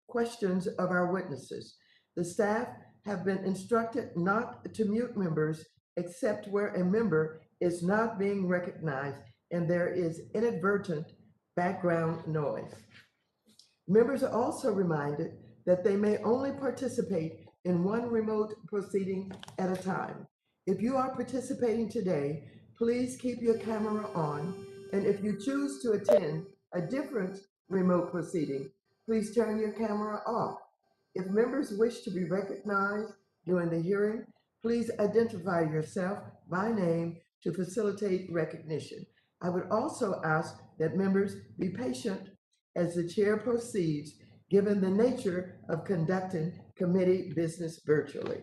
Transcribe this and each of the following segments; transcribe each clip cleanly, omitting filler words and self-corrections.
questions of our witnesses. The staff have been instructed not to mute members except where a member is not being recognized and there is inadvertent background noise. Members are also reminded that they may only participate in one remote proceeding at a time. If you are participating today, please keep your camera on, and if you choose to attend a different remote proceeding, please turn your camera off. If members wish to be recognized during the hearing, please identify yourself by name to facilitate recognition. I would also ask that members be patient as the chair proceeds, given the nature of conducting committee business virtually.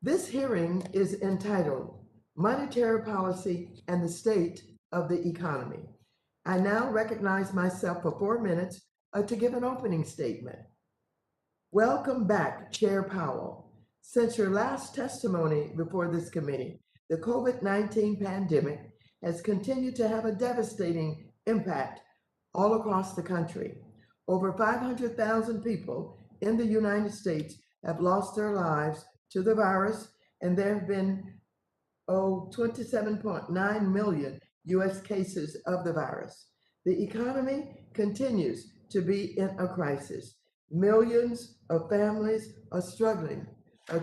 This hearing is entitled Monetary Policy and the State of the Economy. I now recognize myself for 4 minutes to give an opening statement. Welcome back, Chair Powell. Since your last testimony before this committee, the COVID-19 pandemic has continued to have a devastating impact all across the country. Over 500,000 people in the United States have lost their lives to the virus, and there have been 27.9 million US cases of the virus. The economy continues to be in a crisis. Millions of families are struggling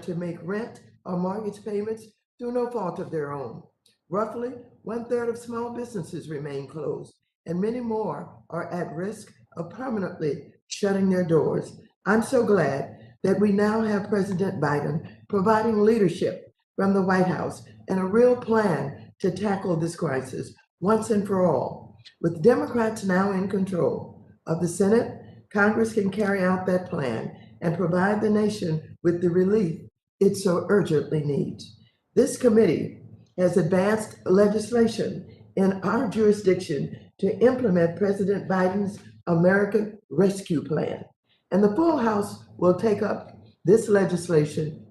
to make rent or mortgage payments through no fault of their own. Roughly 1/3 of small businesses remain closed, and many more are at risk of permanently shutting their doors. I'm so glad that we now have President Biden providing leadership from the White House and a real plan to tackle this crisis once and for all. With Democrats now in control of the Senate, Congress can carry out that plan and provide the nation with the relief it so urgently needs. This committee has advanced legislation in our jurisdiction to implement President Biden's American Rescue Plan, and the full House will take up this legislation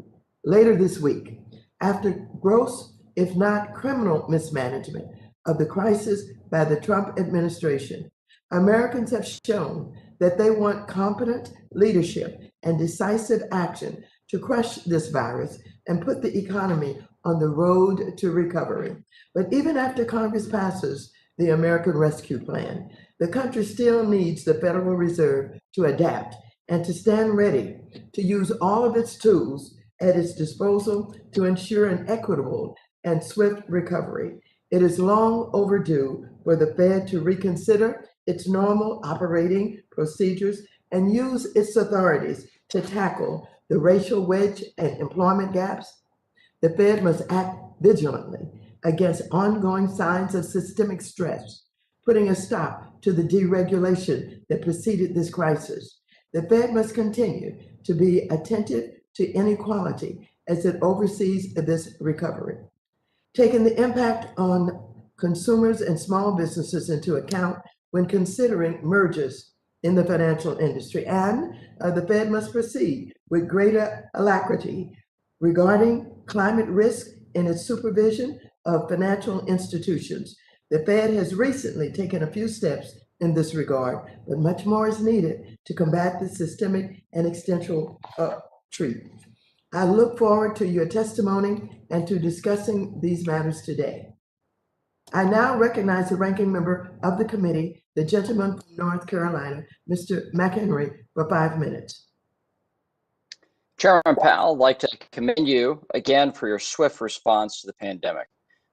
later this week after gross, if not criminal, mismanagement of the crisis by the Trump administration. Americans have shown that they want competent leadership and decisive action to crush this virus and put the economy on the road to recovery. But even after Congress passes the American Rescue Plan, the country still needs the Federal Reserve to adapt and to stand ready to use all of its tools at its disposal to ensure an equitable and swift recovery. It is long overdue for the Fed to reconsider its normal operating procedures and use its authorities to tackle the racial wedge and employment gaps. The Fed must act vigilantly against ongoing signs of systemic stress, putting a stop to the deregulation that preceded this crisis. The Fed must continue to be attentive to inequality as it oversees this recovery, taking the impact on consumers and small businesses into account when considering mergers in the financial industry. And the Fed must proceed with greater alacrity regarding climate risk in its supervision of financial institutions. The Fed has recently taken a few steps in this regard, but much more is needed to combat the systemic and existential threat. I look forward to your testimony and to discussing these matters today. I now recognize the ranking member of the committee, the gentleman from North Carolina, Mr. McHenry, for 5 minutes. Chairman Powell, I'd like to commend you again for your swift response to the pandemic.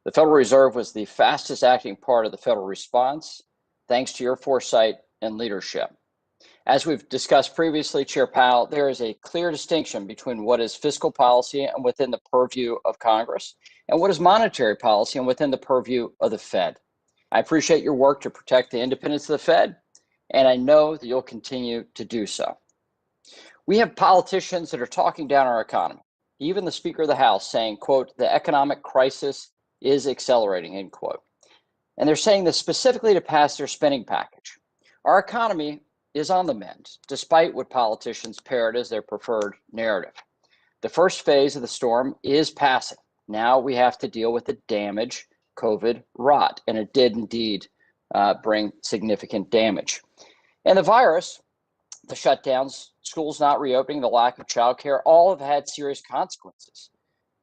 The Federal Reserve was the fastest acting part of the federal response, thanks to your foresight and leadership. As we've discussed previously, Chair Powell, there is a clear distinction between what is fiscal policy and within the purview of Congress, and what is monetary policy and within the purview of the Fed. I appreciate your work to protect the independence of the Fed, and I know that you'll continue to do so. We have politicians that are talking down our economy, even the Speaker of the House saying, quote, the economic crisis is accelerating, end quote. And they're saying this specifically to pass their spending package. Our economy is on the mend, despite what politicians parrot as their preferred narrative. The first phase of the storm is passing. Now we have to deal with the damage COVID wrought, and it did indeed bring significant damage. And the virus, the shutdowns, schools not reopening, the lack of childcare, all have had serious consequences.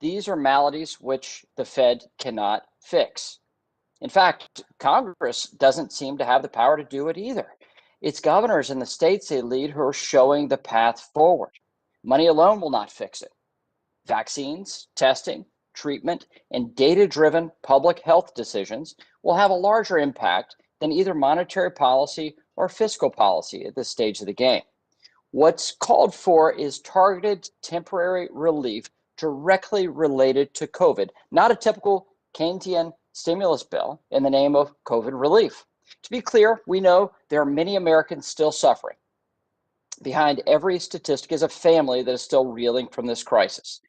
These are maladies which the Fed cannot fix. In fact, Congress doesn't seem to have the power to do it either. It's governors in the states they lead who are showing the path forward. Money alone will not fix it. Vaccines, testing, treatment, and data-driven public health decisions will have a larger impact than either monetary policy or fiscal policy at this stage of the game. What's called for is targeted temporary relief directly related to COVID, not a typical Keynesian stimulus bill in the name of COVID relief. To be clear, we know there are many Americans still suffering. Behind every statistic is a family that is still reeling from this crisis.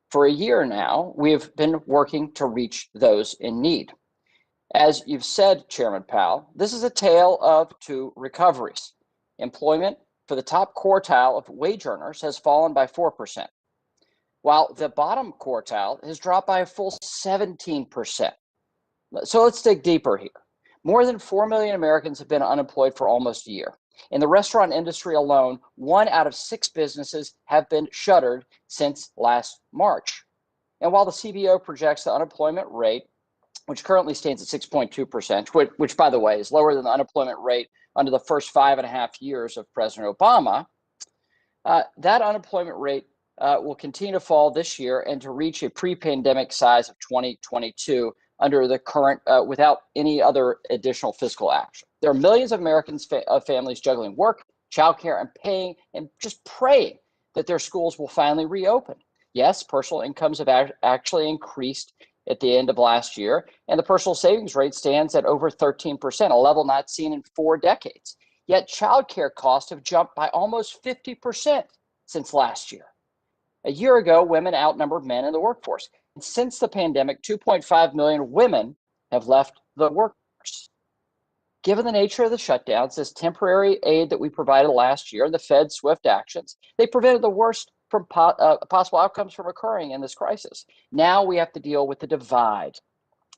For a year now, we've been working to reach those in need. As you've said, Chairman Powell, this is a tale of two recoveries. Employment for the top quartile of wage earners has fallen by 4%, while the bottom quartile has dropped by a full 17%. So let's dig deeper here. More than 4 million Americans have been unemployed for almost a year. In the restaurant industry alone, 1 out of 6 businesses have been shuttered since last March. And while the CBO projects the unemployment rate, which currently stands at 6.2%, which by the way is lower than the unemployment rate under the first 5.5 years of President Obama, that unemployment rate will continue to fall this year and to reach a pre-pandemic size of 2022 under the current, without any other additional fiscal action. There are millions of Americans, families juggling work, childcare, and paying and just praying that their schools will finally reopen. Yes, personal incomes have actually increased at the end of last year, and the personal savings rate stands at over 13%, a level not seen in 4 decades. Yet childcare costs have jumped by almost 50% since last year. A year ago, women outnumbered men in the workforce. And since the pandemic, 2.5 million women have left the workforce. Given the nature of the shutdowns, this temporary aid that we provided last year, and the Fed's swift actions, they prevented the worst from possible outcomes from occurring in this crisis. Now we have to deal with the divide,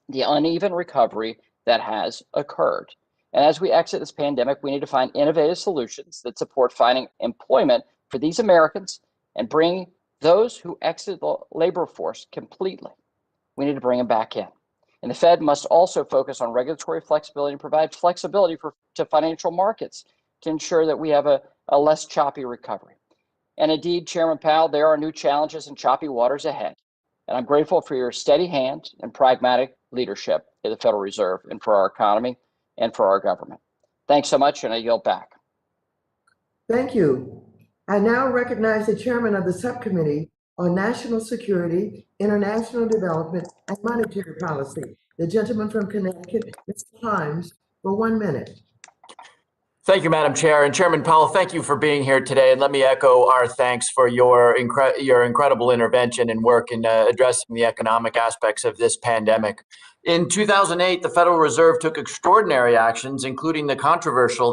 the uneven recovery that has occurred. And as we exit this pandemic, we need to find innovative solutions that support finding employment for these Americans and bring those who exit the labor force completely. We need to bring them back in. And the Fed must also focus on regulatory flexibility and provide flexibility to financial markets to ensure that we have a less choppy recovery. And indeed, Chairman Powell, there are new challenges and choppy waters ahead. And I'm grateful for your steady hand and pragmatic leadership at the Federal Reserve and for our economy and for our government. Thanks so much, and I yield back. Thank you. I now recognize the chairman of the subcommittee on National Security, International Development, and Monetary Policy, the gentleman from Connecticut, Mr. Himes, for 1 minute. Thank you, Madam Chair. And Chairman Powell, thank you for being here today. And let me echo our thanks for your incredible intervention and work in addressing the economic aspects of this pandemic. In 2008, the Federal Reserve took extraordinary actions, including the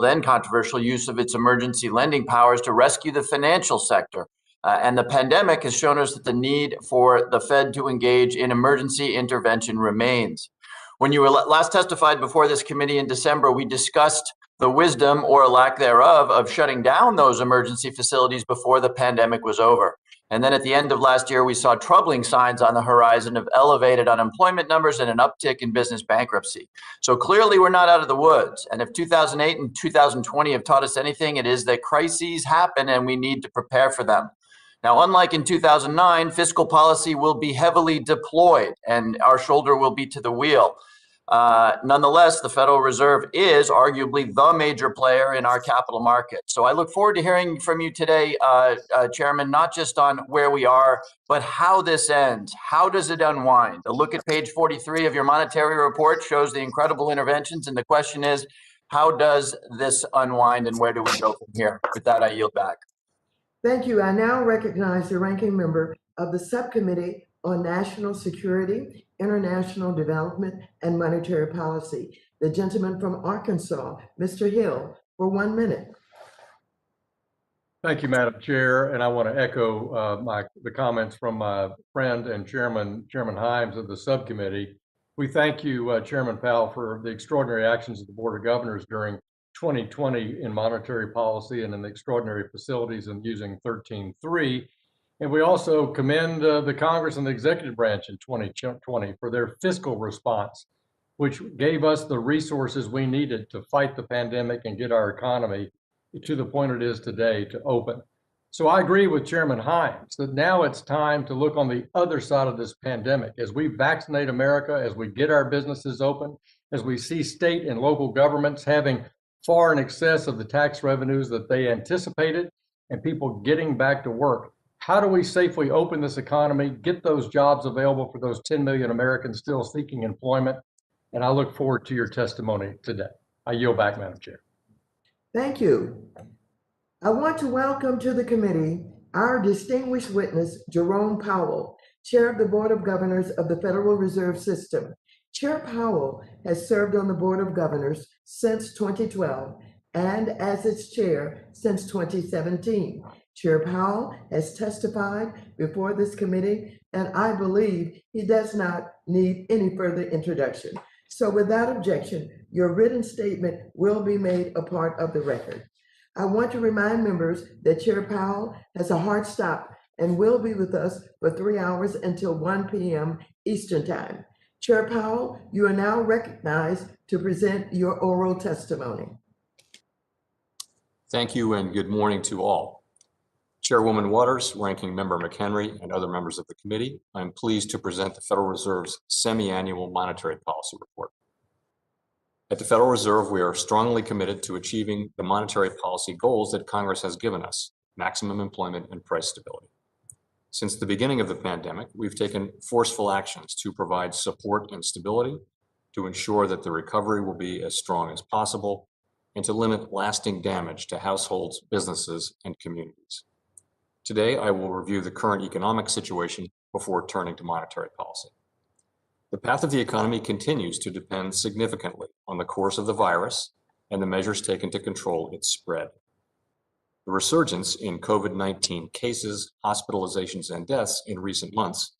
then controversial use of its emergency lending powers to rescue the financial sector. And the pandemic has shown us that the need for the Fed to engage in emergency intervention remains. When you were last testified before this committee in December, we discussed the wisdom or lack thereof of shutting down those emergency facilities before the pandemic was over. And then at the end of last year, we saw troubling signs on the horizon of elevated unemployment numbers and an uptick in business bankruptcy. So clearly we're not out of the woods. And if 2008 and 2020 have taught us anything, it is that crises happen and we need to prepare for them. Now, unlike in 2009, fiscal policy will be heavily deployed and our shoulder will be to the wheel. Nonetheless, the Federal Reserve is arguably the major player in our capital market. So I look forward to hearing from you today, Chairman, not just on where we are, but how this ends. How does it unwind? A look at page 43 of your monetary report shows the incredible interventions. And the question is, how does this unwind and where do we go from here? With that, I yield back. Thank you. I now recognize the ranking member of the Subcommittee on National Security, International Development, and Monetary Policy, the gentleman from Arkansas, Mr. Hill, for 1 minute. Thank you, Madam Chair, and I want to echo the comments from my friend and Chairman Himes of the subcommittee. We thank you, Chairman Powell, for the extraordinary actions of the Board of Governors during 2020 in monetary policy and in the extraordinary facilities and using 13.3. And we also commend the Congress and the executive branch in 2020 for their fiscal response, which gave us the resources we needed to fight the pandemic and get our economy to the point it is today to open. So I agree with Chairman Hines that now it's time to look on the other side of this pandemic. As we vaccinate America, as we get our businesses open, as we see state and local governments having far in excess of the tax revenues that they anticipated and people getting back to work, how do we safely open this economy, get those jobs available for those 10 million Americans still seeking employment? And I look forward to your testimony today. I yield back, Madam Chair. Thank you. I want to welcome to the committee our distinguished witness, Jerome Powell, Chair of the Board of Governors of the Federal Reserve System. Chair Powell has served on the Board of Governors since 2012 and as its chair since 2017. Chair Powell has testified before this committee, and I believe he does not need any further introduction. So without objection, your written statement will be made a part of the record. I want to remind members that Chair Powell has a hard stop and will be with us for 3 hours until 1 p.m. Eastern Time. Chair Powell, you are now recognized to present your oral testimony. Thank you and good morning to all. Chairwoman Waters, Ranking Member McHenry, and other members of the committee, I'm pleased to present the Federal Reserve's semi-annual monetary policy report. At the Federal Reserve, we are strongly committed to achieving the monetary policy goals that Congress has given us: maximum employment and price stability. Since the beginning of the pandemic, we've taken forceful actions to provide support and stability, to ensure that the recovery will be as strong as possible, and to limit lasting damage to households, businesses, and communities. Today, I will review the current economic situation before turning to monetary policy. The path of the economy continues to depend significantly on the course of the virus and the measures taken to control its spread. The resurgence in COVID-19 cases, hospitalizations, and deaths in recent months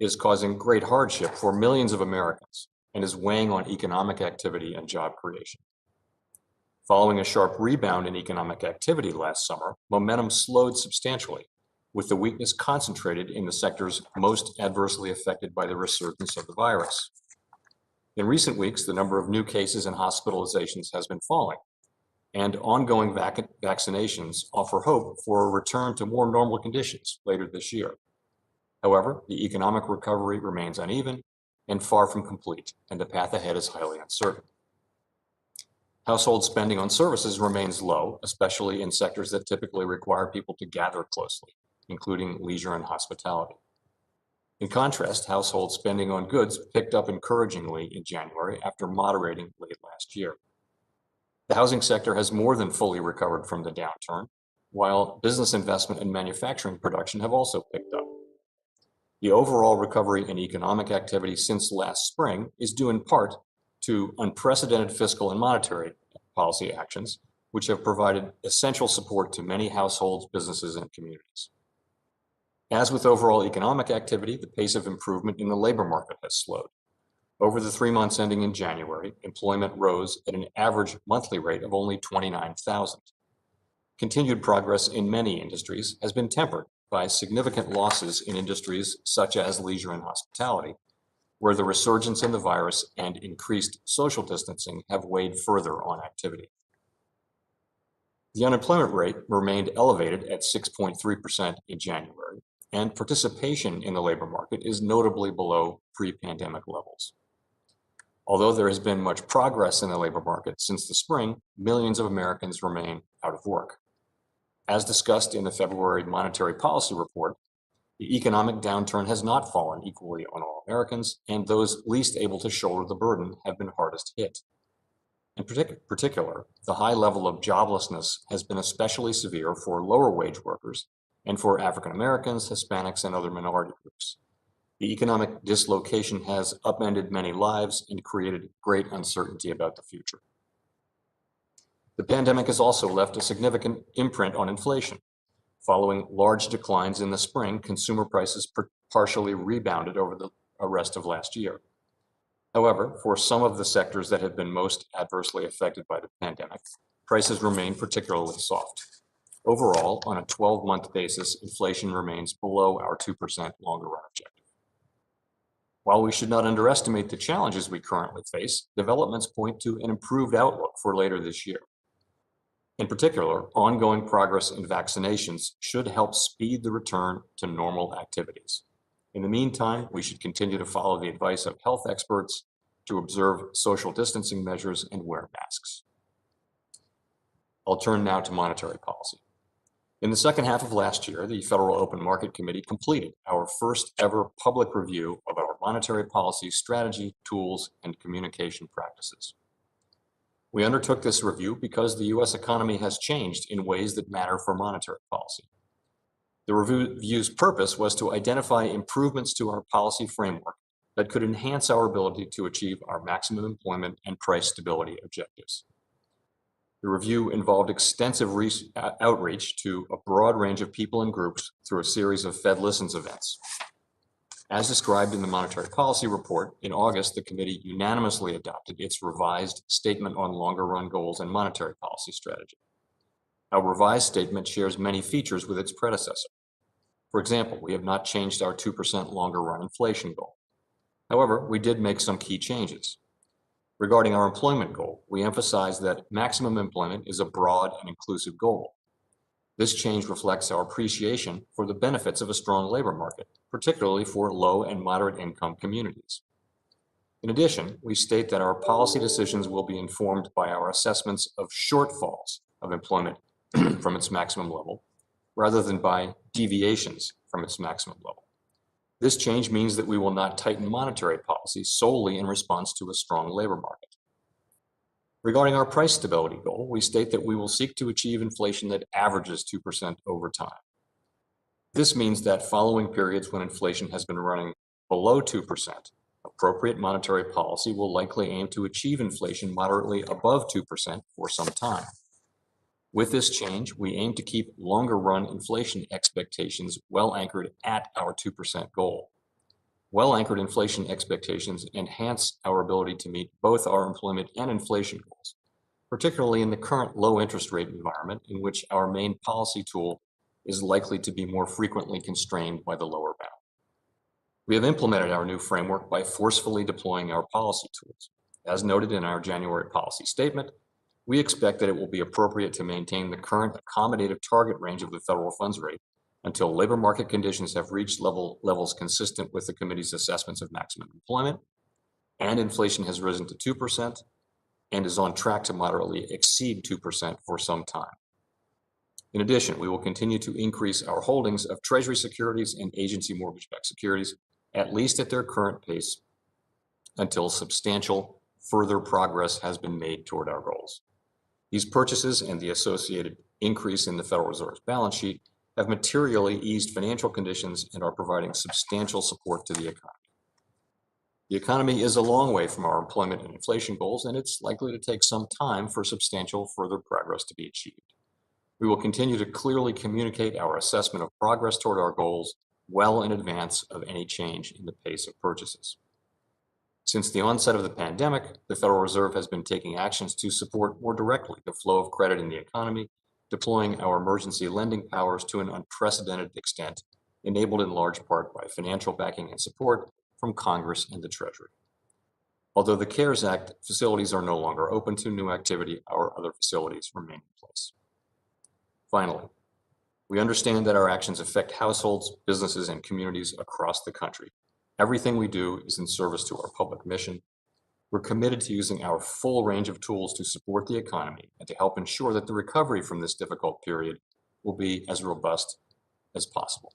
is causing great hardship for millions of Americans and is weighing on economic activity and job creation. Following a sharp rebound in economic activity last summer, momentum slowed substantially, with the weakness concentrated in the sectors most adversely affected by the resurgence of the virus. In recent weeks, the number of new cases and hospitalizations has been falling, and ongoing vaccinations offer hope for a return to more normal conditions later this year. However, the economic recovery remains uneven and far from complete, and the path ahead is highly uncertain. Household spending on services remains low, especially in sectors that typically require people to gather closely, including leisure and hospitality. In contrast, household spending on goods picked up encouragingly in January after moderating late last year. The housing sector has more than fully recovered from the downturn, while business investment and manufacturing production have also picked up. The overall recovery in economic activity since last spring is due in part to unprecedented fiscal and monetary policy actions, which have provided essential support to many households, businesses, and communities. As with overall economic activity, the pace of improvement in the labor market has slowed. Over the 3 months ending in January, employment rose at an average monthly rate of only 29,000. Continued progress in many industries has been tempered by significant losses in industries such as leisure and hospitality, where the resurgence in the virus and increased social distancing have weighed further on activity. The unemployment rate remained elevated at 6.3% in January, and participation in the labor market is notably below pre-pandemic levels. Although there has been much progress in the labor market since the spring, millions of Americans remain out of work. As discussed in the February Monetary Policy Report, the economic downturn has not fallen equally on all Americans, and those least able to shoulder the burden have been hardest hit. In particular, the high level of joblessness has been especially severe for lower wage workers and for African Americans, Hispanics, and other minority groups. The economic dislocation has upended many lives and created great uncertainty about the future. The pandemic has also left a significant imprint on inflation. Following large declines in the spring, consumer prices partially rebounded over the rest of last year. However, for some of the sectors that have been most adversely affected by the pandemic, prices remain particularly soft. Overall, on a 12-month basis, inflation remains below our 2% longer run objective. While we should not underestimate the challenges we currently face, developments point to an improved outlook for later this year. In particular, ongoing progress in vaccinations should help speed the return to normal activities. In the meantime, we should continue to follow the advice of health experts to observe social distancing measures and wear masks. I'll turn now to monetary policy. In the second half of last year, the Federal Open Market Committee completed our first ever public review of our monetary policy strategy, tools, and communication practices. We undertook this review because the U.S. economy has changed in ways that matter for monetary policy. The review's purpose was to identify improvements to our policy framework that could enhance our ability to achieve our maximum employment and price stability objectives. The review involved extensive outreach to a broad range of people and groups through a series of Fed Listens events. As described in the Monetary Policy Report, in August, the committee unanimously adopted its revised Statement on Longer Run Goals and Monetary Policy Strategy. Our revised statement shares many features with its predecessor. For example, we have not changed our 2% longer run inflation goal. However, we did make some key changes. Regarding our employment goal, we emphasize that maximum employment is a broad and inclusive goal. This change reflects our appreciation for the benefits of a strong labor market, particularly for low and moderate income communities. In addition, we state that our policy decisions will be informed by our assessments of shortfalls of employment from its maximum level, rather than by deviations from its maximum level. This change means that we will not tighten monetary policy solely in response to a strong labor market. Regarding our price stability goal, we state that we will seek to achieve inflation that averages 2% over time. This means that following periods when inflation has been running below 2%, appropriate monetary policy will likely aim to achieve inflation moderately above 2% for some time. With this change, we aim to keep longer run inflation expectations well anchored at our 2% goal. Well anchored inflation expectations enhance our ability to meet both our employment and inflation goals, particularly in the current low interest rate environment in which our main policy tool is likely to be more frequently constrained by the lower bound. We have implemented our new framework by forcefully deploying our policy tools. As noted in our January policy statement, we expect that it will be appropriate to maintain the current accommodative target range of the federal funds rate until labor market conditions have reached levels consistent with the committee's assessments of maximum employment, and inflation has risen to 2% and is on track to moderately exceed 2% for some time. In addition, we will continue to increase our holdings of Treasury securities and agency mortgage-backed securities, at least at their current pace, until substantial further progress has been made toward our goals. These purchases and the associated increase in the Federal Reserve's balance sheet have materially eased financial conditions and are providing substantial support to the economy. The economy is a long way from our employment and inflation goals, and it's likely to take some time for substantial further progress to be achieved. We will continue to clearly communicate our assessment of progress toward our goals well in advance of any change in the pace of purchases. Since the onset of the pandemic, the Federal Reserve has been taking actions to support more directly the flow of credit in the economy, deploying our emergency lending powers to an unprecedented extent, enabled in large part by financial backing and support from Congress and the Treasury. Although the CARES Act facilities are no longer open to new activity, our other facilities remain in place. Finally, we understand that our actions affect households, businesses, and communities across the country. Everything we do is in service to our public mission. We're committed to using our full range of tools to support the economy and to help ensure that the recovery from this difficult period will be as robust as possible.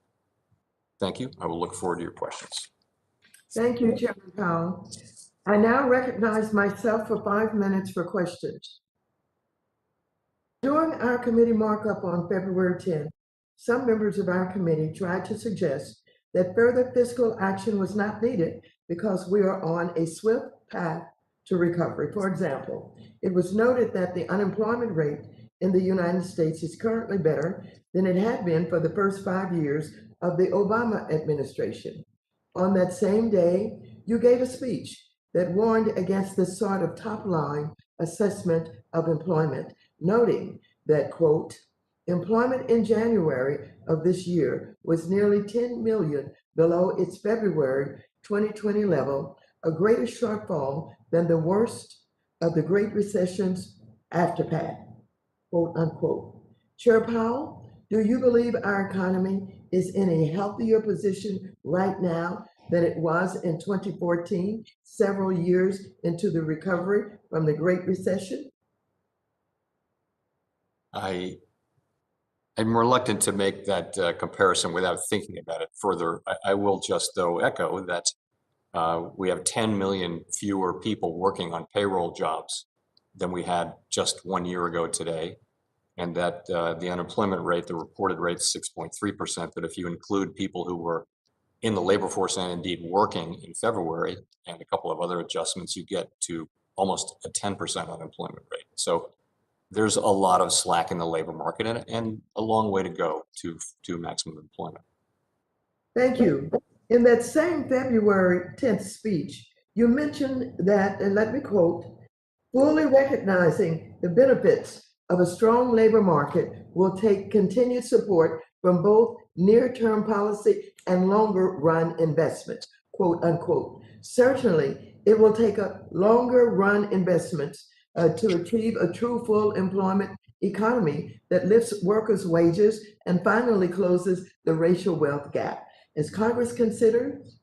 Thank you. I will look forward to your questions. Thank you, Chairman Powell. I now recognize myself for 5 minutes for questions. During our committee markup on February 10th, some members of our committee tried to suggest that further fiscal action was not needed because we are on a swift path to recovery. For example, it was noted that the unemployment rate in the United States is currently better than it had been for the first 5 years of the Obama administration. On that same day, you gave a speech that warned against this sort of top-line assessment of employment, noting that, quote, employment in January of this year was nearly 10 million below its February 2020 level, a greater shortfall than the worst of the Great Recession's aftermath, quote unquote. Chair Powell, do you believe our economy is in a healthier position right now than it was in 2014, several years into the recovery from the Great Recession? I'm reluctant to make that comparison without thinking about it further. I will just, though, echo that we have 10 million fewer people working on payroll jobs than we had just 1 year ago today, and that the unemployment rate, the reported rate, is 6.3%. But if you include people who were in the labor force and indeed working in February and a couple of other adjustments, you get to almost a 10% unemployment rate. So there's a lot of slack in the labor market and a long way to go to maximum employment. Thank you. In that same February 10th speech, you mentioned that, and let me quote, fully recognizing the benefits of a strong labor market will take continued support from both near-term policy and longer-run investments, quote unquote. Certainly, it will take a longer-run investments to achieve a true full employment economy that lifts workers' wages and finally closes the racial wealth gap. As Congress considers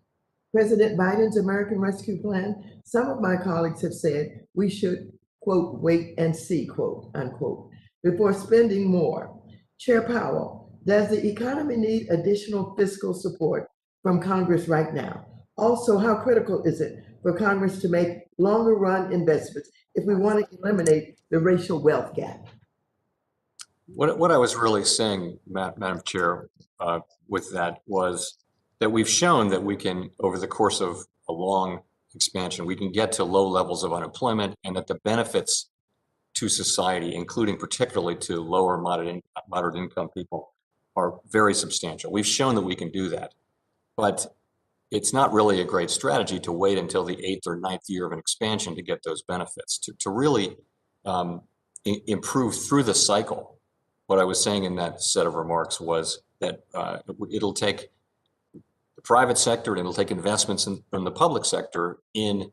President Biden's American Rescue Plan, some of my colleagues have said we should, quote, wait and see, quote unquote, before spending more. Chair Powell, does the economy need additional fiscal support from Congress right now? Also, how critical is it for Congress to make longer run investments if we want to eliminate the racial wealth gap? What I was really saying, Madam Chair, with that was that we've shown that we can, over the course of a long expansion, we can get to low levels of unemployment, and that the benefits to society, including particularly to lower moderate income people, are very substantial. We've shown that we can do that, but it's not really a great strategy to wait until the 8th or 9th year of an expansion to get those benefits. To really improve through the cycle, what I was saying in that set of remarks was that it'll take the private sector and it'll take investments from the public sector in,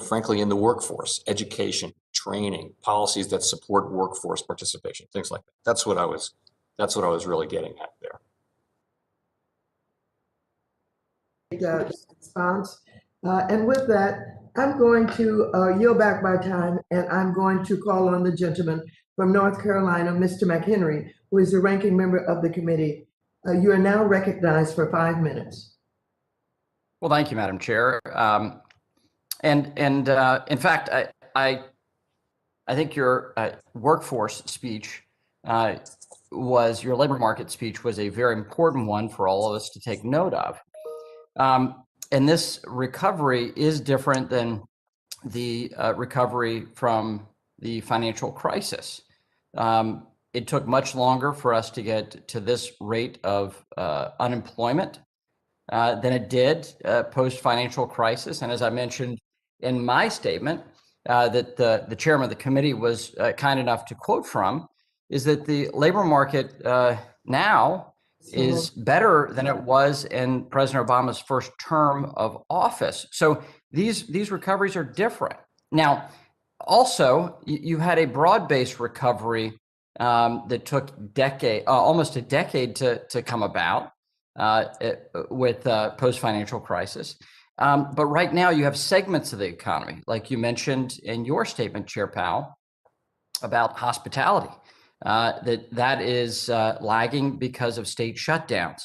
frankly, in the workforce, education, training, policies that support workforce participation, things like that. That's what I was really getting at there. Response. And with that, I'm going to yield back my time, and I'm going to call on the gentleman from North Carolina, Mr. McHenry, who is the ranking member of the committee. You are now recognized for 5 minutes. Well, thank you, Madam Chair. In fact, I think your workforce speech your labor market speech was a very important one for all of us to take note of. And this recovery is different than the recovery from the financial crisis. It took much longer for us to get to this rate of unemployment than it did post-financial crisis. And as I mentioned in my statement, that the chairman of the committee was kind enough to quote from, is that the labor market now is better than it was in President Obama's first term of office. So these recoveries are different. Now, also, you had a broad-based recovery that took almost a decade to come about with post-financial crisis. But right now, you have segments of the economy, like you mentioned in your statement, Chair Powell, about hospitality. That is lagging because of state shutdowns.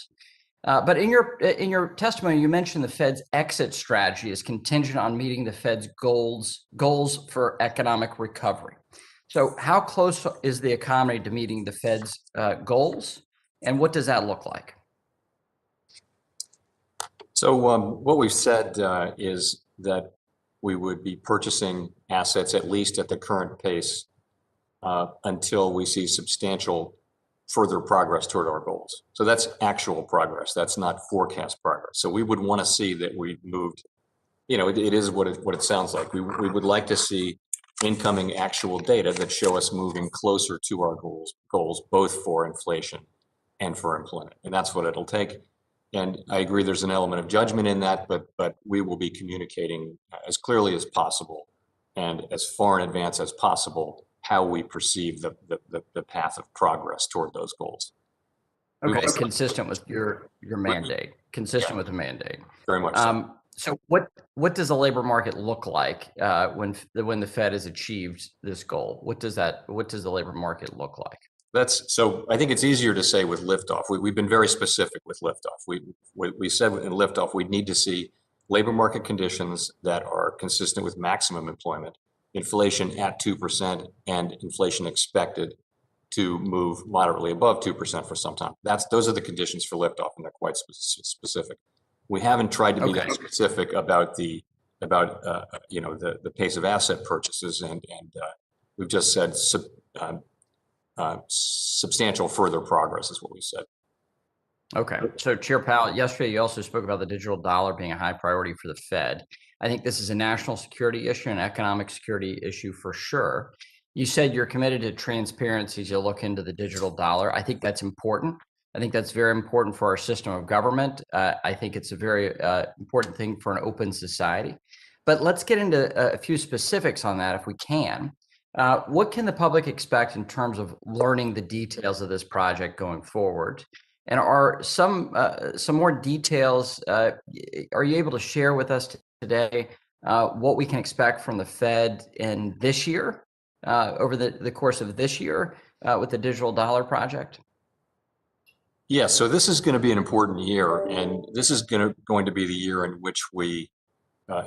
But in your testimony, you mentioned the Fed's exit strategy is contingent on meeting the Fed's goals for economic recovery. So how close is the economy to meeting the Fed's goals, and what does that look like? So what we've said is that we would be purchasing assets at least at the current pace until we see substantial further progress toward our goals. So that's actual progress. That's not forecast progress. So we would want to see that we moved, it is what it sounds like. We would like to see incoming actual data that show us moving closer to our goals, both for inflation and for employment. And that's what it'll take. And I agree there's an element of judgment in that, but we will be communicating as clearly as possible and as far in advance as possible how we perceive the path of progress toward those goals. Okay, consistent with your mandate, consistent with the mandate. Very much so. So what does the labor market look like when the Fed has achieved this goal? What does the labor market look like? So I think it's easier to say with liftoff. We've been very specific with liftoff. We said in liftoff we'd need to see labor market conditions that are consistent with maximum employment, inflation at 2%, and inflation expected to move moderately above 2% for some time. Those are the conditions for liftoff, and they're quite specific. We haven't tried to be that specific about the pace of asset purchases, and we've just said substantial further progress is what we said. Okay. So Chair Powell, yesterday you also spoke about the digital dollar being a high priority for the Fed. I think this is a national security issue, an economic security issue for sure. You said you're committed to transparency as you look into the digital dollar. I think that's important. I think that's very important for our system of government. I think it's a very important thing for an open society. But let's get into a few specifics on that if we can. What can the public expect in terms of learning the details of this project going forward? And are some more details, are you able to share with us today what we can expect from the Fed in this year, over the course of this year with the digital dollar project? Yeah, so this is going to be an important year, and this is going to be the year in which we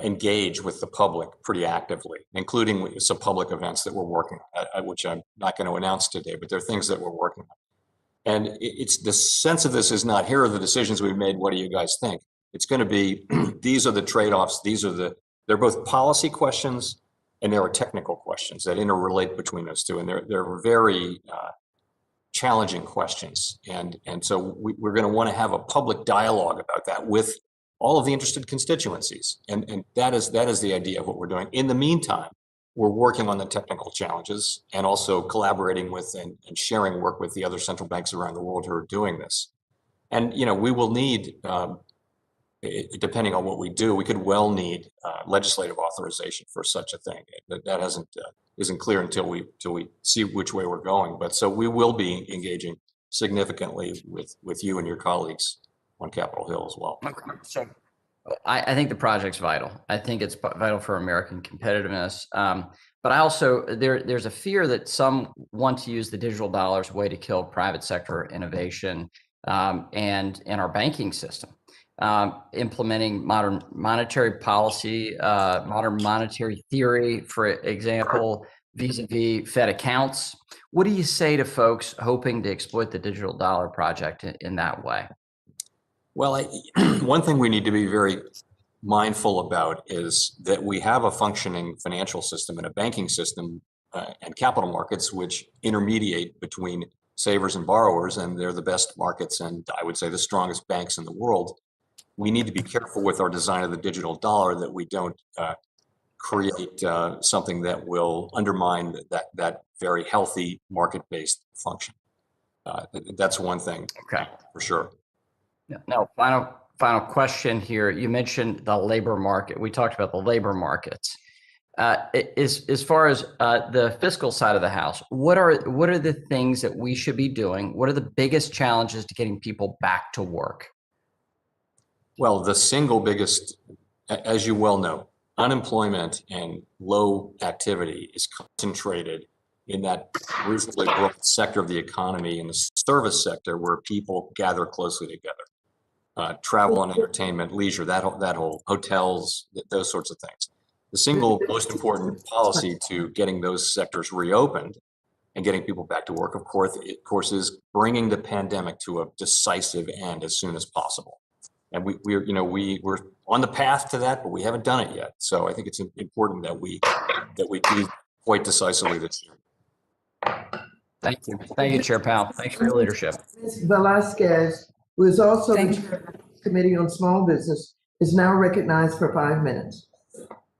engage with the public pretty actively, including some public events that we're working on, which I'm not going to announce today, but there are things that we're working on. And it's the sense of this is not, here are the decisions we've made, what do you guys think? It's going to be, these are the trade-offs, they're both policy questions and there are technical questions that interrelate between those two, and they're very challenging questions. And so we're going to want to have a public dialogue about that with all of the interested constituencies. And that is the idea of what we're doing. In the meantime, we're working on the technical challenges and also collaborating with and sharing work with the other central banks around the world who are doing this. And, we will need, depending on what we do, we could well need legislative authorization for such a thing. That isn't clear until we see which way we're going. But so we will be engaging significantly with you and your colleagues on Capitol Hill as well. Okay. So I think the project's vital. I think it's vital for American competitiveness. But I also, there's a fear that some want to use the digital dollar as a way to kill private sector innovation and in our banking system. Implementing modern monetary policy, modern monetary theory, for example, vis-a-vis Fed accounts. What do you say to folks hoping to exploit the digital dollar project in that way? Well, one thing we need to be very mindful about is that we have a functioning financial system and a banking system and capital markets which intermediate between savers and borrowers, and they're the best markets and I would say the strongest banks in the world. We need to be careful with our design of the digital dollar that we don't create something that will undermine that very healthy market-based function. That's one thing, okay, for sure. Now, final question here. You mentioned the labor market. We talked about the labor markets. As far as the fiscal side of the house, what are the things that we should be doing? What are the biggest challenges to getting people back to work? Well, the single biggest, as you well know, unemployment and low activity is concentrated in that reasonably broad sector of the economy, in the service sector, where people gather closely together. Travel and entertainment, leisure, that whole hotels, those sorts of things. The single most important policy to getting those sectors reopened and getting people back to work, of course, is bringing the pandemic to a decisive end as soon as possible. And we're on the path to that, but we haven't done it yet. So I think it's important that we do quite decisively this year. Thank you, Chair Powell. Thanks for your leadership. Ms. Velasquez, who is also the chair of the Committee on Small Business, is now recognized for 5 minutes.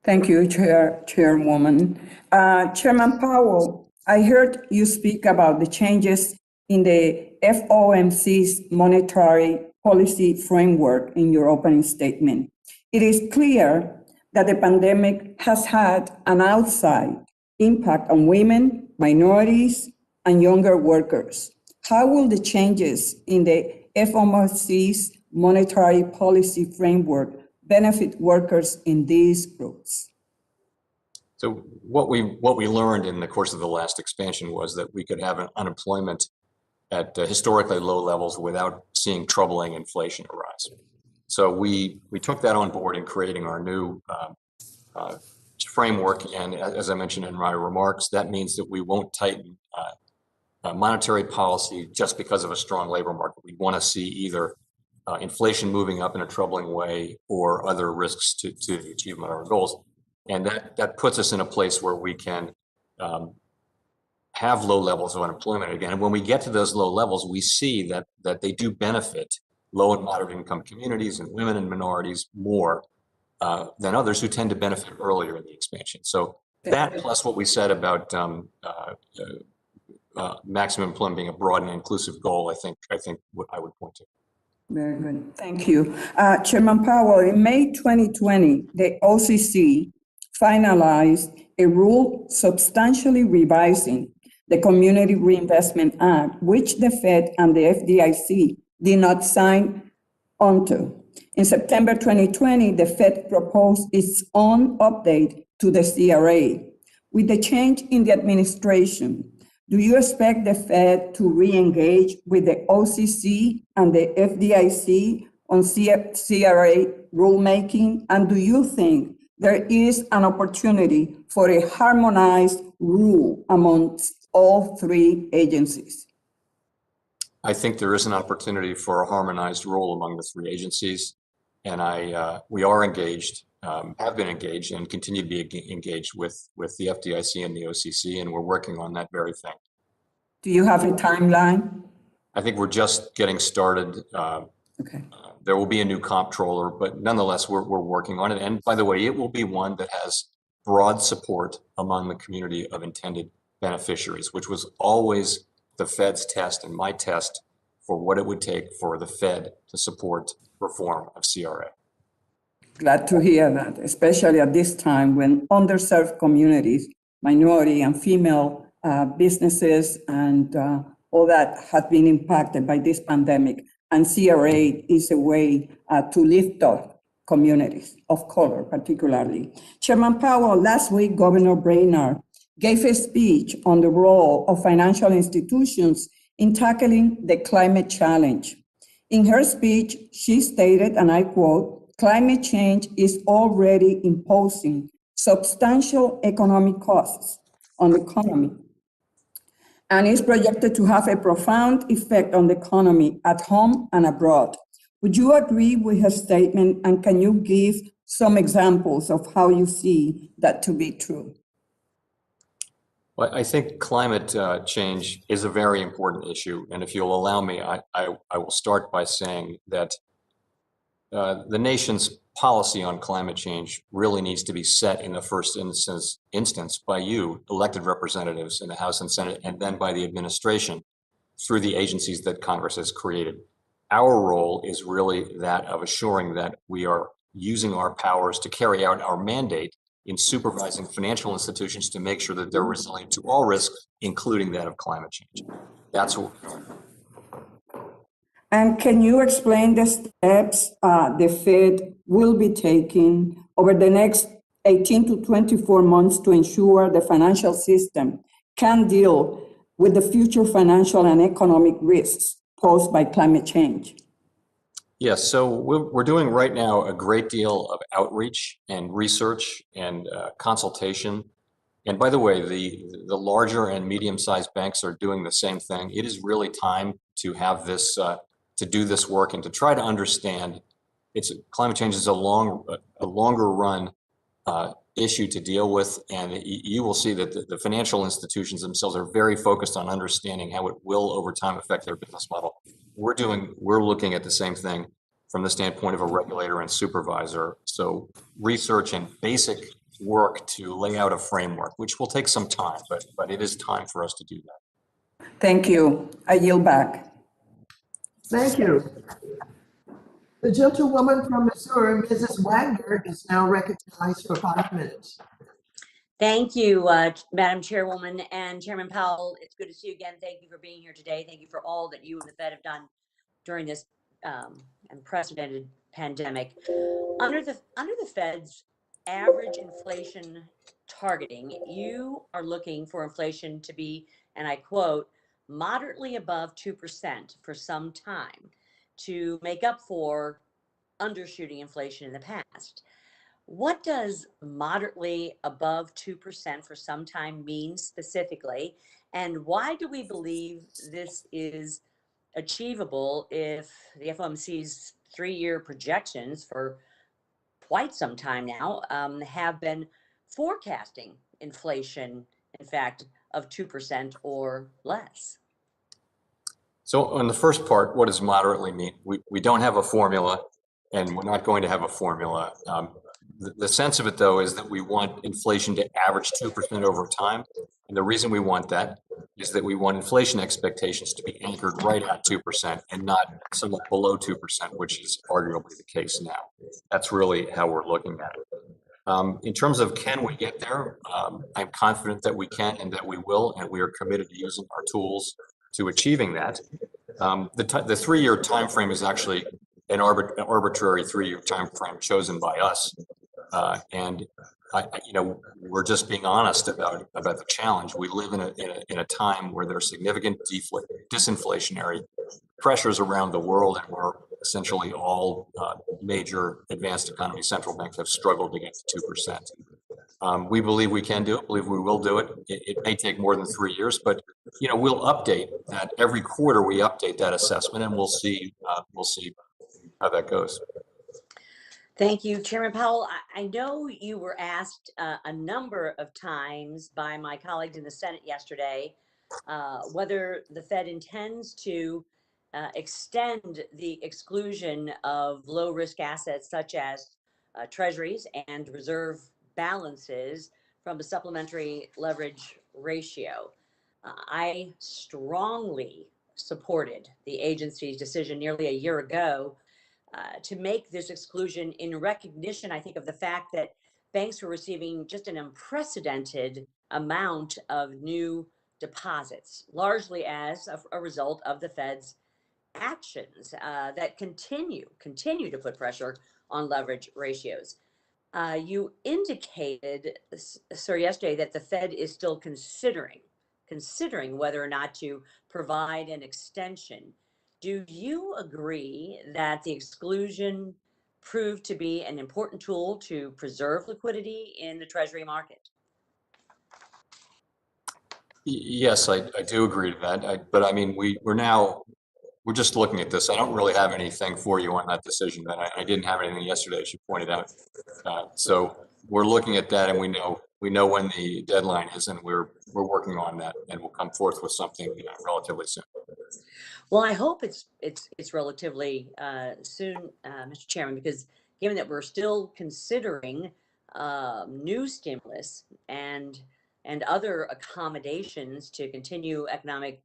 Thank you, Chairwoman. Chairman Powell, I heard you speak about the changes in the FOMC's monetary policy framework in your opening statement. It is clear that the pandemic has had an outside impact on women, minorities, and younger workers. How will the changes in the FOMC's monetary policy framework benefit workers in these groups? So what we learned in the course of the last expansion was that we could have an unemployment at historically low levels without seeing troubling inflation arise. So we took that on board in creating our new framework. And as I mentioned in my remarks, that means that we won't tighten monetary policy just because of a strong labor market. We want to see either inflation moving up in a troubling way or other risks to the achievement of our goals. And that puts us in a place where we can have low levels of unemployment again. And when we get to those low levels, we see that they do benefit low and moderate income communities and women and minorities more than others who tend to benefit earlier in the expansion. So that plus what we said about maximum employment being a broad and inclusive goal, I think what I would point to. Very good. Thank you. Chairman Powell, in May 2020, the OCC finalized a rule substantially revising the Community Reinvestment Act, which the Fed and the FDIC did not sign onto. In September 2020, the Fed proposed its own update to the CRA. With the change in the administration, do you expect the Fed to re-engage with the OCC and the FDIC on CRA rulemaking? And do you think there is an opportunity for a harmonized rule amongst all three agencies? I think there is an opportunity for a harmonized rule among the three agencies. And we are engaged, have been engaged, and continue to be engaged with the FDIC and the OCC, and we're working on that very thing. Do you have a timeline? I think we're just getting started. Okay. There will be a new comptroller, but nonetheless, we're working on it. And by the way, it will be one that has broad support among the community of intended beneficiaries, which was always the Fed's test and my test for what it would take for the Fed to support reform of CRA. Glad to hear that, especially at this time when underserved communities, minority and female businesses and all that have been impacted by this pandemic. And CRA is a way to lift up communities of color, particularly. Chairman Powell, last week, Governor Brainerd gave a speech on the role of financial institutions in tackling the climate challenge. In her speech, she stated, and I quote, "Climate change is already imposing substantial economic costs on the economy and is projected to have a profound effect on the economy at home and abroad." Would you agree with her statement, and can you give some examples of how you see that to be true? Well, I think climate change is a very important issue. And if you'll allow me, I will start by saying that the nation's policy on climate change really needs to be set in the first instance by you, elected representatives in the House and Senate, and then by the administration through the agencies that Congress has created. Our role is really that of assuring that we are using our powers to carry out our mandate in supervising financial institutions to make sure that they're resilient to all risks, including that of climate change. That's what we're doing. And can you explain the steps the Fed will be taking over the next 18 to 24 months to ensure the financial system can deal with the future financial and economic risks posed by climate change? Yes, so we're doing right now a great deal of outreach and research and consultation. And by the way, the larger and medium-sized banks are doing the same thing. It is really time to have this, to do this work and to try to understand. Climate change is a longer run issue to deal with, and you will see that the financial institutions themselves are very focused on understanding how it will over time affect their business model. We're looking at the same thing from the standpoint of a regulator and supervisor. So research and basic work to lay out a framework, which will take some time, but it is time for us to do that. Thank you. I yield back. Thank you. The gentlewoman from Missouri, Mrs. Wagner, is now recognized for 5 minutes. Thank you, Madam Chairwoman and Chairman Powell. It's good to see you again. Thank you for being here today. Thank you for all that you and the Fed have done during this unprecedented pandemic. Under the Fed's average inflation targeting, you are looking for inflation to be, and I quote, moderately above 2% for some time to make up for undershooting inflation in the past. What does moderately above 2% for some time mean specifically? And why do we believe this is achievable if the FOMC's 3-year projections for quite some time now have been forecasting inflation, in fact, of 2% or less? So on the first part, what does moderately mean? We don't have a formula, and we're not going to have a formula. The sense of it, though, is that we want inflation to average 2% over time. And the reason we want that is that we want inflation expectations to be anchored right at 2% and not somewhat below 2%, which is arguably the case now. That's really how we're looking at it. In terms of can we get there, I'm confident that we can and that we will, and we are committed to using our tools to achieving that. The 3-year time frame is actually an arbitrary 3-year time frame chosen by us. And we're just being honest about the challenge. We live in a time where there's significant disinflationary pressures around the world, and where essentially all major advanced economy central banks have struggled to get to 2%. We believe we can do it. Believe we will do it. It may take more than 3 years, but we'll update that every quarter. We update that assessment, and we'll see how that goes. Thank you, Chairman Powell. I know you were asked a number of times by my colleagues in the Senate yesterday whether the Fed intends to extend the exclusion of low-risk assets such as treasuries and reserve balances from the supplementary leverage ratio. I strongly supported the agency's decision nearly a year ago to make this exclusion in recognition, I think, of the fact that banks were receiving just an unprecedented amount of new deposits, largely as a result of the Fed's actions that continue to put pressure on leverage ratios. You indicated, sir, yesterday that the Fed is still considering whether or not to provide an extension. Do you agree that the exclusion proved to be an important tool to preserve liquidity in the Treasury market? Yes, I do agree to that. But I mean, we're just looking at this. I don't really have anything for you on that decision. That I didn't have anything yesterday, as you pointed out. So we're looking at that, and we know when the deadline is, and we're working on that, and we'll come forth with something relatively soon. Well, I hope it's relatively soon, Mr. Chairman, because given that we're still considering new stimulus and other accommodations to continue economic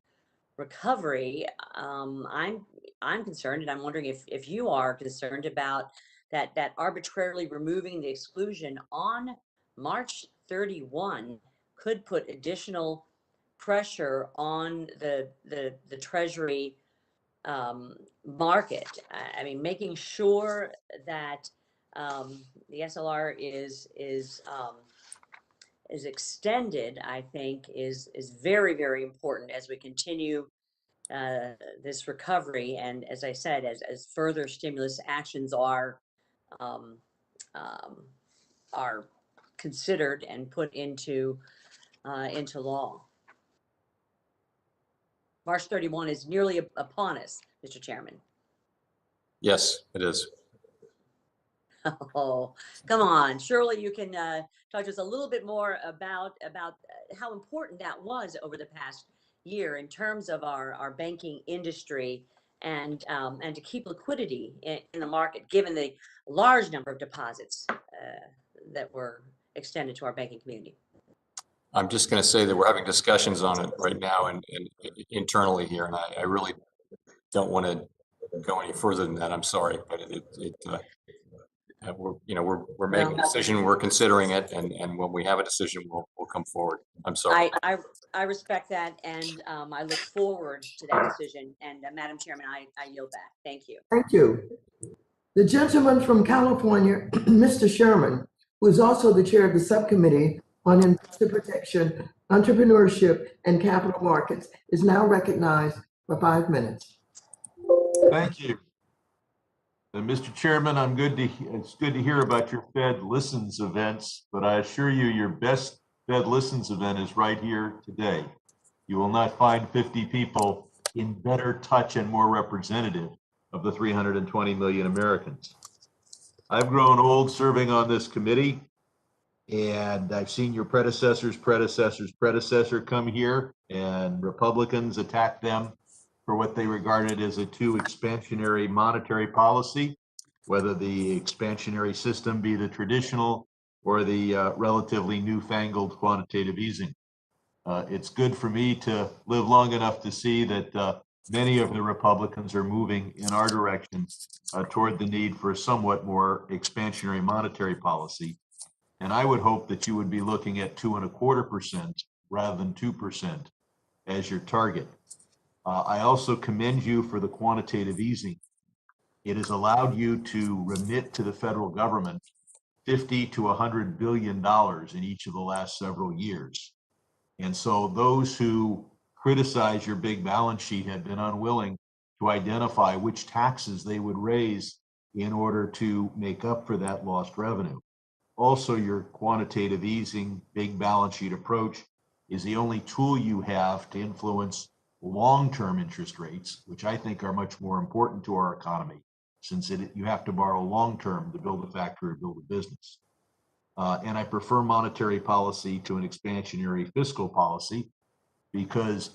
recovery, I'm concerned, and I'm wondering if you are concerned about that arbitrarily removing the exclusion on March 31 could put additional pressure on the Treasury market. I mean, making sure that the SLR is extended, I think, is very, very important as we continue this recovery. And as I said, as further stimulus actions are considered and put into law. March 31 is nearly upon us, Mr. Chairman. Yes, it is. Oh, come on. Surely you can talk to us a little bit more about how important that was over the past year in terms of our banking industry and to keep liquidity in the market, given the large number of deposits that were extended to our banking community. I'm just going to say that we're having discussions on it right now and internally here, and I really don't want to go any further than that. I'm sorry, but we're making a decision, we're considering it, and when we have a decision, we'll come forward. I'm sorry. I respect that, and I look forward to that decision. And Madam Chairman, I yield back. Thank you. Thank you. The gentleman from California, Mr. Sherman, who is also the chair of the subcommittee on investor protection, entrepreneurship, and capital markets, is now recognized for 5 minutes. Thank you. Mr. Chairman, it's good to hear about your Fed Listens events, but I assure you your best Fed Listens event is right here today. You will not find 50 people in better touch and more representative of the 320 million Americans. I've grown old serving on this committee, and I've seen your predecessor come here, and Republicans attack them for what they regarded as a too expansionary monetary policy, whether the expansionary system be the traditional or the relatively newfangled quantitative easing. It's good for me to live long enough to see that many of the Republicans are moving in our direction toward the need for a somewhat more expansionary monetary policy. And I would hope that you would be looking at 2.25% rather than 2% as your target. I also commend you for the quantitative easing. It has allowed you to remit to the federal government $50 to $100 billion in each of the last several years. And so those who criticize your big balance sheet have been unwilling to identify which taxes they would raise in order to make up for that lost revenue. Also, your quantitative easing, big balance sheet approach is the only tool you have to influence long-term interest rates, which I think are much more important to our economy, since you have to borrow long-term to build a factory or build a business. And I prefer monetary policy to an expansionary fiscal policy, because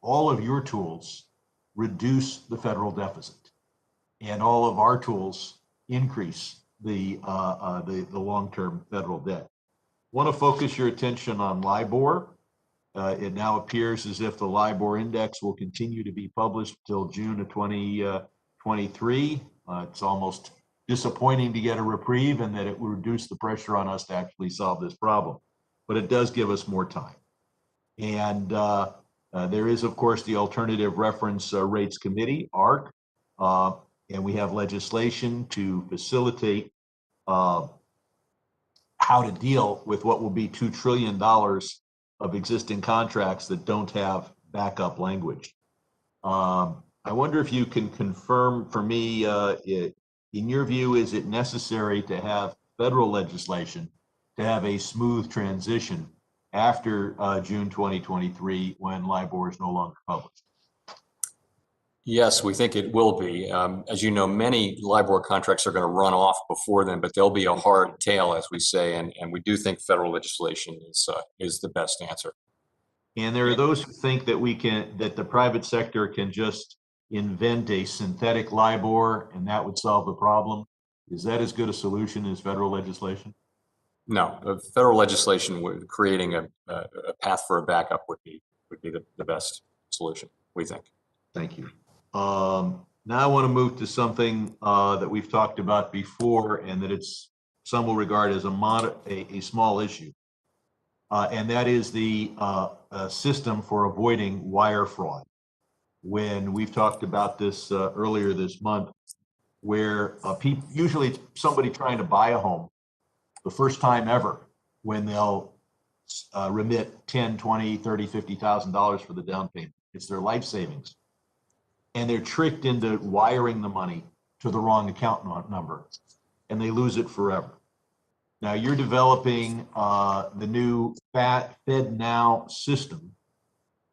all of your tools reduce the federal deficit, and all of our tools increase the long-term federal debt. I want to focus your attention on Libor. It now appears as if the Libor index will continue to be published till June of 2023. It's almost disappointing to get a reprieve, and that it will reduce the pressure on us to actually solve this problem. But it does give us more time. And there is, of course, the Alternative Reference Rates Committee, ARC, and we have legislation to facilitate how to deal with what will be $2 trillion of existing contracts that don't have backup language. I wonder if you can confirm for me, in your view, is it necessary to have federal legislation to have a smooth transition after June 2023, when Libor is no longer published? Yes, we think it will be. As you know, many Libor contracts are going to run off before then, but there'll be a hard tail, as we say, and we do think federal legislation is the best answer. And there are those who think that that the private sector can just invent a synthetic Libor and that would solve the problem. Is that as good a solution as federal legislation? No, federal legislation creating a path for a backup would be the best solution, we think. Thank you. Now I want to move to something that we've talked about before, and that some will regard as a small issue, and that is the system for avoiding wire fraud. When we've talked about this earlier this month, where usually it's somebody trying to buy a home the first time ever, when they'll remit $10, $20, $30, $50,000 for the down payment. It's their life savings. And they're tricked into wiring the money to the wrong account number, and they lose it forever. Now you're developing the new Fed Now system,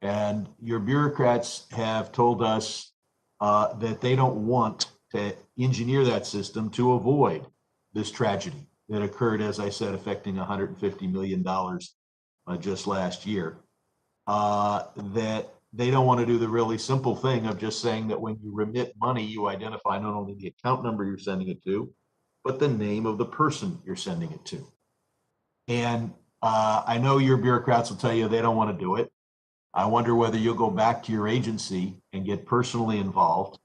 and your bureaucrats have told us that they don't want to engineer that system to avoid this tragedy that occurred, as I said, affecting $150 million just last year. That they don't want to do the really simple thing of just saying that when you remit money, you identify not only the account number you're sending it to, but the name of the person you're sending it to. And I know your bureaucrats will tell you they don't want to do it. I wonder whether you'll go back to your agency and get personally involved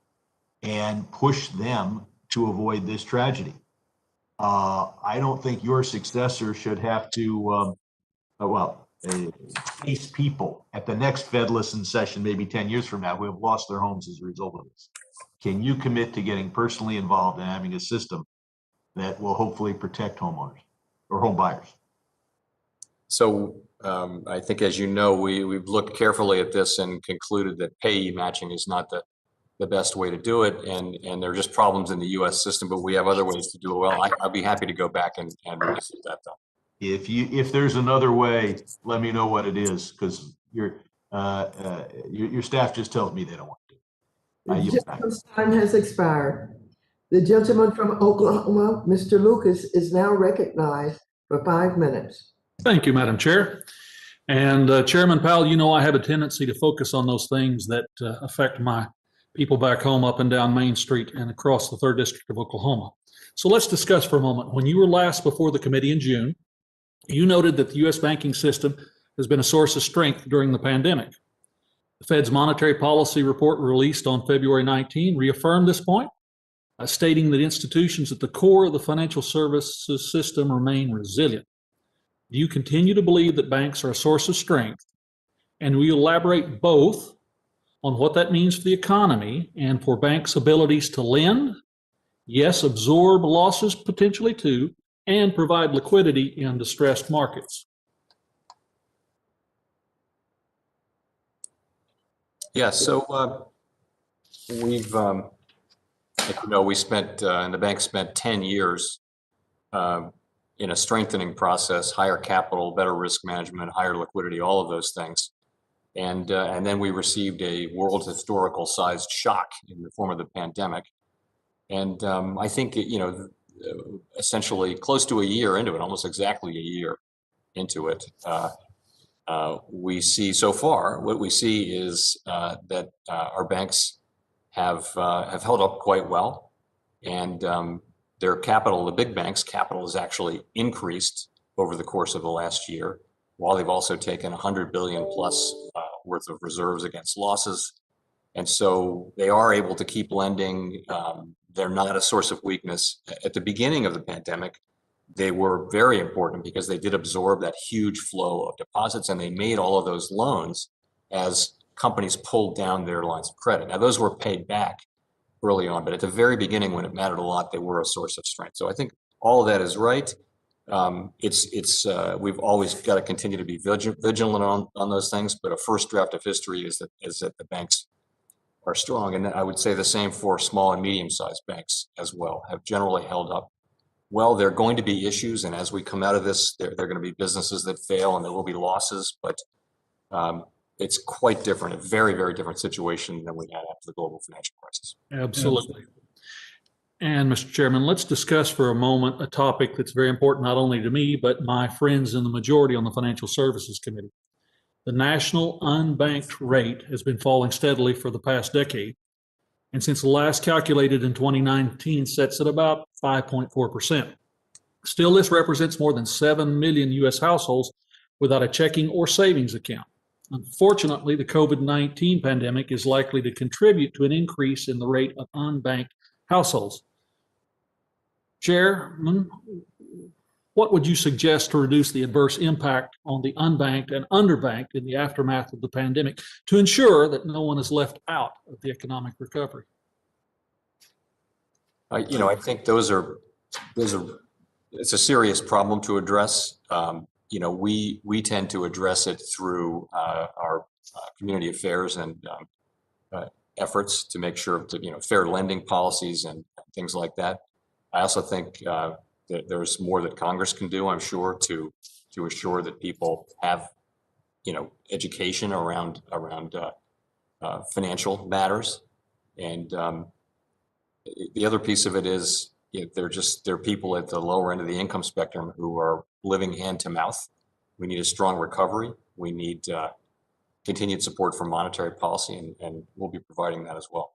and push them to avoid this tragedy. I don't think your successor should have to, face people at the next Fed Listen session, maybe 10 years from now, who have lost their homes as a result of this. Can you commit to getting personally involved and having a system that will hopefully protect homeowners or home buyers? So I think, as you know, we've looked carefully at this and concluded that payee matching is not the best way to do it. And there are just problems in the US system, but we have other ways to do it well. I'll be happy to go back and revisit that though. If there's another way, let me know what it is, because your staff just tells me they don't want to do it. The gentleman's time has expired. The gentleman from Oklahoma, Mr. Lucas, is now recognized for 5 minutes. Thank you, Madam Chair. And Chairman Powell, you know I have a tendency to focus on those things that affect my people back home up and down Main Street and across the 3rd District of Oklahoma. So let's discuss for a moment. When you were last before the committee in June, you noted that the U.S. banking system has been a source of strength during the pandemic. The Fed's monetary policy report released on February 19 reaffirmed this point, stating that institutions at the core of the financial services system remain resilient. Do you continue to believe that banks are a source of strength? And will you elaborate both on what that means for the economy and for banks' abilities to lend, yes, absorb losses potentially too, and provide liquidity in distressed markets? Yeah, so we've, we spent, and the bank spent 10 years in a strengthening process, higher capital, better risk management, higher liquidity, all of those things. And then we received a world historical sized shock in the form of the pandemic. And I think, essentially close to a year into it, almost exactly a year into it, we see so far, what we see is that our banks have held up quite well. And their capital, the big banks' capital has actually increased over the course of the last year, while they've also taken 100 billion plus worth of reserves against losses. And so they are able to keep lending. They're not a source of weakness. At the beginning of the pandemic, they were very important because they did absorb that huge flow of deposits, and they made all of those loans as companies pulled down their lines of credit. Now, those were paid back early on, but at the very beginning, when it mattered a lot, they were a source of strength. So I think all of that is right. We've always got to continue to be vigilant on those things, but a first draft of history is that the banks are strong. And I would say the same for small and medium-sized banks as well, have generally held up well. There are going to be issues, and as we come out of this, there are going to be businesses that fail and there will be losses, but it's quite different, a very, very different situation than we had after the global financial crisis. Absolutely. And Mr. Chairman, let's discuss for a moment a topic that's very important not only to me, but my friends in the majority on the Financial Services Committee. The national unbanked rate has been falling steadily for the past decade, and since the last calculated in 2019 sets at about 5.4%. Still, this represents more than 7 million U.S. households without a checking or savings account. Unfortunately, the COVID-19 pandemic is likely to contribute to an increase in the rate of unbanked households. Chairman, what would you suggest to reduce the adverse impact on the unbanked and underbanked in the aftermath of the pandemic to ensure that no one is left out of the economic recovery? I think it's a serious problem to address. We tend to address it through our community affairs and efforts to make sure that, fair lending policies and things like that. I also think that there's more that Congress can do, I'm sure, to assure that people have, education around financial matters. And the other piece of it is, there are people at the lower end of the income spectrum who are living hand to mouth. We need a strong recovery. We need continued support for monetary policy, and we'll be providing that as well.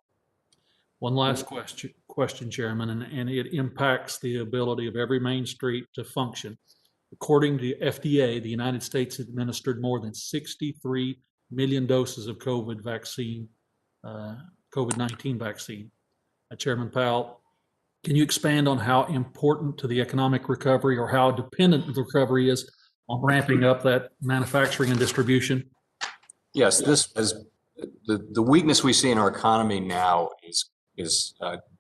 One last question, Chairman, and it impacts the ability of every Main Street to function. According to FDA, the United States administered more than 63 million doses of COVID-19 vaccine. Chairman Powell, can you expand on how important to the economic recovery or how dependent the recovery is on ramping up that manufacturing and distribution? Yes, this as the weakness we see in our economy now is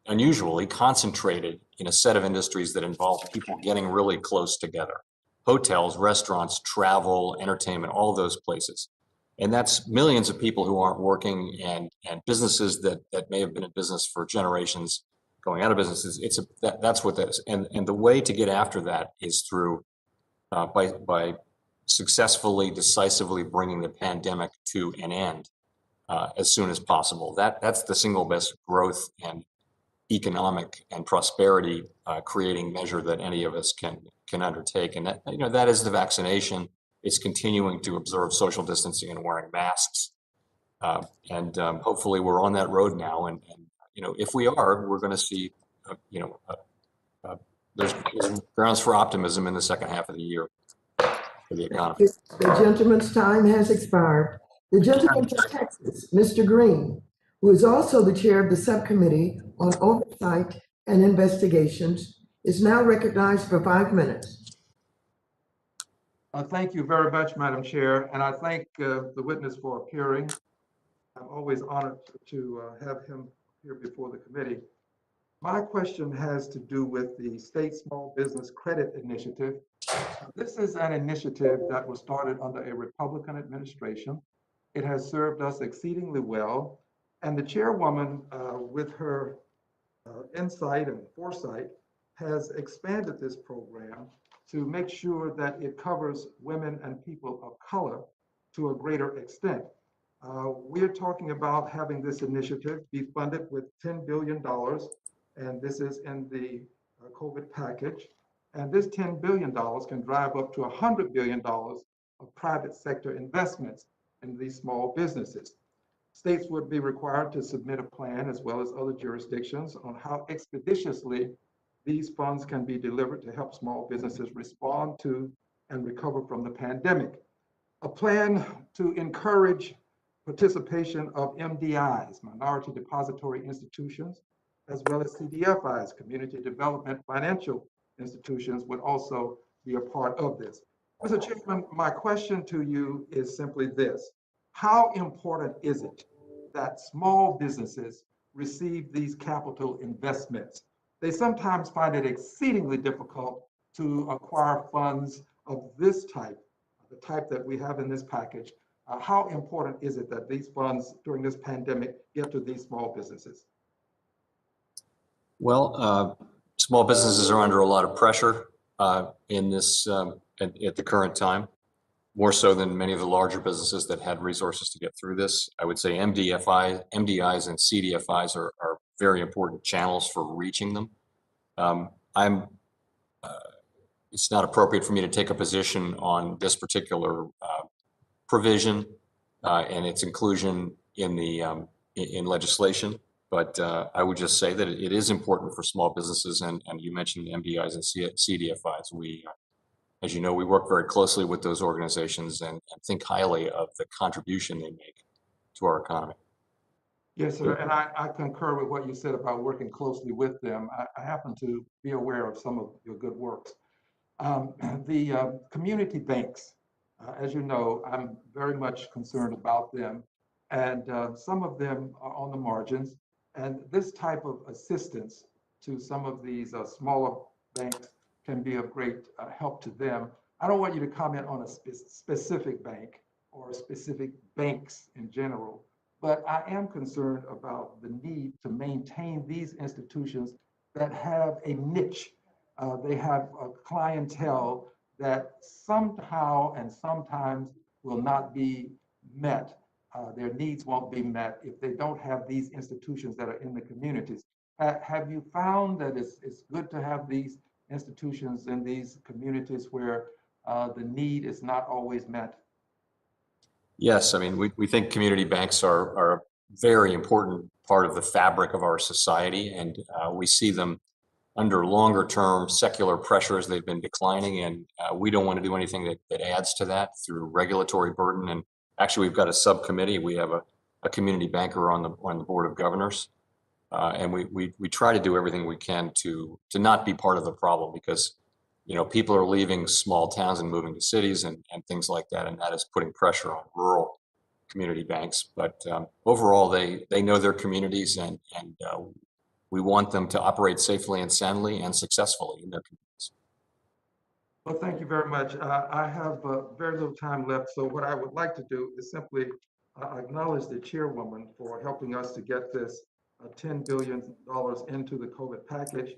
unusually concentrated in a set of industries that involve people getting really close together. Hotels, restaurants, travel, entertainment, all of those places. And that's millions of people who aren't working and businesses that may have been in business for generations going out of businesses. That's what that is. And the way to get after that is through by successfully, decisively bringing the pandemic to an end as soon as possible. That's the single best growth and economic and prosperity creating measure that any of us can undertake. And that is the vaccination. It's continuing to observe social distancing and wearing masks. Hopefully we're on that road now. And if we are, we're going to see, there's grounds for optimism in the second half of the year for the economy. The gentleman's time has expired. The gentleman from Texas, Mr. Green, who is also the chair of the subcommittee on oversight and investigations, is now recognized for 5 minutes. Thank you very much, Madam Chair, and I thank the witness for appearing. I'm always honored to have him here before the committee. My question has to do with the State Small Business Credit Initiative. This is an initiative that was started under a Republican administration. It has served us exceedingly well, and the chairwoman, with her insight and foresight, has expanded this program to make sure that it covers women and people of color to a greater extent. We're talking about having this initiative be funded with $10 billion, and this is in the COVID package. And this $10 billion can drive up to $100 billion of private sector investments in these small businesses. States would be required to submit a plan, as well as other jurisdictions, on how expeditiously these funds can be delivered to help small businesses respond to and recover from the pandemic. A plan to encourage participation of MDIs, minority depository institutions, as well as CDFIs, community development financial institutions, would also be a part of this. Mr. Chairman, my question to you is simply this: how important is it that small businesses receive these capital investments? They sometimes find it exceedingly difficult to acquire funds of this type, the type that we have in this package. How important is it that these funds during this pandemic get to these small businesses? Well, small businesses are under a lot of pressure in this at the current time, more so than many of the larger businesses that had resources to get through this. I would say MDIs and CDFIs are very important channels for reaching them. It's not appropriate for me to take a position on this particular provision and its inclusion in the in legislation, but I would just say that it is important for small businesses, and you mentioned MDIs and CDFIs. We, as you know, we work very closely with those organizations and think highly of the contribution they make to our economy. Yes, sir, and I concur with what you said about working closely with them. I happen to be aware of some of your good works. The community banks, as you know, I'm very much concerned about them, and some of them are on the margins, and this type of assistance to some of these smaller banks can be of great help to them. I don't want you to comment on a specific bank or specific banks in general, but I am concerned about the need to maintain these institutions that have a niche. They have a clientele that somehow and sometimes will not be met. Their needs won't be met if they don't have these institutions that are in the communities. Have you found that it's good to have these institutions in these communities where the need is not always met? Yes, I mean, we think community banks are a very important part of the fabric of our society, and we see them under longer term secular pressures, they've been declining, and we don't want to do anything that adds to that through regulatory burden. And actually, we've got a subcommittee. We have a community banker on the board of governors, and we try to do everything we can to not be part of the problem, because people are leaving small towns and moving to cities and things like that, and that is putting pressure on rural community banks. But overall, they know their communities, and we want them to operate safely and soundly and successfully in their communities. Well, thank you very much. I have very little time left, so what I would like to do is simply acknowledge the chairwoman for helping us to get this $10 billion into the COVID package.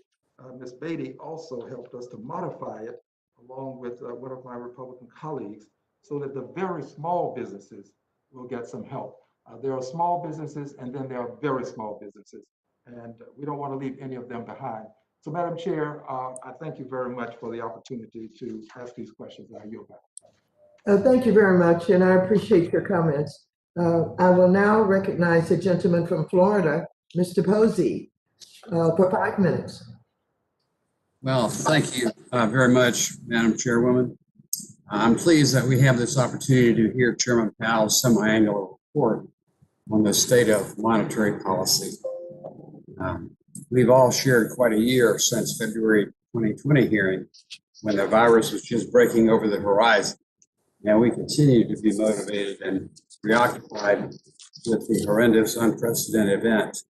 Ms. Beatty also helped us to modify it along with one of my Republican colleagues, so that the very small businesses will get some help. There are small businesses, and then there are very small businesses, and we don't want to leave any of them behind. So, Madam Chair, I thank you very much for the opportunity to ask these questions. I yield back. Thank you very much, and I appreciate your comments. I will now recognize the gentleman from Florida, Mr. Posey, for 5 minutes. Well, thank you very much, Madam Chairwoman. I'm pleased that we have this opportunity to hear Chairman Powell's semi-annual report on the state of monetary policy. We've all shared quite a year since February 2020 hearing, when the virus was just breaking over the horizon. And we continue to be motivated and preoccupied with the horrendous, unprecedented event.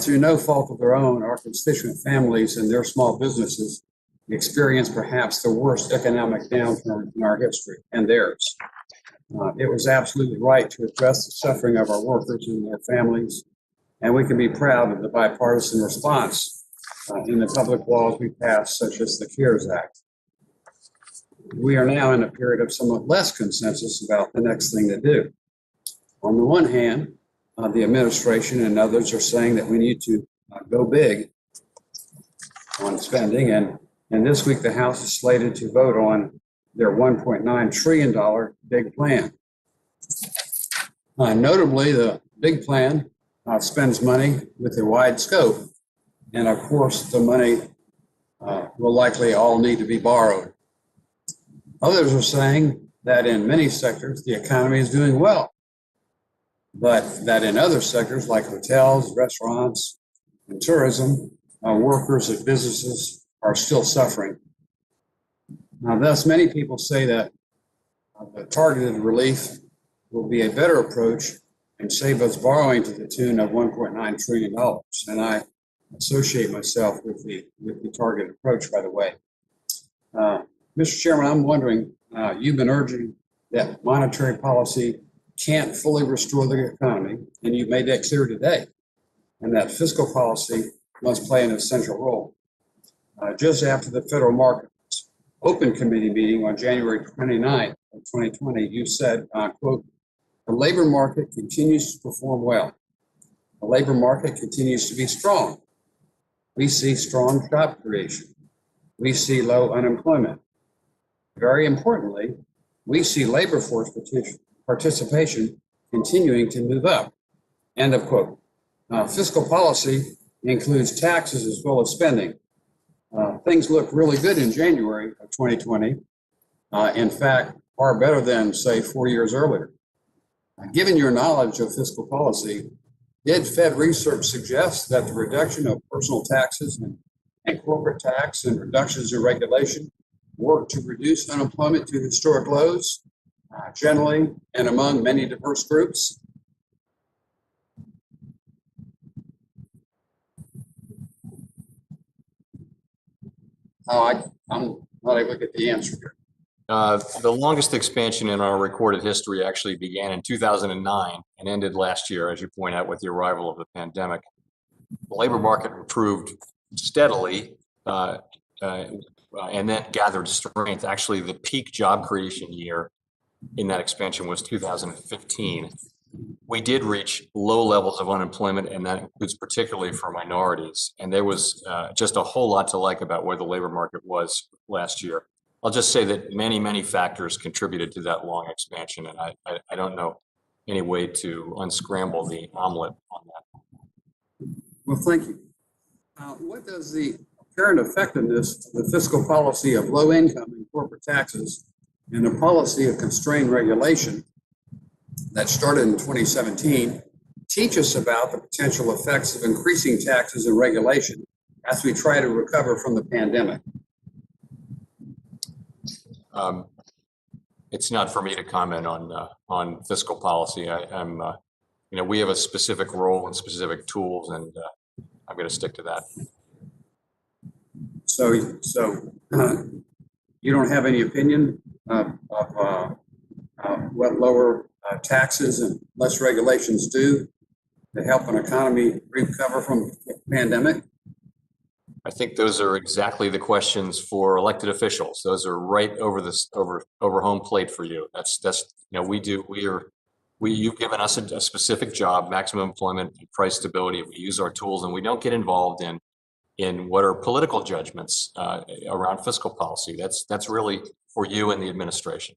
Through no fault of their own, our constituent families and their small businesses experienced perhaps the worst economic downturn in our history, and theirs. It was absolutely right to address the suffering of our workers and their families, and we can be proud of the bipartisan response in the public laws we passed, such as the CARES Act. We are now in a period of somewhat less consensus about the next thing to do. On the one hand, the administration and others are saying that we need to go big on spending, and this week the House is slated to vote on their $1.9 trillion big plan. Notably, the big plan spends money with a wide scope, and of course the money will likely all need to be borrowed. Others are saying that in many sectors the economy is doing well, but that in other sectors like hotels, restaurants, and tourism, workers and businesses are still suffering. Now, thus, many people say that the targeted relief will be a better approach and save us borrowing to the tune of $1.9 trillion. And I associate myself with the targeted approach, by the way. Mr. Chairman, I'm wondering, you've been urging that monetary policy can't fully restore the economy, and you've made that clear today, and that fiscal policy must play an essential role. Just after the Federal Markets Open Committee meeting on January 29th of 2020, you said, quote, "The labor market continues to perform well. The labor market continues to be strong. We see strong job creation. We see low unemployment. Very importantly, we see labor force participation continuing to move up." End of quote. Fiscal policy includes taxes as well as spending. Things look really good in January of 2020. In fact, far better than, say, 4 years earlier. Given your knowledge of fiscal policy, did Fed research suggest that the reduction of personal taxes and corporate tax and reductions in regulation work to reduce unemployment to historic lows, generally and among many diverse groups? I'm not able to get the answer here. The longest expansion in our recorded history actually began in 2009 and ended last year, as you point out, with the arrival of the pandemic. The labor market improved steadily and then gathered strength. Actually, the peak job creation year in that expansion was 2015. We did reach low levels of unemployment, and that includes particularly for minorities. And there was just a whole lot to like about where the labor market was last year. I'll just say that many, many factors contributed to that long expansion, and I don't know any way to unscramble the omelet on that. Well, thank you. What does the apparent effectiveness of the fiscal policy of low income and corporate taxes and the policy of constrained regulation that started in 2017 teach us about the potential effects of increasing taxes and regulation as we try to recover from the pandemic? It's not for me to comment on fiscal policy. We have a specific role and specific tools, and I'm going to stick to that. So you don't have any opinion of what lower taxes and less regulations do to help an economy recover from the pandemic? I think those are exactly the questions for elected officials. Those are right over home plate for you. You've given us a specific job, maximum employment and price stability. We use our tools, and we don't get involved in what are political judgments around fiscal policy. That's really for you and the administration.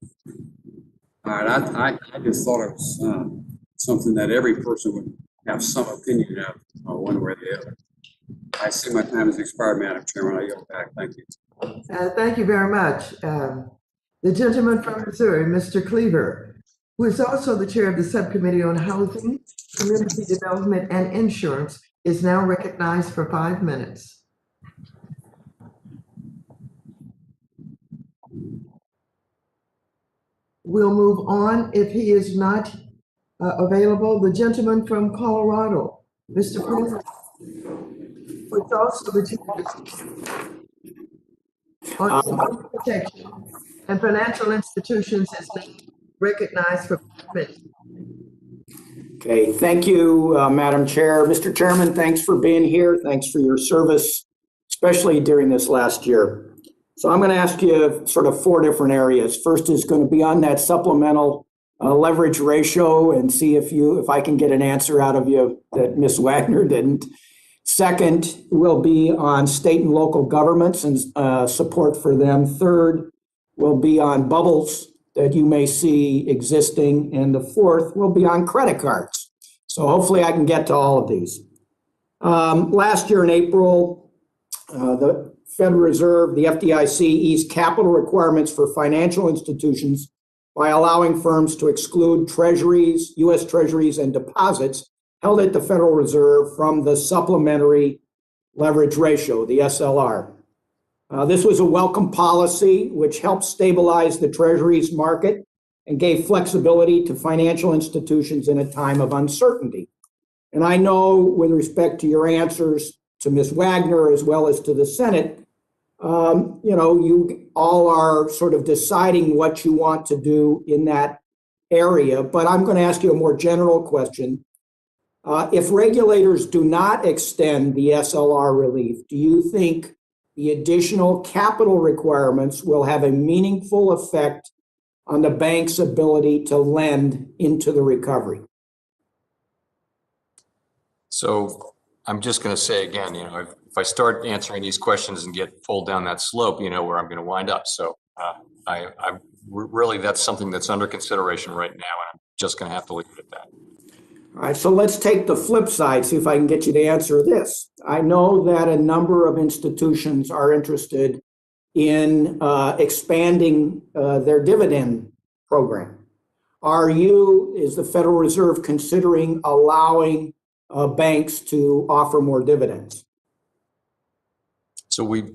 All right, I just thought it was something that every person would have some opinion of, one way or the other. I see my time has expired, Madam Chairman. I yield back. Thank you. Thank you very much. The gentleman from Missouri, Mr. Cleaver, who is also the chair of the Subcommittee on Housing, Community Development, and Insurance, is now recognized for 5 minutes. We'll move on if he is not available. The gentleman from Colorado, Mr. President, who is also the chair on Consumer Protection and Financial Institutions, is recognized for 5 minutes. Okay, thank you, Madam Chair. Mr. Chairman, thanks for being here. Thanks for your service, especially during this last year. So I'm going to ask you sort of 4 different areas. First is going to be on that supplemental leverage ratio and see if I can get an answer out of you that Ms. Wagner didn't. Second will be on state and local governments and support for them. Third will be on bubbles that you may see existing. And the fourth will be on credit cards. So hopefully I can get to all of these. Last year in April, the Federal Reserve, the FDIC, eased capital requirements for financial institutions by allowing firms to exclude treasuries, U.S. treasuries, and deposits held at the Federal Reserve from the supplementary leverage ratio, the SLR. This was a welcome policy which helped stabilize the treasuries market and gave flexibility to financial institutions in a time of uncertainty. And I know with respect to your answers to Ms. Wagner as well as to the Senate, you all are sort of deciding what you want to do in that area. But I'm going to ask you a more general question. If regulators do not extend the SLR relief, do you think the additional capital requirements will have a meaningful effect on the bank's ability to lend into the recovery? So I'm just going to say again, if I start answering these questions and get pulled down that slope, you know where I'm going to wind up. So I really, that's something that's under consideration right now, and I'm just going to have to leave it at that. All right, so let's take the flip side, see if I can get you to answer this. I know that a number of institutions are interested in expanding their dividend program. Is the Federal Reserve considering allowing banks to offer more dividends? So we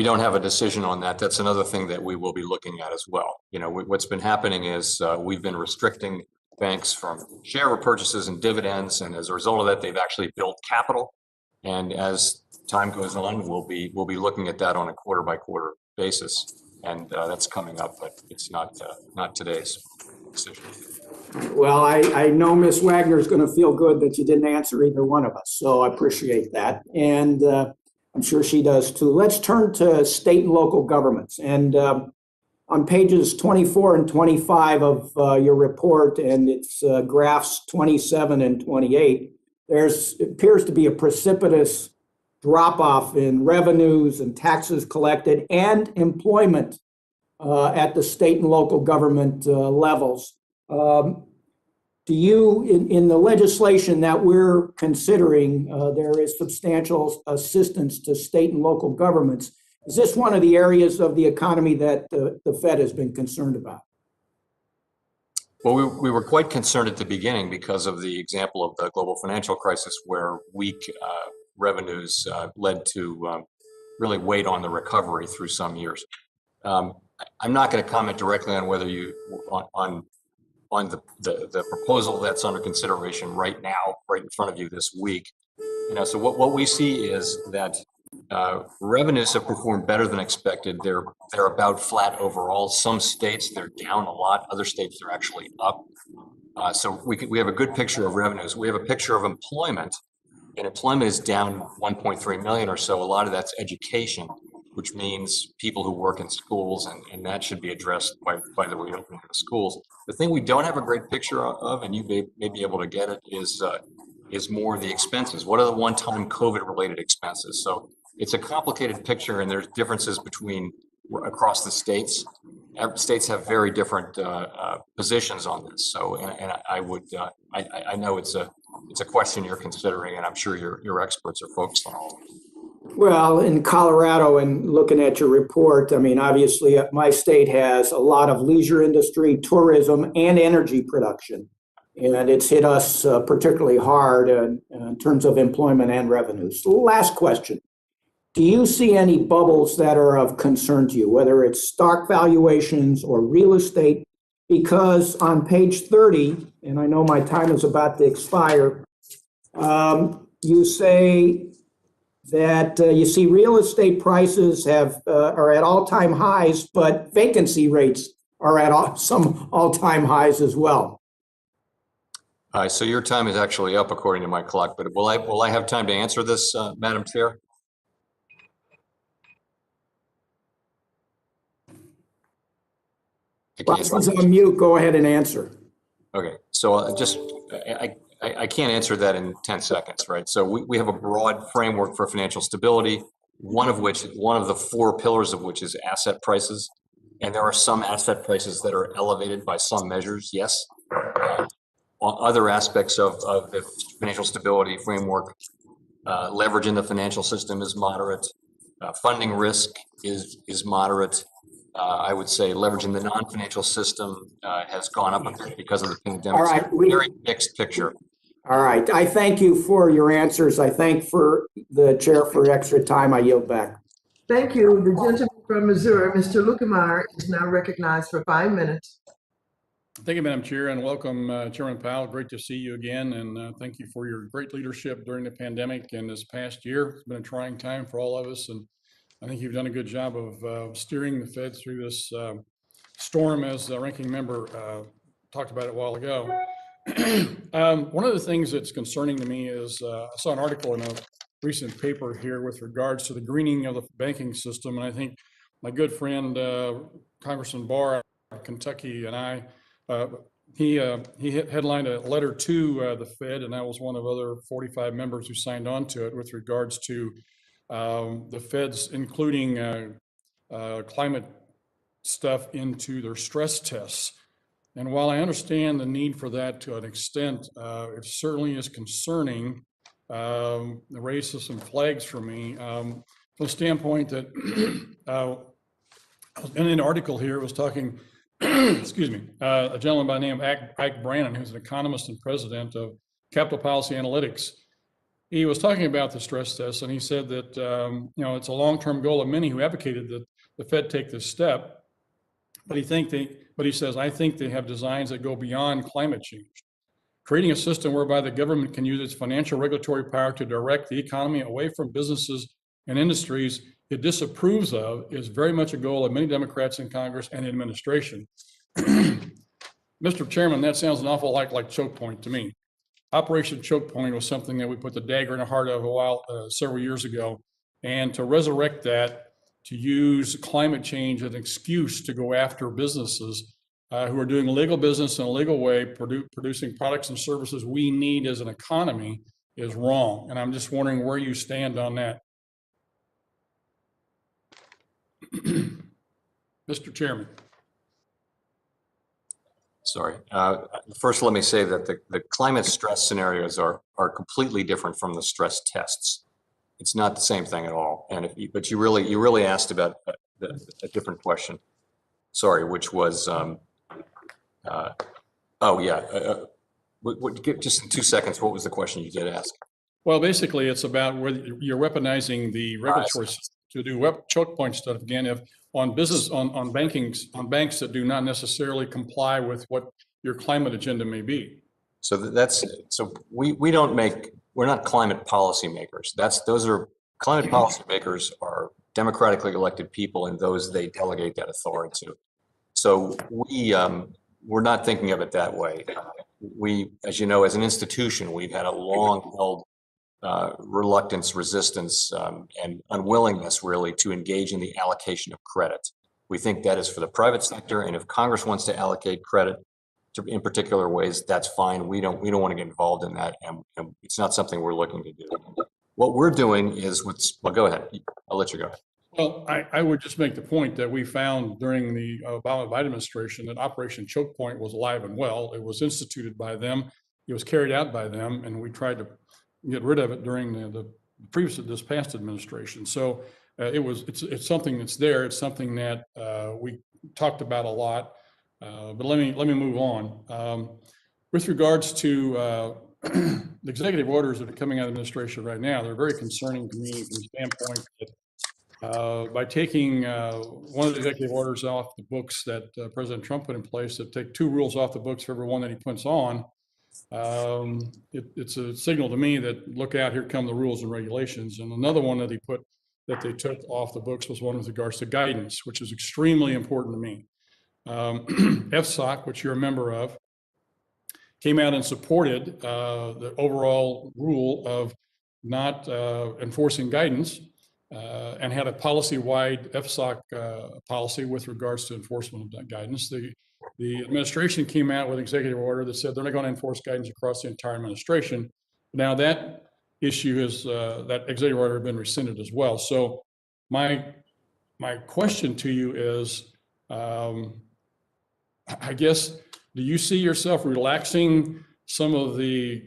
don't have a decision on that. That's another thing that we will be looking at as well. What's been happening is we've been restricting banks from share repurchases and dividends, and as a result of that, they've actually built capital. And as time goes on, we'll be looking at that on a quarter by quarter basis, and that's coming up, but it's not today's decision. Well, I know Ms. Wagner is going to feel good that you didn't answer either one of us, so I appreciate that, and I'm sure she does too. Let's turn to state and local governments, and on pages 24 and 25 of your report, and it's graphs 27 and 28, there appears to be a precipitous drop-off in revenues and taxes collected and employment at the state and local government levels. do you, in the legislation that we're considering, there is substantial assistance to state and local governments. Is this one of the areas of the economy that the Fed has been concerned about? Well, we were quite concerned at the beginning because of the example of the global financial crisis, where weak revenues led to really weight on the recovery through some years. I'm not going to comment directly on whether on the proposal that's under consideration right now, right in front of you this week. So what we see is that revenues have performed better than expected. They're about flat overall. Some states they're down a lot. Other states they're actually up. So we have a good picture of revenues. We have a picture of employment, and employment is down 1.3 million or so. A lot of that's education, which means people who work in schools, and that should be addressed by the reopening of the schools. The thing we don't have a great picture of, and you may be able to get it, is more the expenses. What are the one-time COVID-related expenses? So it's a complicated picture, and there's differences across the states. States have very different positions on this. So, and I know it's a question you're considering, and I'm sure your experts are focused on all of it. Well, in Colorado, and looking at your report, I mean, obviously my state has a lot of leisure industry, tourism, and energy production. And it's hit us particularly hard in terms of employment and revenues. So last question. Do you see any bubbles that are of concern to you, whether it's stock valuations or real estate? Because on page 30, and I know my time is about to expire, you say that you see real estate prices are at all-time highs, but vacancy rates are at some all-time highs as well. So your time is actually up according to my clock, but will I have time to answer this, Madam Chair? Once he's on mute, go ahead and answer. Okay, so I can't answer that in 10 seconds, right? So we have a broad framework for financial stability, one of the 4 pillars of which is asset prices. And there are some asset prices that are elevated by some measures, yes. Other aspects of the financial stability framework, leverage in the financial system is moderate. Funding risk is moderate. I would say leverage in the non-financial system has gone up a bit because of the pandemic. All right, very mixed picture. All right, I thank you for your answers. I thank for the chair for extra time. I yield back. Thank you. The gentleman from Missouri, Mr. Lukemeyer, is now recognized for 5 minutes. Thank you, Madam Chair, and welcome, Chairman Powell. Great to see you again, and thank you for your great leadership during the pandemic and this past year. It's been a trying time for all of us, and I think you've done a good job of steering the Fed through this storm, as the ranking member talked about it a while ago. One of the things that's concerning to me is I saw an article in a recent paper here with regards to the greening of the banking system, and I think my good friend Congressman Barr of Kentucky and I, he headlined a letter to the Fed, and I was one of other 45 members who signed on to it with regards to the Fed's including climate stuff into their stress tests. And while I understand the need for that to an extent, it certainly is concerning. It raises some flags for me from the standpoint that in an article here, it was talking, excuse me, a gentleman by the name of Ike Brannon, who's an economist and president of Capital Policy Analytics. He was talking about the stress test, and he said that it's a long-term goal of many who advocated that the Fed take this step. But he says, I think they have designs that go beyond climate change. Creating a system whereby the government can use its financial regulatory power to direct the economy away from businesses and industries it disapproves of is very much a goal of many Democrats in Congress and administration. Mr. Chairman, that sounds an awful lot like choke point to me. Operation Choke Point was something that we put the dagger in the heart of several years ago. And to resurrect that, to use climate change as an excuse to go after businesses who are doing legal business in a legal way, producing products and services we need as an economy is wrong. And I'm just wondering where you stand on that. Mr. Chairman. sorry. First, let me say that the climate stress scenarios are completely different from the stress tests. It's not the same thing at all. And but you really asked about a different question. Sorry, which was just in 2 seconds, what was the question you did ask? Well, basically, it's about whether you're weaponizing the regulatory system to do choke point stuff again. If on business, on banks that do not necessarily comply with what your climate agenda may be. So we're not climate policy makers. Climate policy makers are democratically elected people, and those they delegate that authority to. So we're not thinking of it that way. We, as you know, as an institution, we've had a long-held reluctance, resistance, and unwillingness really to engage in the allocation of credit. We think that is for the private sector, and if Congress wants to allocate credit in particular ways, that's fine. We don't want to get involved in that, and it's not something we're looking to do. What we're doing is well, go ahead. I'll let you go. Well, I would just make the point that we found during the Obama-Biden administration that Operation Choke Point was alive and well. It was instituted by them. It was carried out by them, and we tried to get rid of it during this past administration. So it's something that's there. It's something that we talked about a lot. But let me move on. With regards to the executive orders that are coming out of the administration right now, they're very concerning to me from the standpoint that by taking one of the executive orders off the books that President Trump put in place, that take 2 rules off the books for every one that he puts on, it's a signal to me that look out, here come the rules and regulations. And another one that they took off the books was one with regards to guidance, which is extremely important to me. FSOC, which you're a member of, came out and supported the overall rule of not enforcing guidance and had a policy-wide FSOC policy with regards to enforcement of that guidance. The administration came out with an executive order that said they're not going to enforce guidance across the entire administration. Now that issue that executive order has been rescinded as well. So my question to you is, I guess, do you see yourself relaxing some of the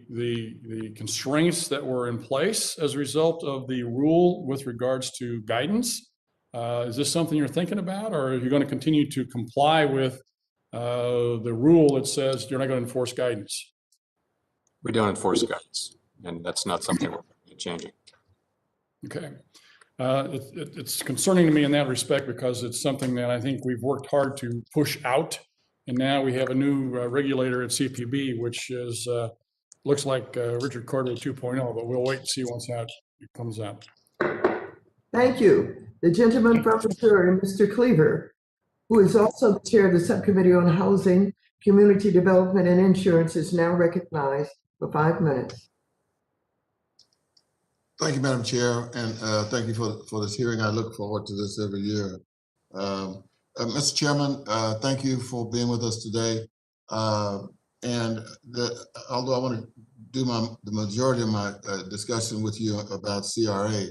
constraints that were in place as a result of the rule with regards to guidance? Is this something you're thinking about, or are you going to continue to comply with the rule that says you're not going to enforce guidance? We don't enforce guidance, and that's not something we're changing. Okay. It's concerning to me in that respect because it's something that I think we've worked hard to push out. And now we have a new regulator at CPB, which is looks like Richard Carter 2.0, but we'll wait and see once it comes out. Thank you. The gentleman from Missouri, Mr. Cleaver, who is also the chair of the Subcommittee on Housing, Community Development, and Insurance, is now recognized for 5 minutes. Thank you, Madam Chair, and thank you for this hearing. I look forward to this every year. Mr. Chairman, thank you for being with us today. Although I want to do the majority of my discussion with you about CRA,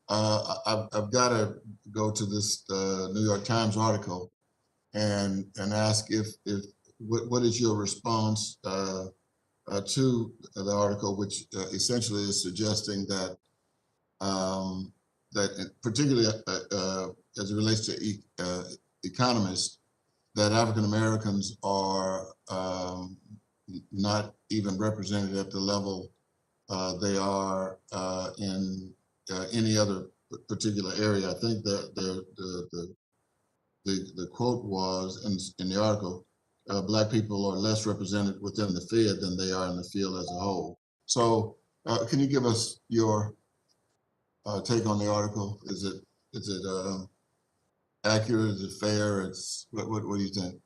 I've got to go to this New York Times article and ask what is your response to the article, which essentially is suggesting that particularly as it relates to economists, that African Americans are not even represented at the level they are in any other particular area. I think that the quote was in the article, Black people are less represented within the Fed than they are in the field as a whole. So can you give us your take on the article? Is it accurate? Is it fair? What do you think?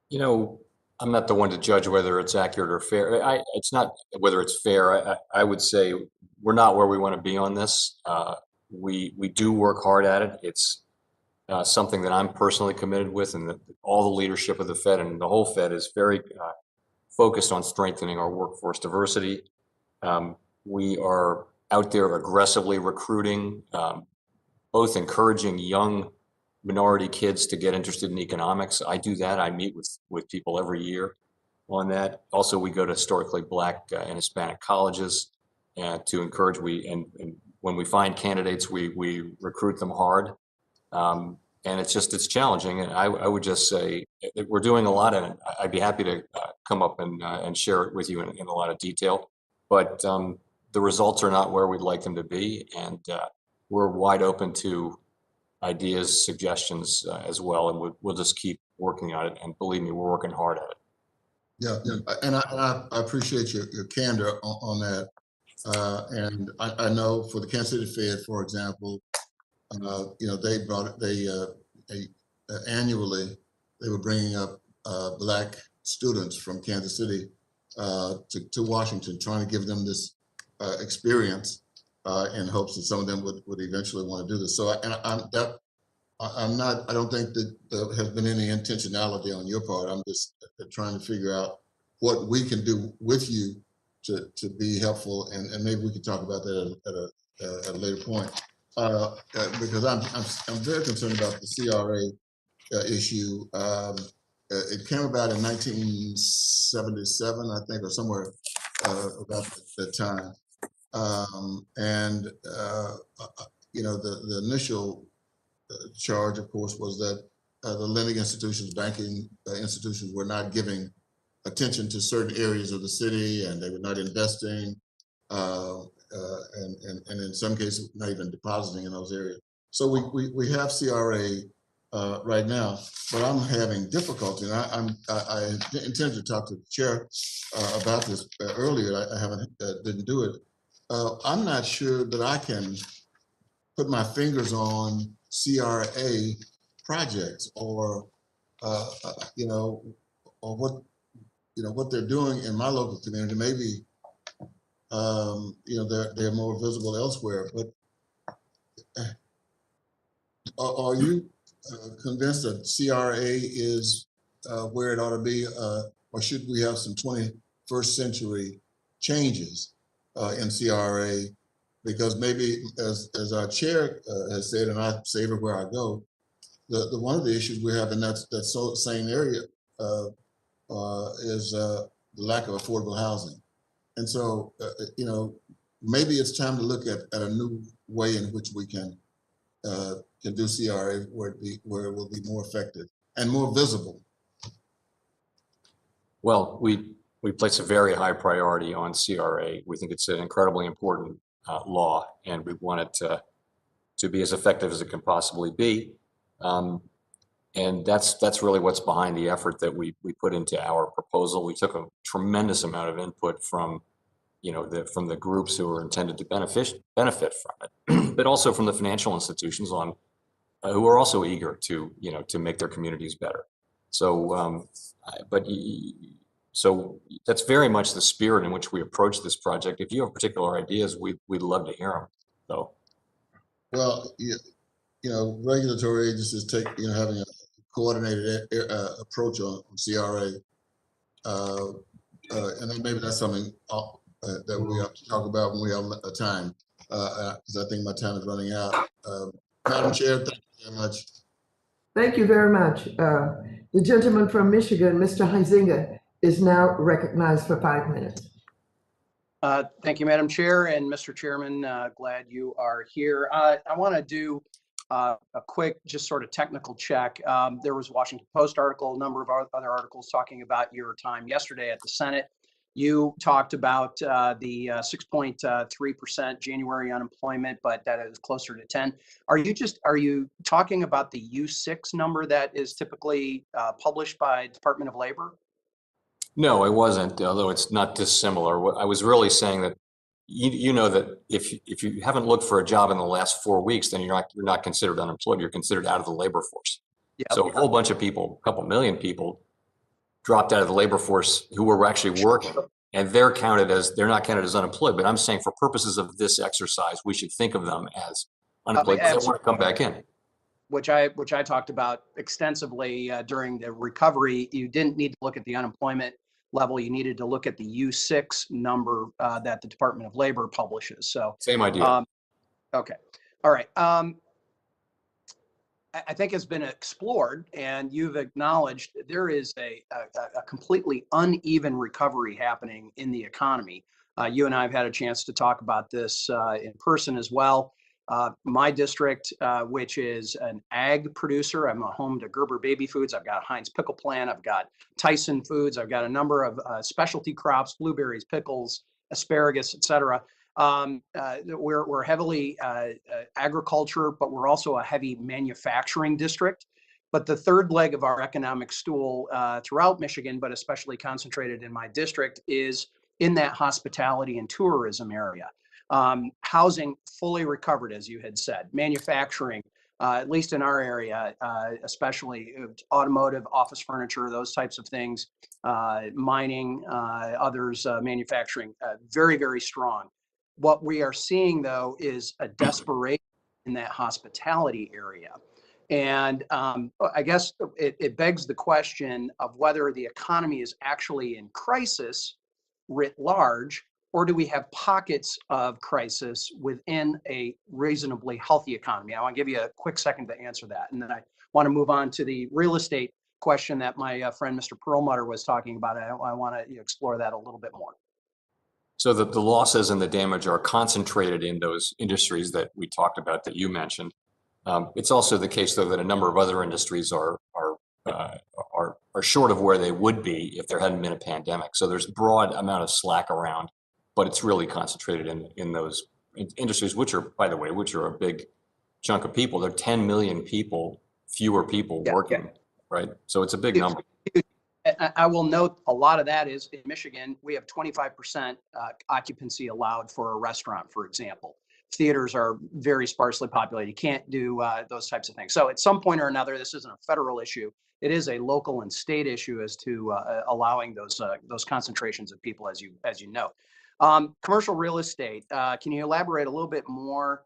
You know, I'm not the one to judge whether it's accurate or fair. It's not whether it's fair. I would say we're not where we want to be on this. We do work hard at it. It's something that I'm personally committed with, and that all the leadership of the Fed and the whole Fed is very focused on strengthening our workforce diversity. We are out there aggressively recruiting, both encouraging young minority kids to get interested in economics. I do that. I meet with people every year on that. Also, we go to historically Black and Hispanic colleges to encourage. And when we find candidates, we recruit them hard. And it's challenging. And I would just say that we're doing a lot of it. I'd be happy to come up and share it with you in a lot of detail. But the results are not where we'd like them to be. And we're wide open to ideas, suggestions as well. And we'll just keep working on it. And believe me, we're working hard at it. Yeah, and I appreciate your candor on that. And I know for the Kansas City Fed, for example, annually they were bringing up Black students from Kansas City to Washington, trying to give them this experience in hopes that some of them would eventually want to do this. So I don't think that there has been any intentionality on your part. I'm just trying to figure out what we can do with you to be helpful, and maybe we can talk about that at a later point. Because I'm very concerned about the CRA issue. It came about in 1977, I think, or somewhere about that time. The initial charge, of course, was that the lending institutions, banking institutions were not giving attention to certain areas of the city, and they were not investing, and in some cases, not even depositing in those areas. So we have CRA right now, but I'm having difficulty, and I intended to talk to the chair about this earlier. I didn't do it. I'm not sure that I can put my fingers on CRA projects or what they're doing in my local community. Maybe they're more visible elsewhere. But are you convinced that CRA is where it ought to be, or should we have some 21st century changes in CRA? Because maybe, as our chair has said, and I say everywhere I go, the one of the issues we have in that same area is the lack of affordable housing. And so, maybe it's time to look at a new way in which we can do CRA where it will be more effective and more visible. Well, we place a very high priority on CRA. We think it's an incredibly important law, and we want it to be as effective as it can possibly be. And that's really what's behind the effort that we put into our proposal. We took a tremendous amount of input from from the groups who are intended to benefit from it, but also from the financial institutions who are also eager to make their communities better. So, so that's very much the spirit in which we approach this project. If you have particular ideas, we'd love to hear them. So, well, regulatory agencies having a coordinated approach on CRA, and then maybe that's something that we have to talk about when we have time, because I think my time is running out. Madam Chair, thank you very much. Thank you very much. The gentleman from Michigan, Mr. Huizinga, is now recognized for 5 minutes. Thank you, Madam Chair and Mr. Chairman. Glad you are here. I want to do a quick, just sort of technical check. There was a Washington Post article, a number of other articles talking about your time yesterday at the Senate. You talked about the 6.3% January unemployment, but that is closer to 10. Are you talking about the U6 number that is typically published by Department of Labor? no, I wasn't, although it's not dissimilar. What I was really saying that you know that if you haven't looked for a job in the last 4 weeks, then you're not considered unemployed. You're considered out of the labor force. Yep. So a whole bunch of people, a couple million people, dropped out of the labor force who were actually working, and they're not counted as unemployed. But I'm saying for purposes of this exercise, we should think of them as unemployed because they want to come back in. Which I talked about extensively during the recovery. You didn't need to look at the unemployment level. You needed to look at the U6 number that the Department of Labor publishes. So same idea. Okay. All right. I think has been explored, and you've acknowledged there is a completely uneven recovery happening in the economy. You and I have had a chance to talk about this in person as well. My district, which is an ag producer, I'm a home to Gerber Baby Foods. I've got Heinz Pickle Plant. I've got Tyson Foods. I've got a number of specialty crops, blueberries, pickles, asparagus, et cetera. We're heavily agriculture, but we're also a heavy manufacturing district. But the third leg of our economic stool throughout Michigan, but especially concentrated in my district, is in that hospitality and tourism area. Housing fully recovered, as you had said. Manufacturing, at least in our area, especially automotive, office furniture, those types of things, mining, others, manufacturing, very, very strong. What we are seeing, though, is a desperation in that hospitality area. And I guess it begs the question of whether the economy is actually in crisis writ large, or do we have pockets of crisis within a reasonably healthy economy? I want to give you a quick second to answer that. And then I want to move on to the real estate question that my friend, Mr. Perlmutter, was talking about. I want to explore that a little bit more. So the losses and the damage are concentrated in those industries that we talked about that you mentioned. It's also the case, though, that a number of other industries are short of where they would be if there hadn't been a pandemic. So there's a broad amount of slack around, but it's really concentrated in those industries, which are, by the way, a big chunk of people. There are 10 million people, fewer people working, right? So it's a big number. I will note a lot of that is in Michigan, we have 25% occupancy allowed for a restaurant, for example. Theaters are very sparsely populated. You can't do those types of things. So at some point or another, this isn't a federal issue. It is a local and state issue as to allowing those concentrations of people, as you know. Commercial real estate. Can you elaborate a little bit more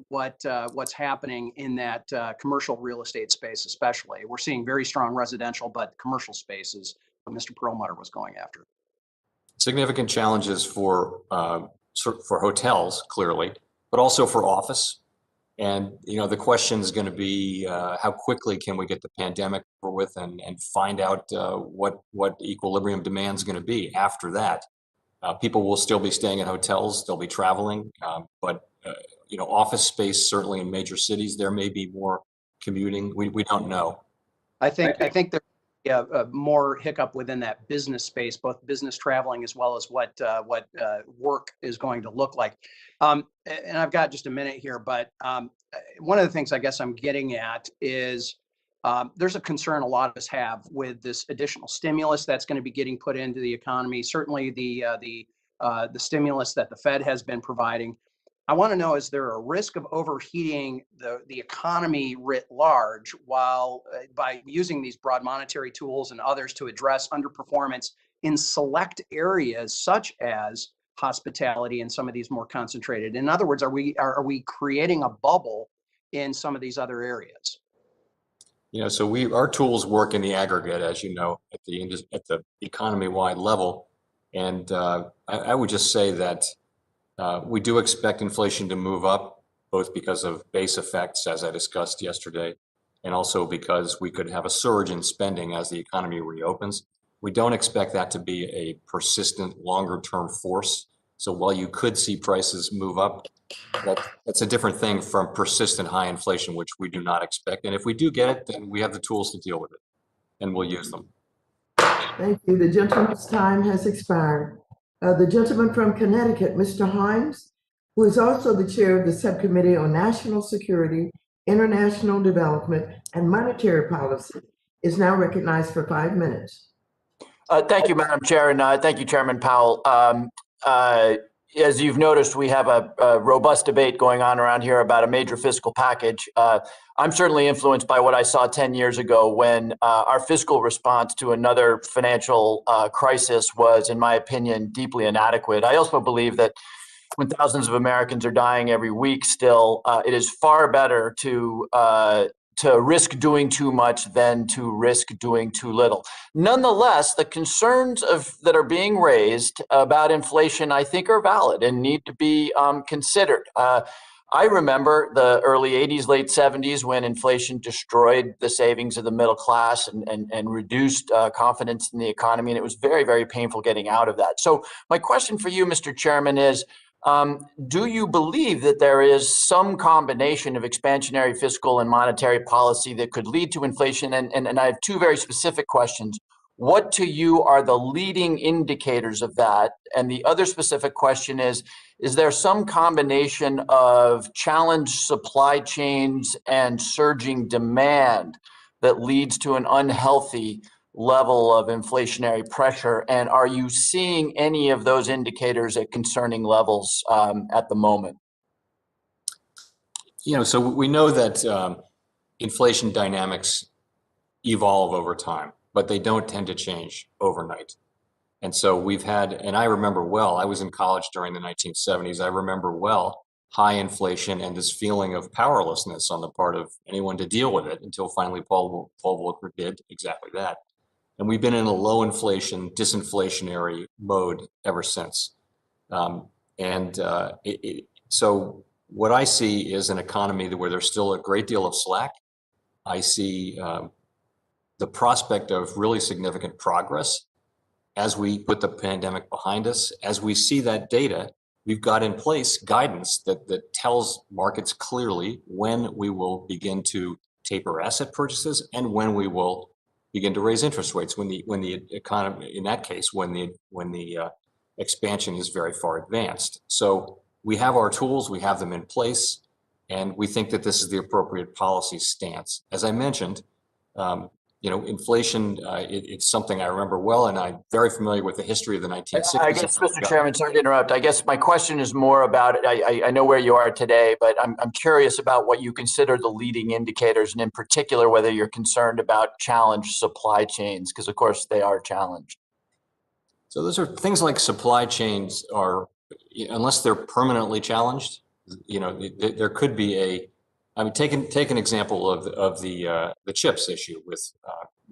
what's happening in that commercial real estate space, especially? We're seeing very strong residential, but commercial space is what Mr. Perlmutter was going after. Significant challenges for hotels, clearly, but also for office. And the question is going to be how quickly can we get the pandemic over with and find out what equilibrium demand is going to be after that. People will still be staying at hotels, they'll be traveling, but office space, certainly in major cities, there may be more commuting. We don't know. I think there's more hiccup within that business space, both business traveling as well as what work is going to look like. And I've got just a minute here, but one of the things I guess I'm getting at is there's a concern a lot of us have with this additional stimulus that's going to be getting put into the economy. Certainly the stimulus that the Fed has been providing. I want to know, is there a risk of overheating the economy writ large while by using these broad monetary tools and others to address underperformance in select areas such as hospitality and some of these more concentrated? In other words, are we creating a bubble in some of these other areas? So our tools work in the aggregate, as you know, at the economy-wide level. And I would just say that we do expect inflation to move up, both because of base effects, as I discussed yesterday, and also because we could have a surge in spending as the economy reopens. We don't expect that to be a persistent, longer-term force. So while you could see prices move up, that's a different thing from persistent high inflation, which we do not expect. And if we do get it, then we have the tools to deal with it, and we'll use them. Thank you. The gentleman's time has expired. The gentleman from Connecticut, Mr. Hines, who is also the chair of the Subcommittee on National Security, International Development, and Monetary Policy, is now recognized for 5 minutes. Thank you, Madam Chair, and thank you, Chairman Powell. As you've noticed, we have a robust debate going on around here about a major fiscal package. I'm certainly influenced by what I saw 10 years ago when our fiscal response to another financial crisis was, in my opinion, deeply inadequate. I also believe that when thousands of Americans are dying every week still, it is far better to risk doing too much than to risk doing too little. Nonetheless, the concerns that are being raised about inflation, I think, are valid and need to be considered. I remember the early 80s, late 70s when inflation destroyed the savings of the middle class and reduced confidence in the economy. And it was very, very painful getting out of that. So my question for you, Mr. Chairman, is do you believe that there is some combination of expansionary fiscal and monetary policy that could lead to inflation? And I have two very specific questions. What to you are the leading indicators of that? And the other specific question is there some combination of challenged supply chains and surging demand that leads to an unhealthy level of inflationary pressure? And are you seeing any of those indicators at concerning levels at the moment? So we know that inflation dynamics evolve over time, but they don't tend to change overnight. And so we've had, and I remember well, I was in college during the 1970s. I remember well high inflation and this feeling of powerlessness on the part of anyone to deal with it until finally Paul Volcker did exactly that. And we've been in a low inflation, disinflationary mode ever since. So what I see is an economy where there's still a great deal of slack. I see the prospect of really significant progress as we put the pandemic behind us. As we see that data, we've got in place guidance that tells markets clearly when we will begin to taper asset purchases and when we will begin to raise interest rates when the economy, in that case, when the expansion is very far advanced. So we have our tools, we have them in place, and we think that this is the appropriate policy stance. As I mentioned, inflation, it's something I remember well, and I'm very familiar with the history of the 1960s. I guess, Mr. Chairman, sorry to interrupt. I guess my question is more about, I know where you are today, but I'm curious about what you consider the leading indicators, and in particular, whether you're concerned about challenged supply chains, because of course they are challenged. So those are things like supply chains are, unless they're permanently challenged, there could be take an example of the chips issue with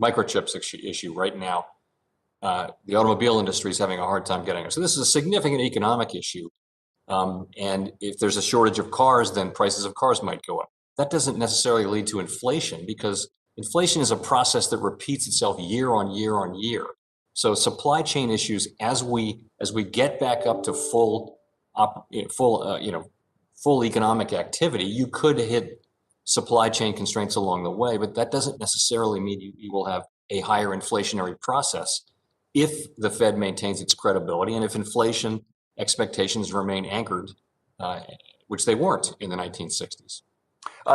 microchips issue right now. The automobile industry is having a hard time getting it. So this is a significant economic issue. And if there's a shortage of cars, then prices of cars might go up. That doesn't necessarily lead to inflation because inflation is a process that repeats itself year on year on year. So supply chain issues, as we get back up to full economic activity, you could hit supply chain constraints along the way, but that doesn't necessarily mean you will have a higher inflationary process if the Fed maintains its credibility and if inflation expectations remain anchored, which they weren't in the 1960s.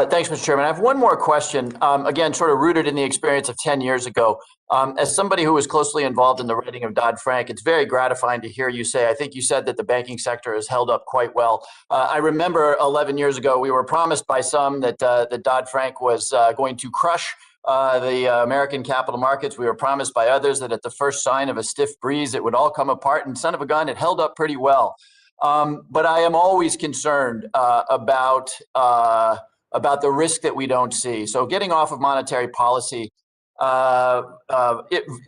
Thanks, Mr. Chairman. I have one more question, again, sort of rooted in the experience of 10 years ago. As somebody who was closely involved in the writing of Dodd-Frank, it's very gratifying to hear you say, I think you said that the banking sector has held up quite well. I remember 11 years ago, we were promised by some that Dodd-Frank was going to crush the American capital markets. We were promised by others that at the first sign of a stiff breeze, it would all come apart, and son of a gun, it held up pretty well. But I am always concerned about the risk that we don't see. So getting off of monetary policy,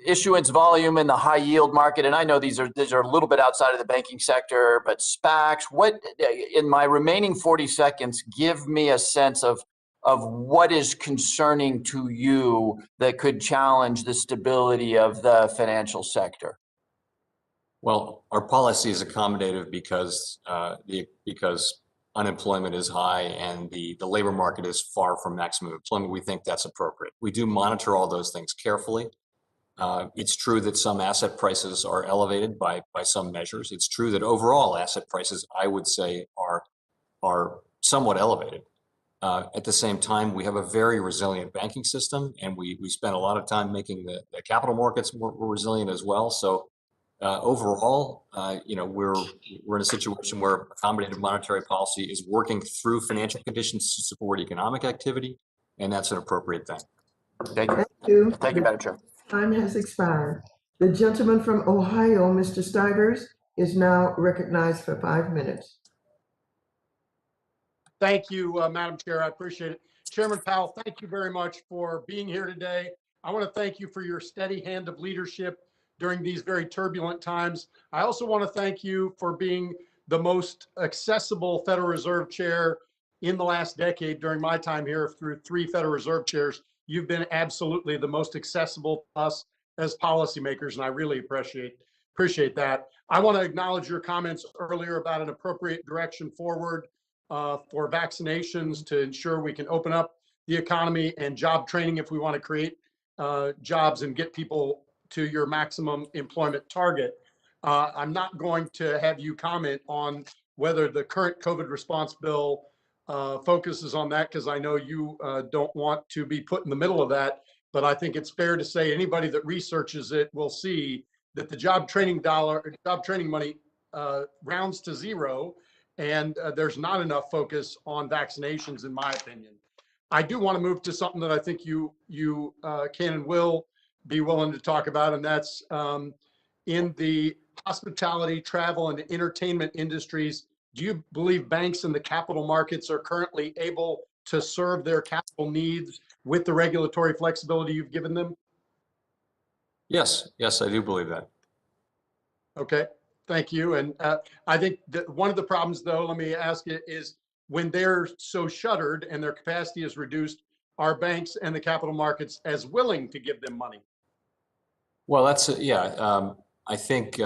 issuance volume in the high yield market, and I know these are a little bit outside of the banking sector, but SPACs, in my remaining 40 seconds, give me a sense of what is concerning to you that could challenge the stability of the financial sector. Well, our policy is accommodative because unemployment is high and the labor market is far from maximum employment. We think that's appropriate. We do monitor all those things carefully. It's true that some asset prices are elevated by some measures. It's true that overall asset prices, I would say, are somewhat elevated. At the same time, we have a very resilient banking system, and we spend a lot of time making the capital markets more resilient as well. So overall, we're in a situation where accommodative monetary policy is working through financial conditions to support economic activity, and that's an appropriate thing. Thank you. Thank you. Thank you, Madam Chair. Time has expired. The gentleman from Ohio, Mr. Stivers, is now recognized for 5 minutes. Thank you, Madam Chair. I appreciate it. Chairman Powell, thank you very much for being here today. I want to thank you for your steady hand of leadership during these very turbulent times. I also want to thank you for being the most accessible Federal Reserve Chair in the last decade during my time here through 3 Federal Reserve chairs, you've been absolutely the most accessible to us as policymakers, and I really appreciate that. I want to acknowledge your comments earlier about an appropriate direction forward for vaccinations to ensure we can open up the economy, and job training if we want to create jobs and get people to your maximum employment target. I'm not going to have you comment on whether the current COVID response bill focuses on that, because I know you don't want to be put in the middle of that. But I think it's fair to say anybody that researches it will see that the job training money rounds to zero, and there's not enough focus on vaccinations, in my opinion. I do want to move to something that I think you can and will be willing to talk about, and that's in the hospitality, travel, and entertainment industries. Do you believe banks and the capital markets are currently able to serve their capital needs with the regulatory flexibility you've given them? Yes, yes, I do believe that. Okay, thank you. And I think that one of the problems, though, let me ask you, is when they're so shuttered and their capacity is reduced, are banks and the capital markets as willing to give them money? Well, that's, I think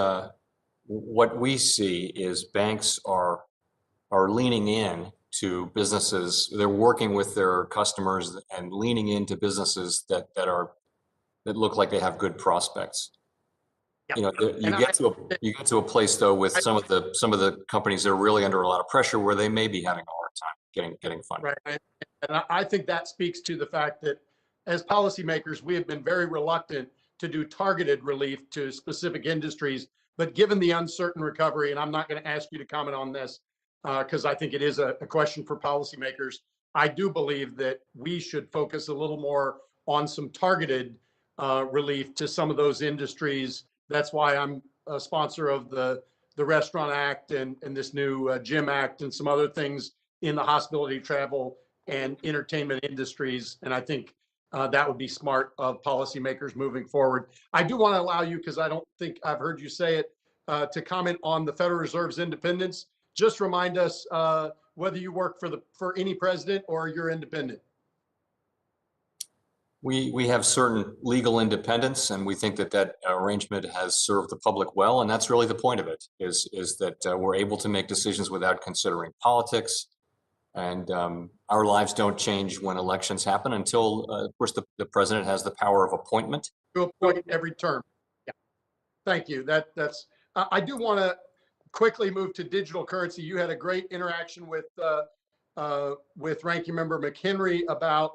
what we see is banks are leaning in to businesses. They're working with their customers and leaning into businesses that look like they have good prospects. Yep. You know, you get to a place though with some of the companies that are really under a lot of pressure where they may be having a hard time getting funding. Right, and I think that speaks to the fact that as policymakers, we have been very reluctant to do targeted relief to specific industries. But given the uncertain recovery, and I'm not going to ask you to comment on this because I think it is a question for policymakers, I do believe that we should focus a little more on some targeted relief to some of those industries. That's why I'm a sponsor of the Restaurant Act and this new Gym Act and some other things in the hospitality, travel, and entertainment industries. And I think that would be smart of policymakers moving forward. I do want to allow you, because I don't think I've heard you say it, to comment on the Federal Reserve's independence. Just remind us whether you work for any president or you're independent. We have certain legal independence, and we think that arrangement has served the public well, and that's really the point of it, is that we're able to make decisions without considering politics. And our lives don't change when elections happen until, of course, the president has the power of appointment. To appoint every term. Yeah. Thank you. That's. I do want to quickly move to digital currency. You had a great interaction with Ranking Member McHenry about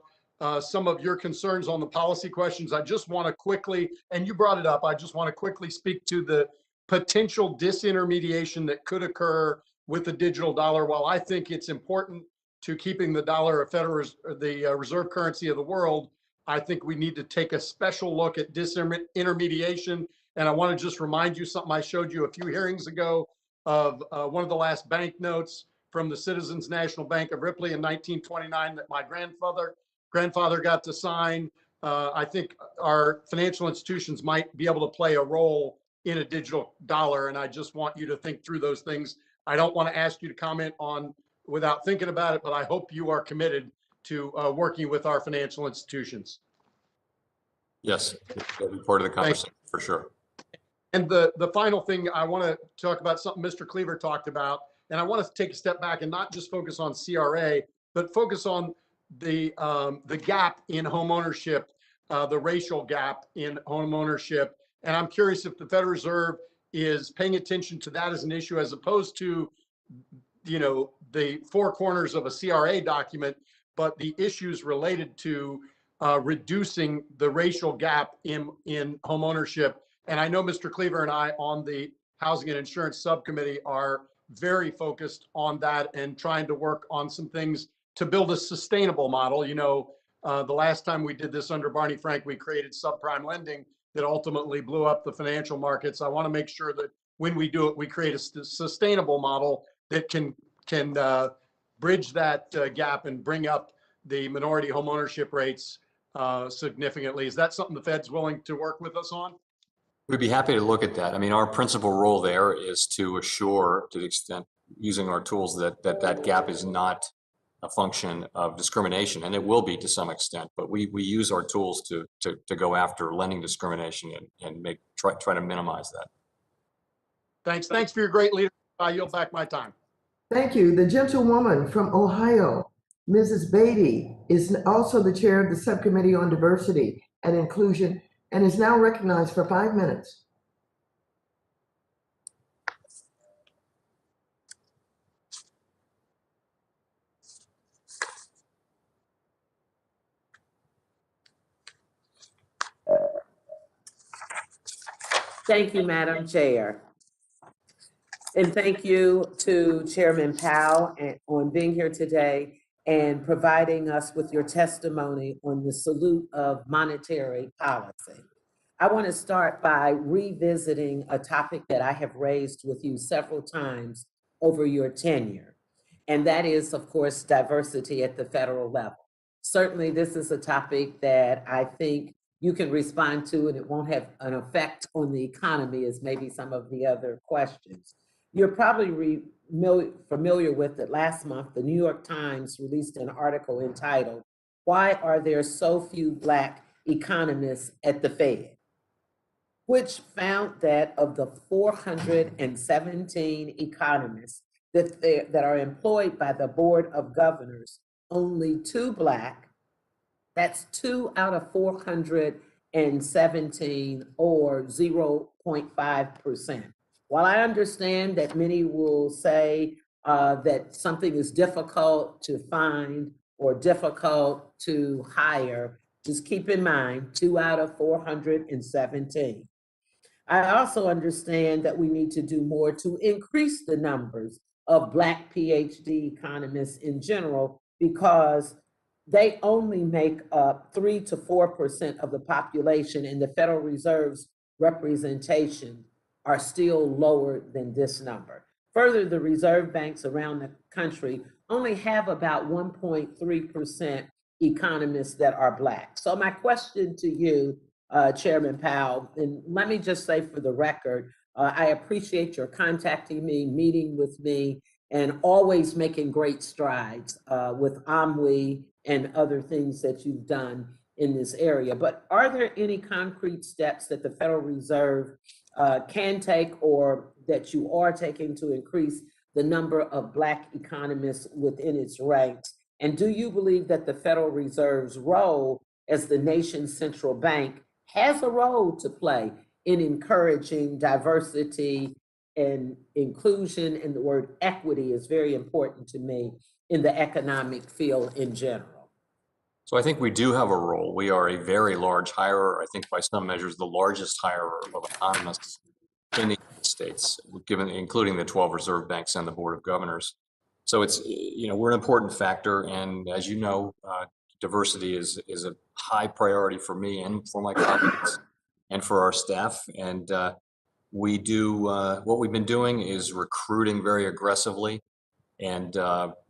some of your concerns on the policy questions. I just want to quickly, and you brought it up, I just want to quickly speak to the potential disintermediation that could occur with the digital dollar. While I think it's important to keeping the dollar the reserve currency of the world, I think we need to take a special look at disintermediation. And I want to just remind you something I showed you a few hearings ago of one of the last banknotes from the Citizens National Bank of Ripley in 1929 that my grandfather got to sign. I think our financial institutions might be able to play a role in a digital dollar. And I just want you to think through those things. I don't want to ask you to comment on without thinking about it, but I hope you are committed to working with our financial institutions. Yes, that'll be part of the conversation for sure. And the final thing I want to talk about, something Mr. Cleaver talked about, and I want to take a step back and not just focus on CRA, but focus on the gap in home ownership, the racial gap in home ownership. And I'm curious if the Federal Reserve is paying attention to that as an issue, as opposed to, you know, the four corners of a CRA document, but the issues related to reducing the racial gap in home ownership. And I know Mr. Cleaver and I on the Housing and Insurance Subcommittee are very focused on that and trying to work on some things to build a sustainable model. You know, the last time we did this under Barney Frank, we created subprime lending that ultimately blew up the financial markets. I want to make sure that when we do it, we create a sustainable model that can bridge that gap and bring up the minority home ownership rates significantly. Is that something the Fed's willing to work with us on? We'd be happy to look at that. I mean, our principal role there is to assure, to the extent using our tools, that gap is not a function of discrimination, and it will be to some extent, but we use our tools to go after lending discrimination and try to minimize that. Thanks for your great leadership. I yield back my time. Thank you. The gentlewoman from Ohio, Mrs. Beatty, is also the chair of the Subcommittee on Diversity and Inclusion and is now recognized for 5 minutes. Thank you, Madam Chair. And thank you to Chairman Powell on being here today and providing us with your testimony on the salute of monetary policy. I want to start by revisiting a topic that I have raised with you several times over your tenure, and that is, of course, diversity at the federal level. Certainly, this is a topic that I think you can respond to, and it won't have an effect on the economy as maybe some of the other questions. You're probably familiar with that last month, the New York Times released an article entitled, "Why Are There So Few Black Economists at the Fed?" which found that of the 417 economists that are employed by the Board of Governors, only 2 Black, that's 2 out of 417, or 0.5%. While I understand that many will say that something is difficult to find or difficult to hire, just keep in mind 2 out of 417. I also understand that we need to do more to increase the numbers of Black PhD economists in general, because they only make up 3 to 4% of the population, and the Federal Reserve's representation are still lower than this number. Further, the reserve banks around the country only have about 1.3% economists that are Black. So my question to you, Chairman Powell, and let me just say for the record, I appreciate your contacting me, meeting with me, and always making great strides with OMWI and other things that you've done in this area. But are there any concrete steps that the Federal Reserve can take or that you are taking to increase the number of Black economists within its ranks? And do you believe that the Federal Reserve's role as the nation's central bank has a role to play in encouraging diversity and inclusion? And the word equity is very important to me in the economic field in general. So I think we do have a role. We are a very large hirer. I think by some measures, the largest hirer of economists in the United States, including the 12 reserve banks and the Board of Governors. So it's, we're an important factor. And as you know, diversity is a high priority for me and for my colleagues and for our staff. And we do, what we've been doing is recruiting very aggressively and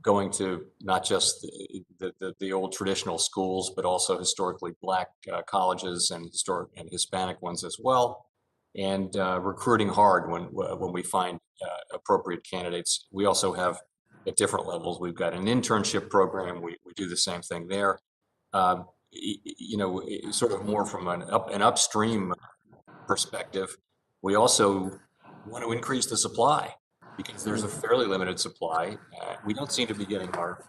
going to not just the old traditional schools, but also historically Black colleges and historic and Hispanic ones as well, and recruiting hard when we find appropriate candidates. We also have at different levels. We've got an internship program. We do the same thing there. Sort of more from an upstream perspective. We also want to increase the supply, because there's a fairly limited supply. We don't seem to be getting our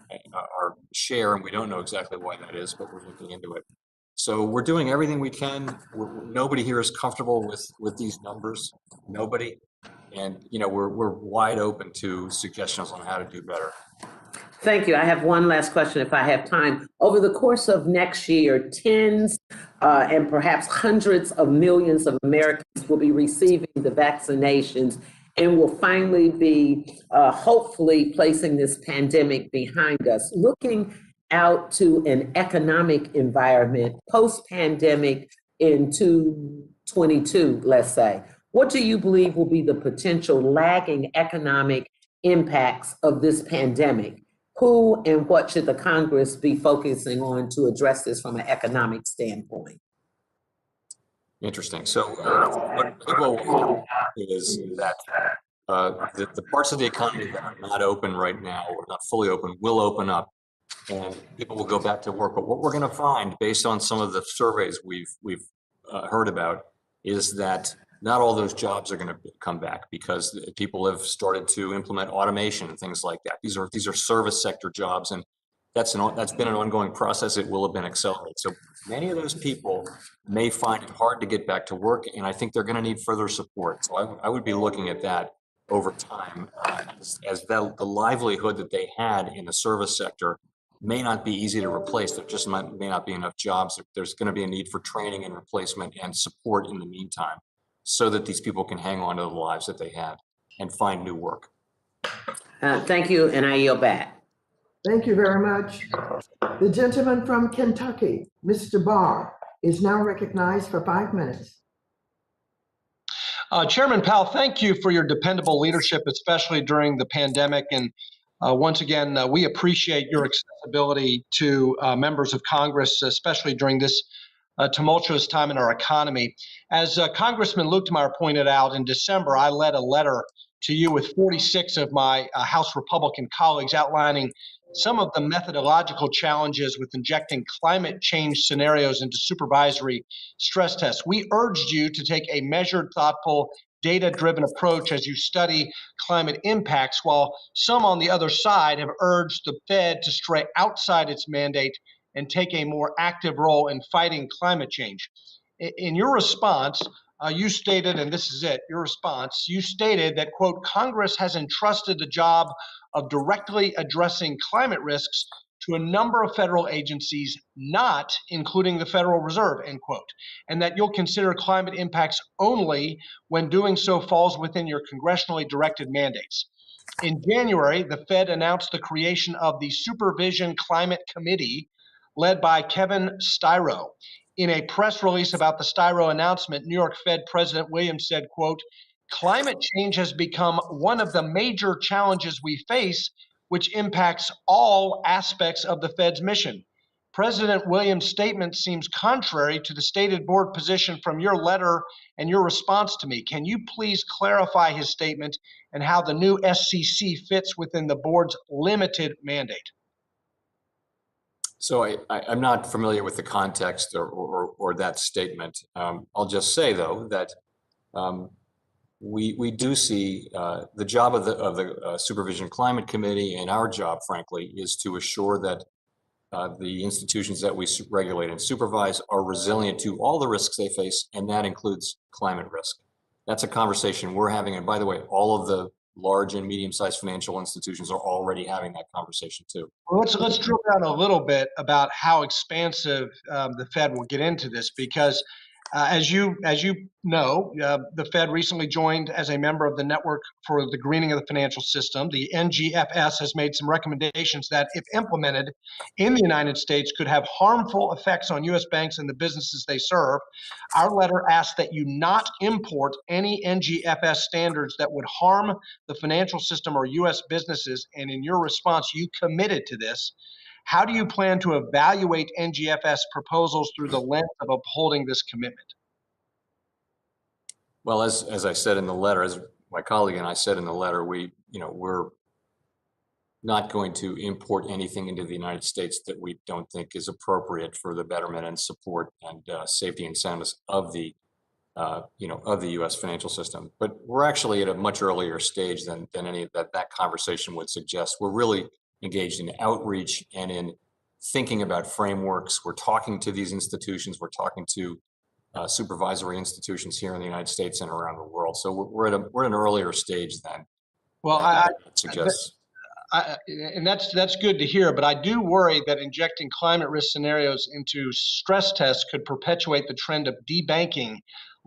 share, and we don't know exactly why that is, but we're looking into it. So we're doing everything we can. Nobody here is comfortable with these numbers, nobody. And we're wide open to suggestions on how to do better. Thank you. I have one last question if I have time. Over the course of next year, tens and perhaps hundreds of millions of Americans will be receiving the vaccinations and will finally be hopefully placing this pandemic behind us. Looking out to an economic environment post-pandemic in 2022, let's say, what do you believe will be the potential lagging economic impacts of this pandemic? Who and what should the Congress be focusing on to address this from an economic standpoint? Interesting. So what people is that the parts of the economy that are not open right now or not fully open will open up and people will go back to work. But what we're going to find, based on some of the surveys we've heard about, is that not all those jobs are going to come back because people have started to implement automation and things like that. These are service sector jobs, and that's been an ongoing process. It will have been accelerated. So many of those people may find it hard to get back to work, and I think they're going to need further support. So I would be looking at that over time as the livelihood that they had in the service sector may not be easy to replace. There just may not be enough jobs. There's going to be a need for training and replacement and support in the meantime, so that these people can hang on to the lives that they had and find new work. Thank you, and I yield back. Thank you very much. The gentleman from Kentucky, Mr. Barr, is now recognized for 5 minutes. Chairman Powell, thank you for your dependable leadership, especially during the pandemic. And once again, we appreciate your accessibility to members of Congress, especially during this tumultuous time in our economy. As Congressman Luetkemeyer pointed out, in December, I led a letter to you with 46 of my House Republican colleagues outlining some of the methodological challenges with injecting climate change scenarios into supervisory stress tests. We urged you to take a measured, thoughtful, data-driven approach as you study climate impacts, while some on the other side have urged the Fed to stray outside its mandate and take a more active role in fighting climate change. In your response, you stated, and this is it, your response, you stated that, quote, Congress has entrusted the job of directly addressing climate risks to a number of federal agencies, not including the Federal Reserve, end quote, and that you'll consider climate impacts only when doing so falls within your congressionally directed mandates. In January, the Fed announced the creation of the Supervision Climate Committee, led by Kevin Styro. In a press release about the Styro announcement, New York Fed President Williams said, quote, climate change has become one of the major challenges we face, which impacts all aspects of the Fed's mission. President Williams' statement seems contrary to the stated board position from your letter and your response to me. Can you please clarify his statement and how the new SCC fits within the board's limited mandate? So I'm not familiar with the context or that statement. I'll just say, though, that we do see the job of the Supervision Climate Committee, and our job, frankly, is to assure that the institutions that we regulate and supervise are resilient to all the risks they face, and that includes climate risk. That's a conversation we're having. And by the way, all of the large and medium-sized financial institutions are already having that conversation too. Well, let's drill down a little bit about how expansive the Fed will get into this, because as you know, the Fed recently joined as a member of the Network for the Greening of the Financial System. The NGFS has made some recommendations that, if implemented in the United States, could have harmful effects on U.S. banks and the businesses they serve. Our letter asks that you not import any NGFS standards that would harm the financial system or U.S. businesses, and in your response, you committed to this. How do you plan to evaluate NGFS proposals through the lens of upholding this commitment? Well, as I said in the letter, as my colleague and I said in the letter, we're not going to import anything into the United States that we don't think is appropriate for the betterment and support and safety and soundness of the U.S. financial system. But we're actually at a much earlier stage than any of that conversation would suggest. We're really engaged in outreach and in thinking about frameworks. We're talking to these institutions. We're talking to supervisory institutions here in the United States and around the world. So we're at an earlier stage than. Well, I suggest. And that's good to hear, but I do worry that injecting climate risk scenarios into stress tests could perpetuate the trend of debanking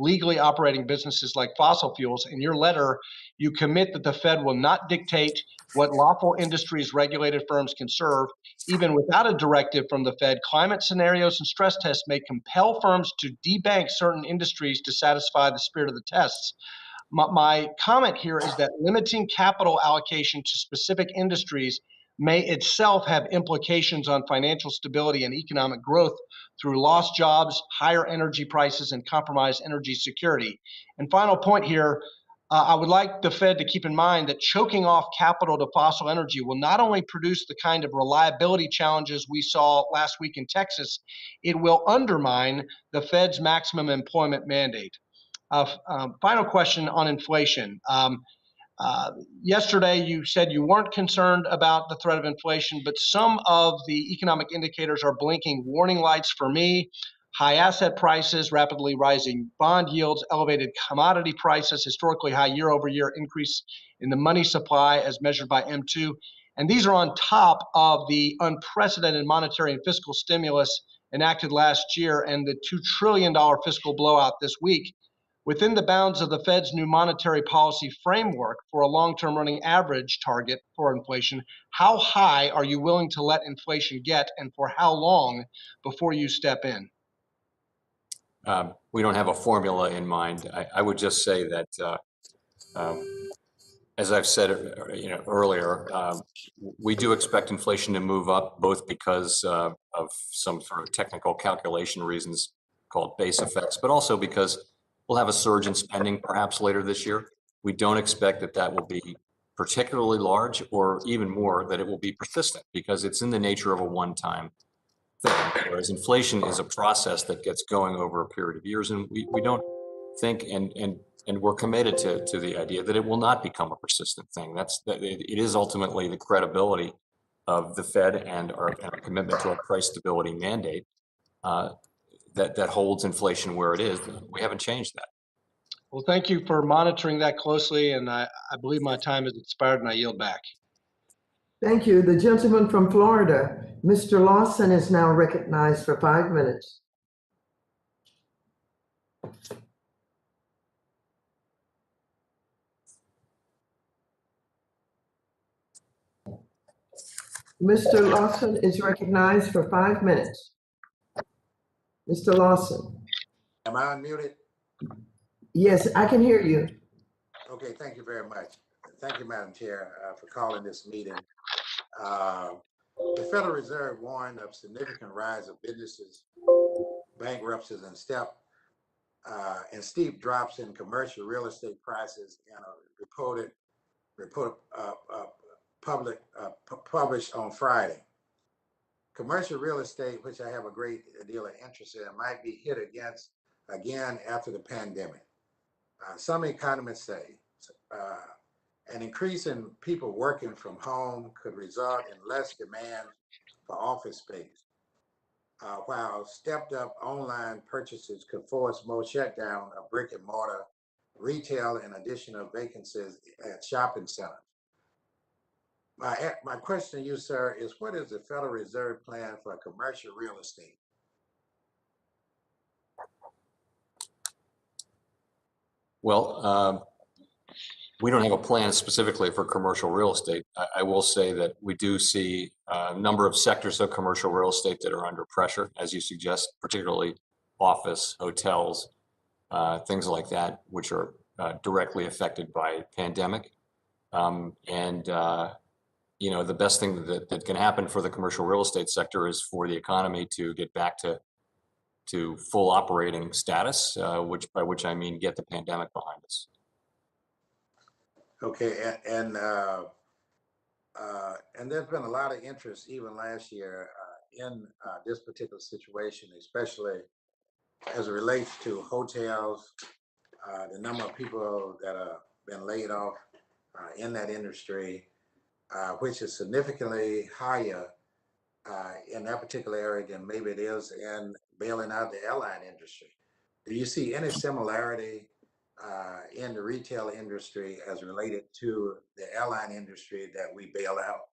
legally operating businesses like fossil fuels. In your letter, you commit that the Fed will not dictate what lawful industries regulated firms can serve. Even without a directive from the Fed, climate scenarios and stress tests may compel firms to debank certain industries to satisfy the spirit of the tests. My comment here is that limiting capital allocation to specific industries may itself have implications on financial stability and economic growth through lost jobs, higher energy prices, and compromised energy security. And final point here, I would like the Fed to keep in mind that choking off capital to fossil energy will not only produce the kind of reliability challenges we saw last week in Texas, it will undermine the Fed's maximum employment mandate. Final question on inflation. Yesterday, you said you weren't concerned about the threat of inflation, but some of the economic indicators are blinking warning lights for me. High asset prices, rapidly rising bond yields, elevated commodity prices, historically high year-over-year increase in the money supply as measured by M2. And these are on top of the unprecedented monetary and fiscal stimulus enacted last year and the $2 trillion fiscal blowout this week. Within the bounds of the Fed's new monetary policy framework for a long-term running average target for inflation, how high are you willing to let inflation get, and for how long before you step in? We don't have a formula in mind. I would just say that, as I've said, earlier, we do expect inflation to move up, both because of some sort of technical calculation reasons called base effects, but also because we'll have a surge in spending perhaps later this year. We don't expect that will be particularly large, or even more, that it will be persistent, because it's in the nature of a one-time thing. Whereas inflation is a process that gets going over a period of years, and we don't think, and we're committed to the idea that it will not become a persistent thing. It is ultimately the credibility of the Fed and our commitment to our price stability mandate that holds inflation where it is. We haven't changed that. Well, thank you for monitoring that closely, and I believe my time has expired, and I yield back. Thank you. The gentleman from Florida, Mr. Lawson, is now recognized for 5 minutes. Mr. Lawson is recognized for 5 minutes. Mr. Lawson. Am I unmuted? Yes, I can hear you. Okay, thank you very much. Thank you, Madam Chair, for calling this meeting. The Federal Reserve warned of significant rise of businesses, bankruptcies, and steep drops in commercial real estate prices in a report published on Friday. Commercial real estate, which I have a great deal of interest in, might be hit again after the pandemic. Some economists say an increase in people working from home could result in less demand for office space, while stepped up online purchases could force more shutdown of brick and mortar retail and additional vacancies at shopping centers. My question to you, sir, is what is the Federal Reserve plan for commercial real estate? Well, we don't have a plan specifically for commercial real estate. I will say that we do see a number of sectors of commercial real estate that are under pressure, as you suggest, particularly office, hotels, things like that, which are directly affected by pandemic. The best thing that can happen for the commercial real estate sector is for the economy to get back to full operating status, by which I mean get the pandemic behind us. Okay, and there's been a lot of interest even last year in this particular situation, especially as it relates to hotels, the number of people that have been laid off in that industry, which is significantly higher in that particular area than maybe it is in bailing out the airline industry. Do you see any similarity in the retail industry as related to the airline industry that we bail out?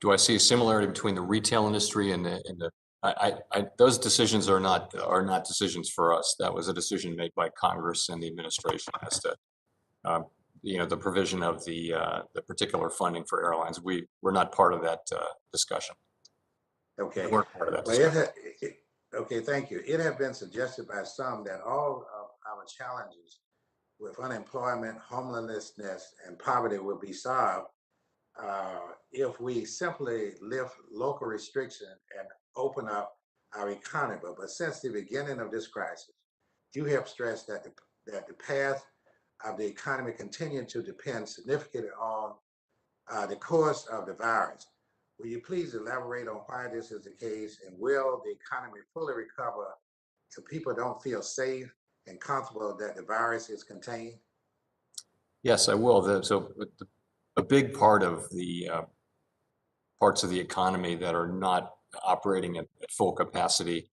Do I see a similarity between the retail industry and those decisions are not decisions for us. That was a decision made by Congress and the administration as to the provision of the particular funding for airlines. We're not part of that discussion. Okay. We weren't part of that discussion. Okay, thank you. It has been suggested by some that all of our challenges with unemployment, homelessness, and poverty will be solved if we simply lift local restrictions and open up our economy. But since the beginning of this crisis, you have stressed that that the path of the economy continue to depend significantly on the course of the virus. Will you please elaborate on why this is the case, and will the economy fully recover if people don't feel safe and comfortable that the virus is contained? Yes, I will. A big part of the parts of the economy that are not operating at full capacity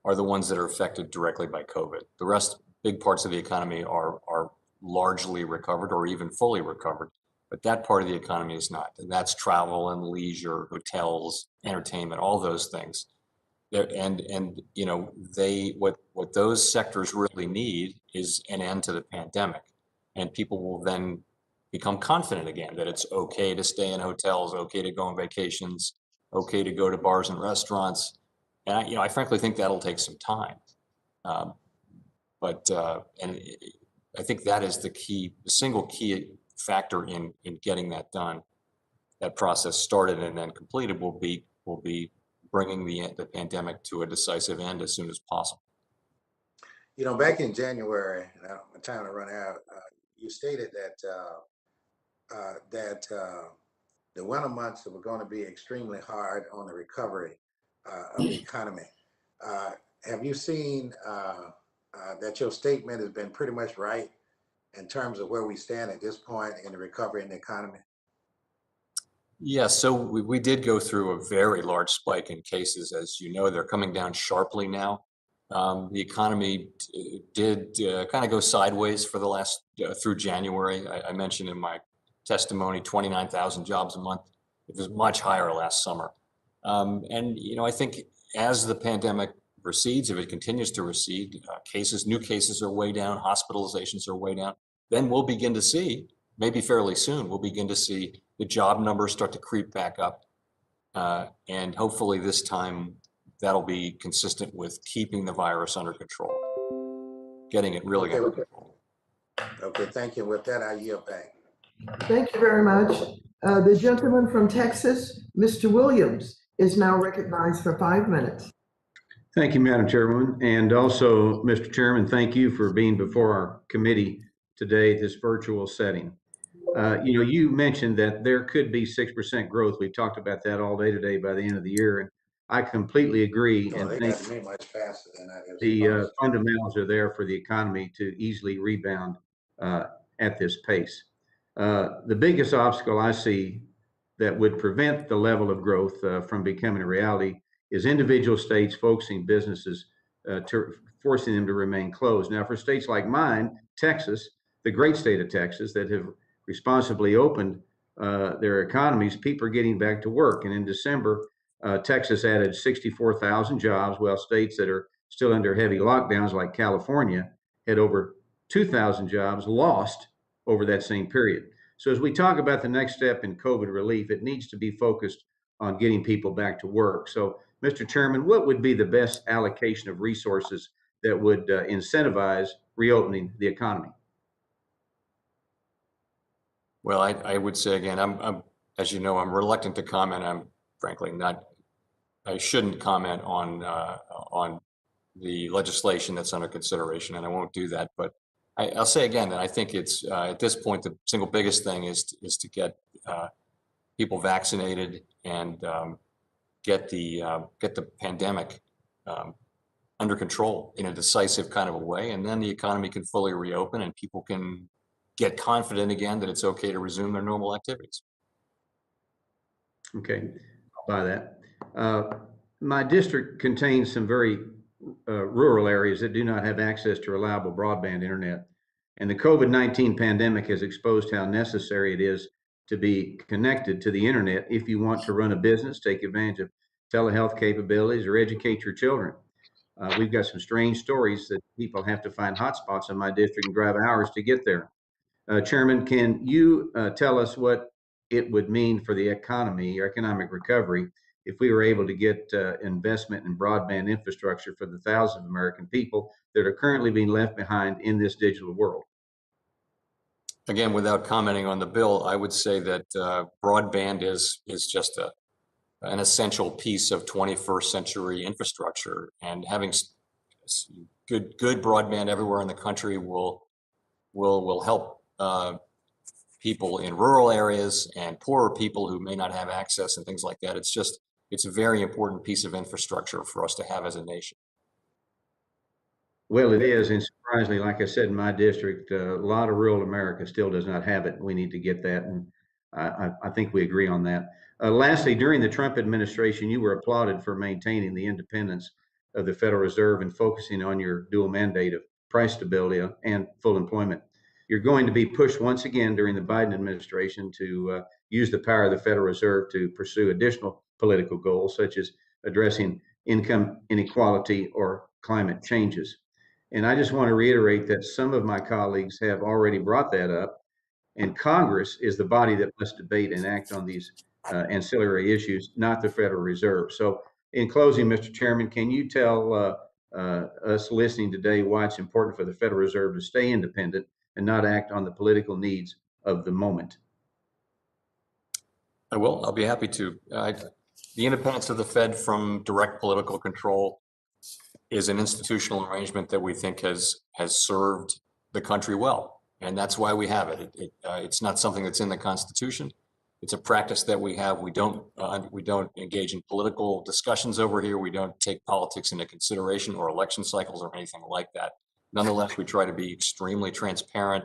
are the ones that are affected directly by COVID. The rest, big parts of the economy are largely recovered or even fully recovered, but that part of the economy is not. And that's travel and leisure, hotels, entertainment, all those things. And you know, what those sectors really need is an end to the pandemic. And people will then become confident again that it's okay to stay in hotels, okay to go on vacations, okay to go to bars and restaurants. And I frankly think that'll take some time. And I think that is the single key factor in getting that done. That process started and then completed will be bringing the pandemic to a decisive end as soon as possible. You know, back in January, my time to run out, you stated that the winter months were going to be extremely hard on the recovery of the economy. Have you seen that your statement has been pretty much right in terms of where we stand at this point in the recovery in the economy? Yes, so we did go through a very large spike in cases. As you know, they're coming down sharply now. The economy did kind of go sideways for the last, through January. I mentioned in my testimony, 29,000 jobs a month. It was much higher last summer. And, you know, I think as the pandemic recedes, if it continues to recede, new cases are way down, hospitalizations are way down, then we'll begin to see, maybe fairly soon, we'll begin to see the job numbers start to creep back up. And hopefully this time that'll be consistent with keeping the virus under control, getting it really under control. Okay, thank you. With that, I yield back. Thank you very much. The gentleman from Texas, Mr. Williams, is now recognized for 5 minutes. Thank you, Madam Chairwoman. And also, Mr. Chairman, thank you for being before our committee today, this virtual setting. You know, you mentioned that there could be 6% growth. We've talked about that all day today by the end of the year. And I completely agree. Well, and they think got to be much faster than that. the fundamentals are there for the economy to easily rebound at this pace. The biggest obstacle I see that would prevent the level of growth from becoming a reality is individual states focusing businesses, forcing them to remain closed. Now, for states like mine, Texas, the great state of Texas, that have responsibly opened their economies, people are getting back to work. And in December, Texas added 64,000 jobs, while states that are still under heavy lockdowns like California had over 2,000 jobs lost over that same period. So as we talk about the next step in COVID relief, it needs to be focused on getting people back to work. So, Mr. Chairman, what would be the best allocation of resources that would incentivize reopening the economy? Well, I would say again, I'm, as you know, I'm reluctant to comment. I'm frankly not. I shouldn't comment on the legislation that's under consideration, and I won't do that. But I'll say again that I think it's at this point the single biggest thing is to get people vaccinated and get the pandemic under control in a decisive kind of a way, and then the economy can fully reopen and people can get confident again that it's okay to resume their normal activities. Okay, I'll buy that. My district contains some very rural areas that do not have access to reliable broadband internet. And the COVID-19 pandemic has exposed how necessary it is to be connected to the internet if you want to run a business, take advantage of telehealth capabilities, or educate your children. We've got some strange stories that people have to find hotspots in my district and drive hours to get there. Chairman, can you tell us what it would mean for the economy, or economic recovery, if we were able to get investment in broadband infrastructure for the thousands of American people that are currently being left behind in this digital world? Again, without commenting on the bill, I would say that broadband is just an essential piece of 21st century infrastructure, and having good broadband everywhere in the country will will help people in rural areas and poorer people who may not have access and things like that. It's a very important piece of infrastructure for us to have as a nation. Well, it is, and surprisingly, like I said, in my district, a lot of rural America still does not have it. We need to get that, and I think we agree on that. Lastly, during the Trump administration, you were applauded for maintaining the independence of the Federal Reserve and focusing on your dual mandate of price stability and full employment. You're going to be pushed once again during the Biden administration to use the power of the Federal Reserve to pursue additional political goals, such as addressing income inequality or climate changes. And I just want to reiterate that some of my colleagues have already brought that up, and Congress is the body that must debate and act on these ancillary issues, not the Federal Reserve. So in closing, Mr. Chairman, can you tell us listening today why it's important for the Federal Reserve to stay independent and not act on the political needs of the moment? I will. I'll be happy to. The independence of the Fed from direct political control is an institutional arrangement that we think has served the country well, and that's why we have it. It's not something that's in the Constitution. It's a practice that we have. We don't engage in political discussions over here. We don't take politics into consideration or election cycles or anything like that. Nonetheless, we try to be extremely transparent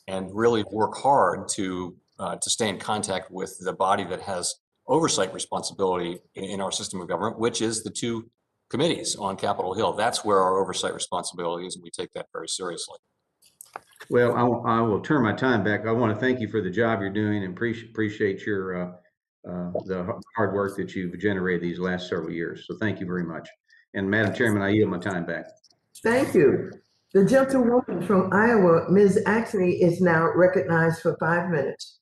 and really work hard to stay in contact with the body that has oversight responsibility in our system of government, which is the two committees on Capitol Hill. That's where our oversight responsibility is, and we take that very seriously. Well, I will turn my time back. I want to thank you for the job you're doing and appreciate your the hard work that you've generated these last several years. So thank you very much. And Madam Chairman, I yield my time back. Thank you. The gentlewoman from Iowa, Ms. Axney, is now recognized for 5 minutes.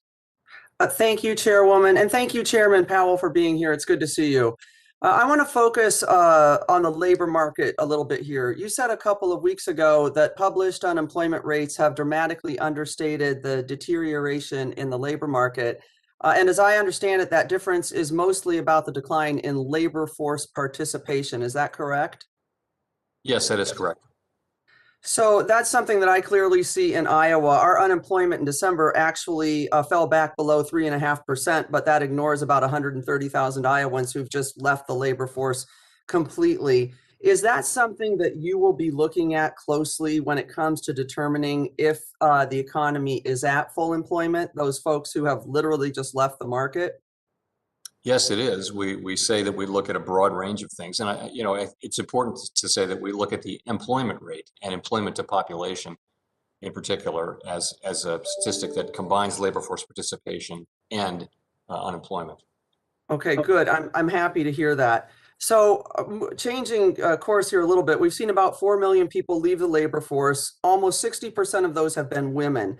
Thank you, Chairwoman, and thank you, Chairman Powell, for being here. It's good to see you. I want to focus on the labor market a little bit here. You said a couple of weeks ago that published unemployment rates have dramatically understated the deterioration in the labor market. And as I understand it, that difference is mostly about the decline in labor force participation. Is that correct? Yes, that is correct. So that's something that I clearly see in Iowa. Our unemployment in December actually fell back below 3.5%, but that ignores about 130,000 Iowans who've just left the labor force completely. Is that something that you will be looking at closely when it comes to determining if the economy is at full employment, those folks who have literally just left the market? Yes, it is. We say that we look at a broad range of things, and it's important to say that we look at the employment rate and employment to population, in particular, as a statistic that combines labor force participation and unemployment. Okay, good. I'm happy to hear that. So changing course here a little bit, we've seen about 4 million people leave the labor force. Almost 60% of those have been women,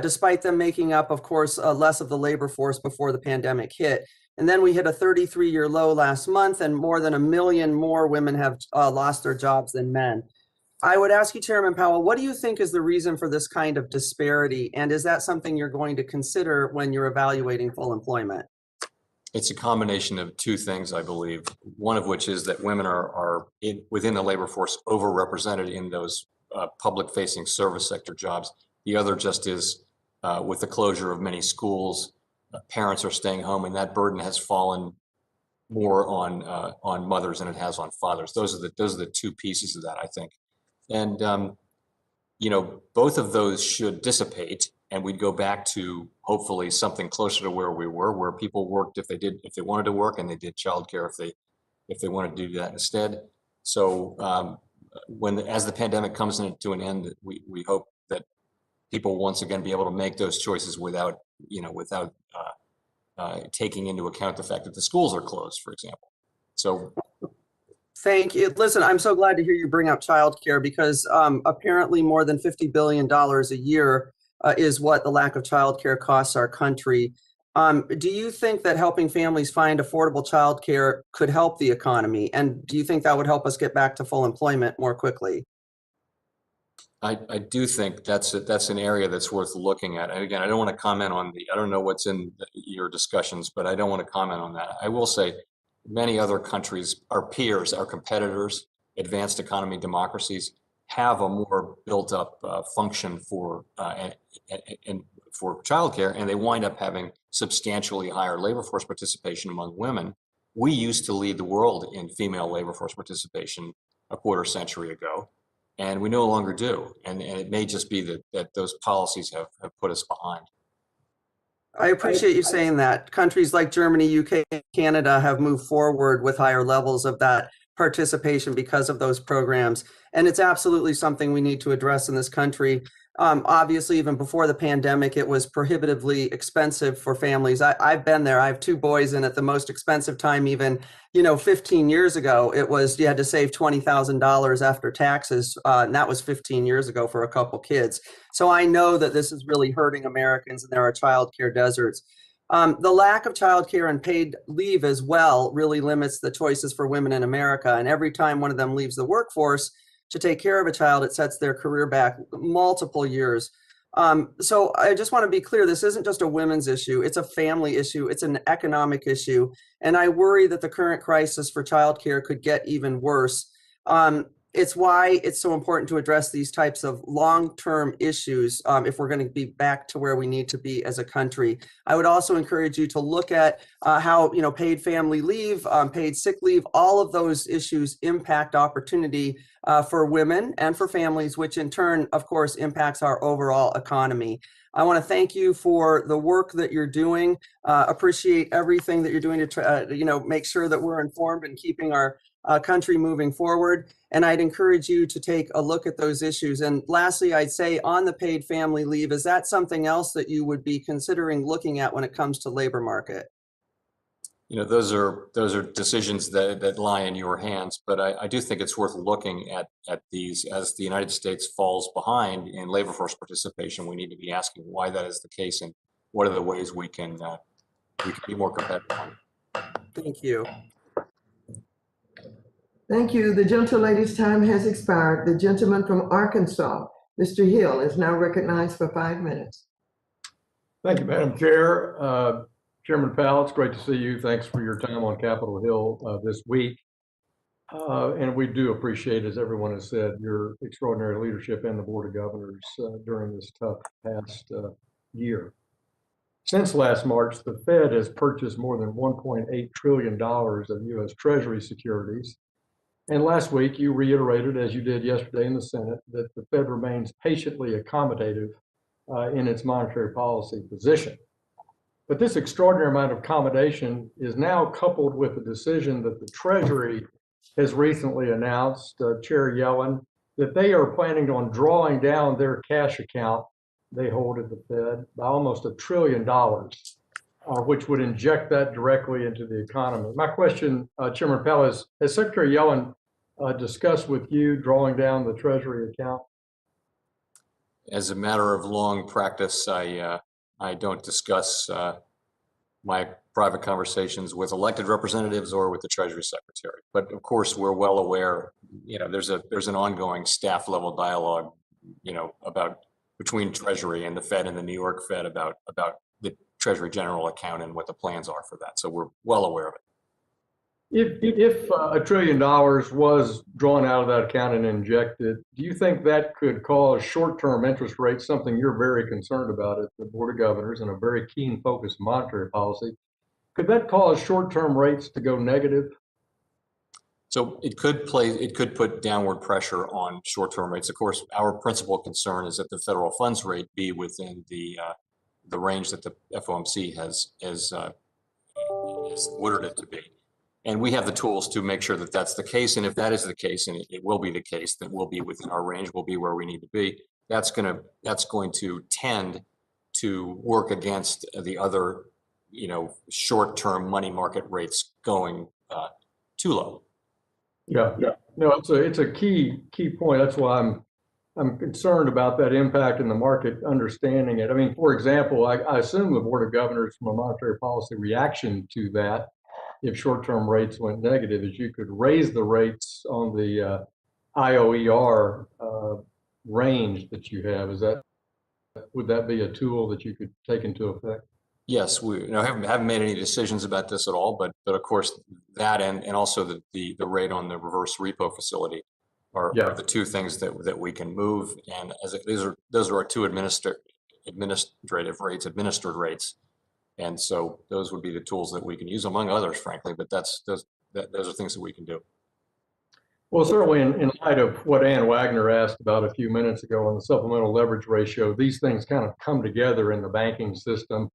despite them making up, of course, less of the labor force before the pandemic hit. And then we hit a 33-year low last month, and more than 1 million more women have lost their jobs than men. I would ask you, Chairman Powell, what do you think is the reason for this kind of disparity? And is that something you're going to consider when you're evaluating full employment? It's a combination of two things, I believe. One of which is that women are within the labor force overrepresented in those public-facing service sector jobs. The other just is with the closure of many schools, parents are staying home, and that burden has fallen more on mothers than it has on fathers. Those are the two pieces of that, I think. And both of those should dissipate, and we'd go back to hopefully something closer to where we were, where people worked if they wanted to work, and they did childcare if they wanted to do that instead. So as the pandemic comes to an end, we hope that people once again be able to make those choices without taking into account the fact that the schools are closed, for example. So. Thank you. Listen, I'm so glad to hear you bring up childcare, because apparently more than $50 billion a year is what the lack of childcare costs our country. Do you think that helping families find affordable childcare could help the economy? And do you think that would help us get back to full employment more quickly? I do think that's an area that's worth looking at. And again, I don't want to comment on I don't know what's in your discussions, but I don't want to comment on that. I will say many other countries, our peers, our competitors, advanced economy democracies, have a more built-up function for and for childcare, and they wind up having substantially higher labor force participation among women. We used to lead the world in female labor force participation a quarter century ago, and we no longer do. And it may just be that those policies have put us behind. I appreciate you saying that. Countries like Germany, UK, and Canada have moved forward with higher levels of that participation because of those programs. And it's absolutely something we need to address in this country. Obviously, even before the pandemic, it was prohibitively expensive for families. I've been there. I have 2 boys, and at the most expensive time, even 15 years ago, it was you had to save $20,000 after taxes, and that was 15 years ago for a couple kids. So I know that this is really hurting Americans, and there are childcare deserts. The lack of childcare and paid leave as well really limits the choices for women in America. And every time one of them leaves the workforce to take care of a child, it sets their career back multiple years. So I just want to be clear, this isn't just a women's issue, it's a family issue, it's an economic issue. And I worry that the current crisis for childcare could get even worse. It's why it's so important to address these types of long-term issues if we're going to be back to where we need to be as a country. I would also encourage you to look at how paid family leave, paid sick leave, all of those issues impact opportunity for women and for families, which in turn, of course, impacts our overall economy. I want to thank you for the work that you're doing. Appreciate everything that you're doing to try, make sure that we're informed and keeping our country moving forward. And I'd encourage you to take a look at those issues. And lastly, I'd say on the paid family leave, is that something else that you would be considering looking at when it comes to labor market? Those are decisions that lie in your hands, but I do think it's worth looking at these. As the United States falls behind in labor force participation, we need to be asking why that is the case and what are the ways we can be more competitive. Thank you. Thank you. The gentlelady's time has expired. The gentleman from Arkansas, Mr. Hill, is now recognized for 5 minutes. Thank you, Madam Chair. Chairman Powell, it's great to see you. Thanks for your time on Capitol Hill this week. And we do appreciate, as everyone has said, your extraordinary leadership and the Board of Governors during this tough past year. Since last March, the Fed has purchased more than $1.8 trillion of U.S. Treasury securities. And last week, you reiterated, as you did yesterday in the Senate, that the Fed remains patiently accommodative in its monetary policy position. But this extraordinary amount of accommodation is now coupled with the decision that the Treasury has recently announced, Chair Yellen, that they are planning on drawing down their cash account they hold at the Fed by almost $1 trillion, which would inject that directly into the economy. My question, Chairman Powell, is, has Secretary Yellen discussed with you drawing down the Treasury account? As a matter of long practice, I don't discuss my private conversations with elected representatives or with the Treasury Secretary. But of course, we're well aware. There's an ongoing staff level dialogue, about between Treasury and the Fed and the New York Fed about the Treasury General account and what the plans are for that. So we're well aware of it. If $1 trillion was drawn out of that account and injected, do you think that could cause short-term interest rates, something you're very concerned about at the Board of Governors and a very keen focus on monetary policy? Could that cause short-term rates to go negative? So it could put downward pressure on short-term rates. Of course, our principal concern is that the federal funds rate be within the range that the FOMC has ordered it to be. And we have the tools to make sure that that's the case. And if that is the case, and it will be the case, that we'll be within our range, we'll be where we need to be. That's going to tend to work against the other, short-term money market rates going too low. Yeah. No, it's a key point. That's why I'm concerned about that impact in the market, understanding it. I mean, for example, I assume the Board of Governors, from a monetary policy reaction to that, if short-term rates went negative, is you could raise the rates on the IOER range that you have. Would that be a tool that you could take into effect? Yes, we haven't made any decisions about this at all, but of course that and also the rate on the reverse repo facility are Yeah. the two things that we can move. And those are our two administered rates. And so those would be the tools that we can use, among others, frankly, but those are things that we can do. Well, certainly in light of what Ann Wagner asked about a few minutes ago on the supplemental leverage ratio, these things kind of come together in the banking system,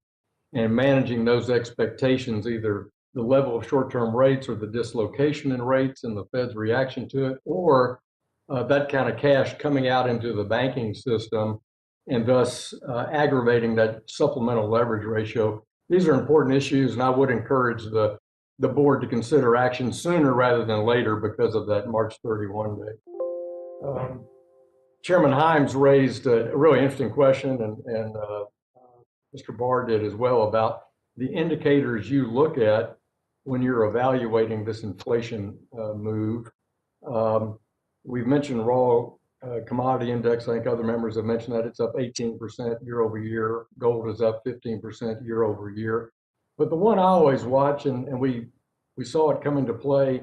and managing those expectations, either the level of short-term rates or the dislocation in rates and the Fed's reaction to it, or that kind of cash coming out into the banking system and thus aggravating that supplemental leverage ratio. These are important issues, and I would encourage the board to consider action sooner rather than later because of that March 31 date. Chairman Himes raised a really interesting question, and Mr. Barr did as well, about the indicators you look at when you're evaluating this inflation move. We've mentioned raw commodity index. I think other members have mentioned that it's up 18% year over year. Gold is up 15% year over year. But the one I always watch, and we saw it come into play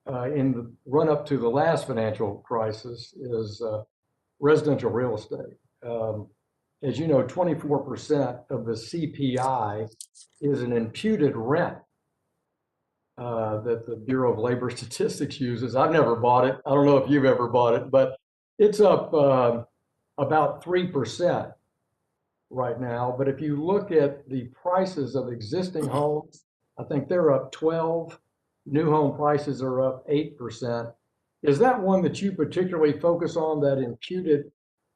in the run up to the last financial crisis, is residential real estate. As you know, 24% of the CPI is an imputed rent that the Bureau of Labor Statistics uses. I've never bought it. I don't know if you've ever bought it, but it's up about 3% right now. But if you look at the prices of existing homes, I think they're up 12. New home prices are up 8%. Is that one that you particularly focus on, that imputed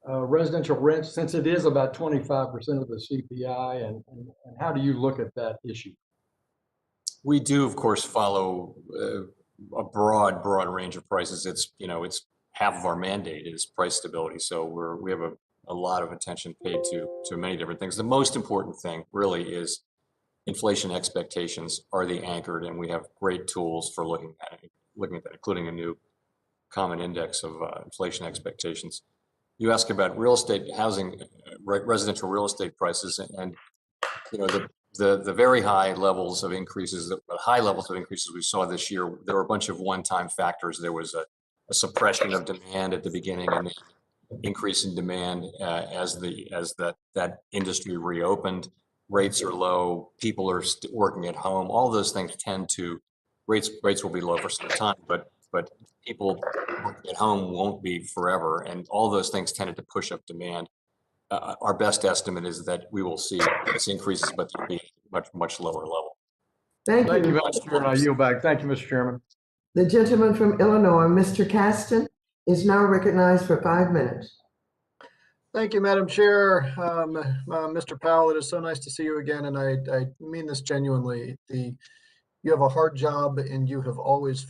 residential rent, since it is about 25% of the CPI, and how do you look at that issue? We do, of course, follow a broad range of prices. It's half of our mandate is price stability. So we have a lot of attention paid to many different things. The most important thing really is inflation expectations. Are they anchored? And we have great tools for looking at that, including a new common index of inflation expectations. You ask about real estate, housing, residential real estate prices, and the very high levels of increases, we saw this year. There were a bunch of one-time factors. There was a suppression of demand at the beginning, and then increase in demand as that industry reopened. Rates are low. People are working at home. All those things rates will be low for some time, but people working at home won't be forever, and all those things tended to push up demand. Our best estimate is that we will see price increases, but they'll be much lower level. Thank you. Mr. Chairman. I yield back. Thank you, Mr. Chairman. The gentleman from Illinois, Mr. Caston, is now recognized for 5 minutes. Thank you, Madam Chair. Mr. Powell, it is so nice to see you again, and I mean this genuinely. You have a hard job, and you've always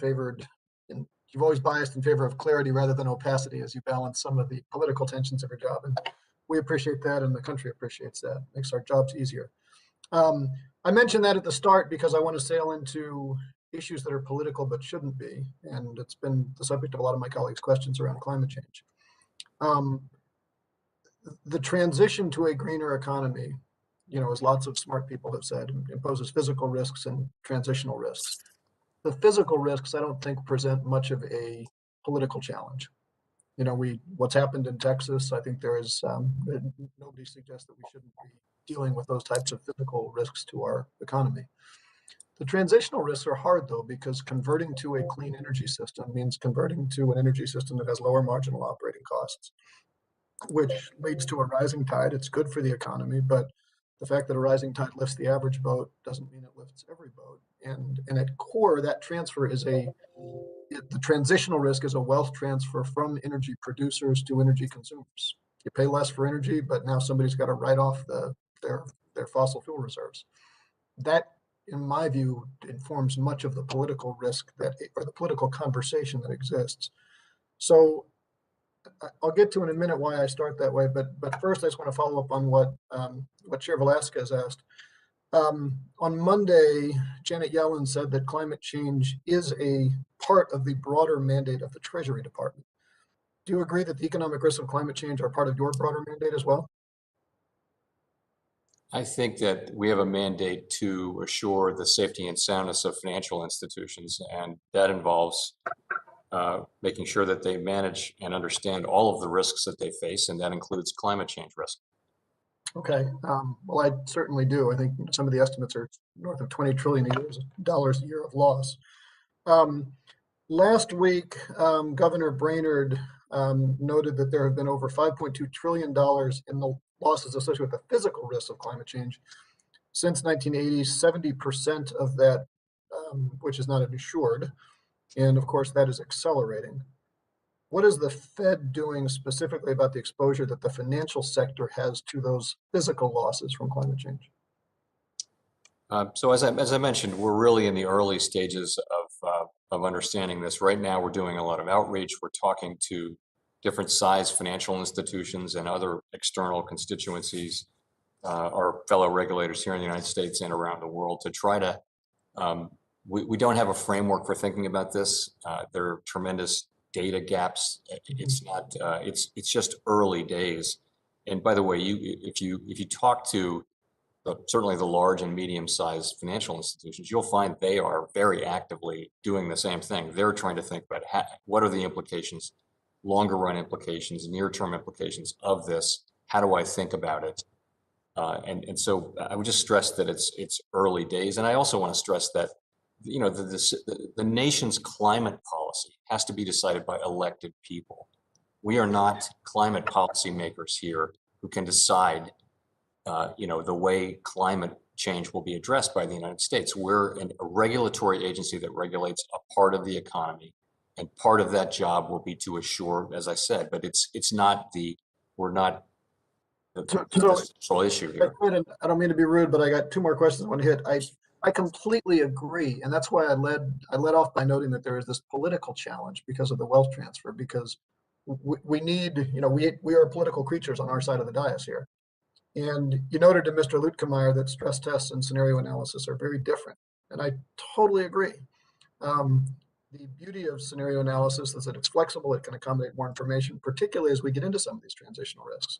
biased in favor of clarity rather than opacity as you balance some of the political tensions of your job. And we appreciate that, and the country appreciates that. It makes our jobs easier. I mentioned that at the start because I want to sail into issues that are political but shouldn't be, and it's been the subject of a lot of my colleagues' questions around climate change. The transition to a greener economy, as lots of smart people have said, imposes physical risks and transitional risks. The physical risks, I don't think, present much of a political challenge. What's happened in Texas, I think there is, nobody suggests that we shouldn't be dealing with those types of physical risks to our economy. The transitional risks are hard, though, because converting to a clean energy system means converting to an energy system that has lower marginal operating costs, which leads to a rising tide. It's good for the economy, but the fact that a rising tide lifts the average boat doesn't mean it lifts every boat. And at core, that transfer is the transitional risk is a wealth transfer from energy producers to energy consumers. You pay less for energy, but now somebody's got to write off their fossil fuel reserves. That, in my view, informs much of the political risk or the political conversation that exists. So I'll get to in a minute why I start that way, but first I just want to follow up on what Chair Velasquez asked. On Monday, Janet Yellen said that climate change is a part of the broader mandate of the Treasury Department. Do you agree that the economic risks of climate change are part of your broader mandate as well? I think that we have a mandate to assure the safety and soundness of financial institutions, and that involves making sure that they manage and understand all of the risks that they face, and that includes climate change risk. Okay, well, I certainly do. I think some of the estimates are north of $20 trillion dollars a year of loss. Last week, Governor Brainerd noted that there have been over $5.2 trillion in the losses associated with the physical risks of climate change. Since 1980, 70% of that, which is not insured, and of course that is accelerating. What is the Fed doing specifically about the exposure that the financial sector has to those physical losses from climate change? So as I mentioned, we're really in the early stages of understanding this. Right now, we're doing a lot of outreach. We're talking to different size financial institutions and other external constituencies, our fellow regulators here in the United States and around the world, to try to, we don't have a framework for thinking about this. There are tremendous data gaps. It's not, it's just early days. And by the way, if you talk to certainly the large and medium-sized financial institutions, you'll find they are very actively doing the same thing. They're trying to think about what are the implications, longer run implications, near-term implications of this. How do I think about it? And so I would just stress that it's early days. And I also want to stress that, you know, the nation's climate policy has to be decided by elected people. We are not climate policymakers here who can decide you know, the way climate change will be addressed by the United States. We're a regulatory agency that regulates a part of the economy, and part of that job will be to assure, as I said, but it's not we're not the central issue here. I don't mean to be rude, but I got two more questions I want to hit. I completely agree, and that's why I led off by noting that there is this political challenge because of the wealth transfer, because we need, you know, we are political creatures on our side of the dais here. And you noted to Mr. Lutkemeyer that stress tests and scenario analysis are very different. And I totally agree. The beauty of scenario analysis is that it's flexible, it can accommodate more information, particularly as we get into some of these transitional risks.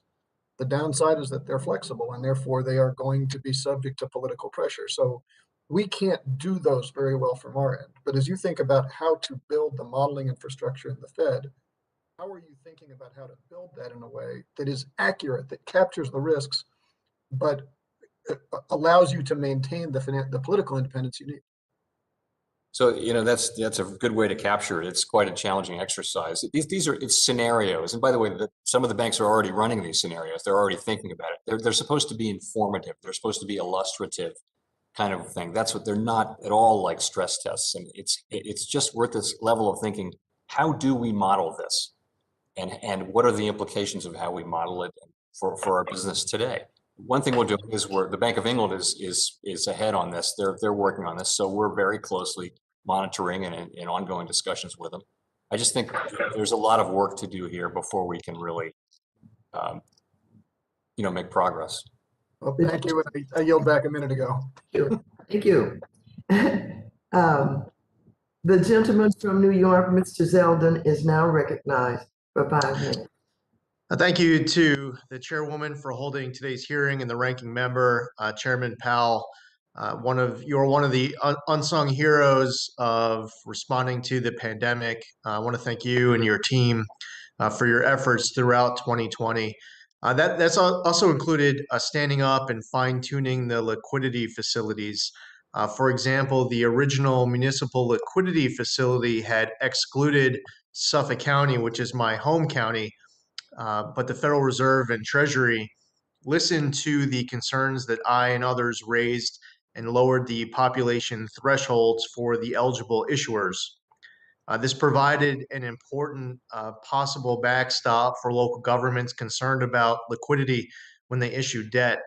The downside is that they're flexible and therefore they are going to be subject to political pressure. So we can't do those very well from our end. But as you think about how to build the modeling infrastructure in the Fed, how are you thinking about how to build that in a way that is accurate, that captures the risks, but allows you to maintain the political independence you need? So, you know, that's a good way to capture it. It's quite a challenging exercise. It's scenarios. And by the way, some of the banks are already running these scenarios. They're already thinking about it. They're supposed to be informative. They're supposed to be illustrative kind of thing. That's what they're not at all like stress tests. And it's just worth this level of thinking. How do we model this? And what are the implications of how we model it for our business today? One thing we'll do is the Bank of England is ahead on this. They're working on this, so we're very closely monitoring and in ongoing discussions with them. I just think there's a lot of work to do here before we can really, you know, make progress. Well, thank you. I yelled back a minute ago. Thank you. The gentleman from New York, Mr. Zeldin, is now recognized for 5 minutes. Thank you to the chairwoman for holding today's hearing and the ranking member, Chairman Powell. You're one of the unsung heroes of responding to the pandemic. I want to thank you and your team for your efforts throughout 2020. That's also included standing up and fine-tuning the liquidity facilities. For example, the original municipal liquidity facility had excluded Suffolk County, which is my home county, but the Federal Reserve and Treasury listened to the concerns that I and others raised and lowered the population thresholds for the eligible issuers. This provided an important possible backstop for local governments concerned about liquidity when they issue debt.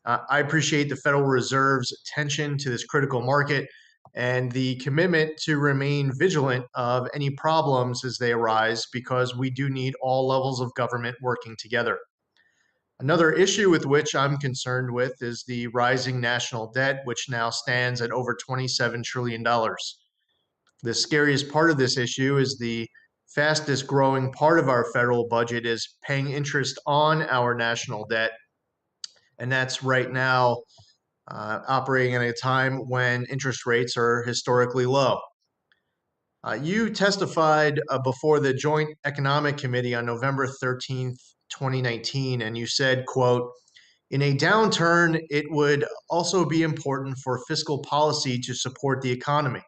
I appreciate the Federal Reserve's attention to this critical market and the commitment to remain vigilant of any problems as they arise, because we do need all levels of government working together. Another issue with which I'm concerned with is the rising national debt, which now stands at over $27 trillion. The scariest part of this issue is the fastest growing part of our federal budget is paying interest on our national debt. And that's right now operating at a time when interest rates are historically low. You testified before the Joint Economic Committee on November 13th, 2019, and you said, quote, "In a downturn, it would also be important for fiscal policy to support the economy.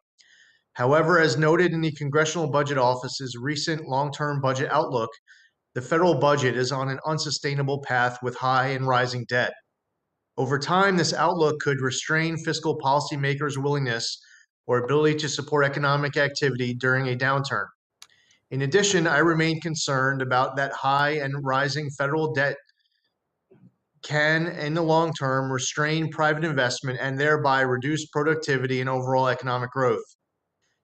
However, as noted in the Congressional Budget Office's recent long-term budget outlook, the federal budget is on an unsustainable path with high and rising debt. Over time, this outlook could restrain fiscal policymakers' willingness or ability to support economic activity during a downturn. In addition, I remain concerned about that high and rising federal debt can, in the long term, restrain private investment and thereby reduce productivity and overall economic growth.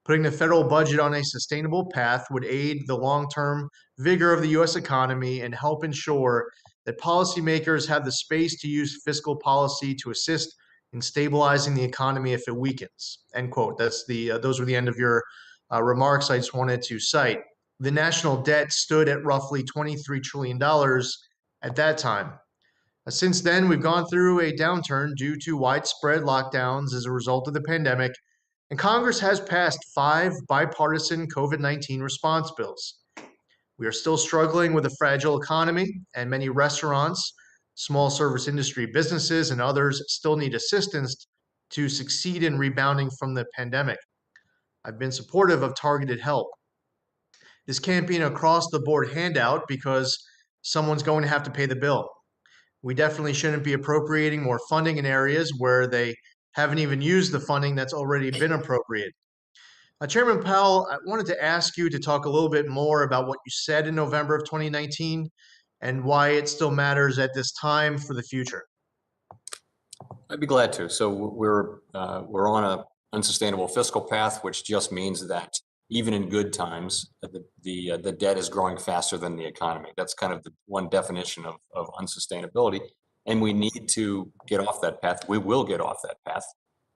Putting the federal budget on a sustainable path would aid the long-term vigor of the U.S. economy and help ensure that policymakers have the space to use fiscal policy to assist in stabilizing the economy if it weakens." End quote. Those were the end of your remarks. I just wanted to cite. The national debt stood at roughly $23 trillion at that time. Since then, we've gone through a downturn due to widespread lockdowns as a result of the pandemic, and Congress has passed 5 bipartisan COVID-19 response bills. We are still struggling with a fragile economy, and many restaurants, small service industry businesses, and others still need assistance to succeed in rebounding from the pandemic. I've been supportive of targeted help. This can't be an across-the-board handout because someone's going to have to pay the bill. We definitely shouldn't be appropriating more funding in areas where they haven't even used the funding that's already been appropriated. Chairman Powell, I wanted to ask you to talk a little bit more about what you said in November of 2019 and why it still matters at this time for the future. I'd be glad to. So we're on an unsustainable fiscal path, which just means that even in good times, the debt is growing faster than the economy. That's kind of the one definition of unsustainability. And we need to get off that path. We will get off that path.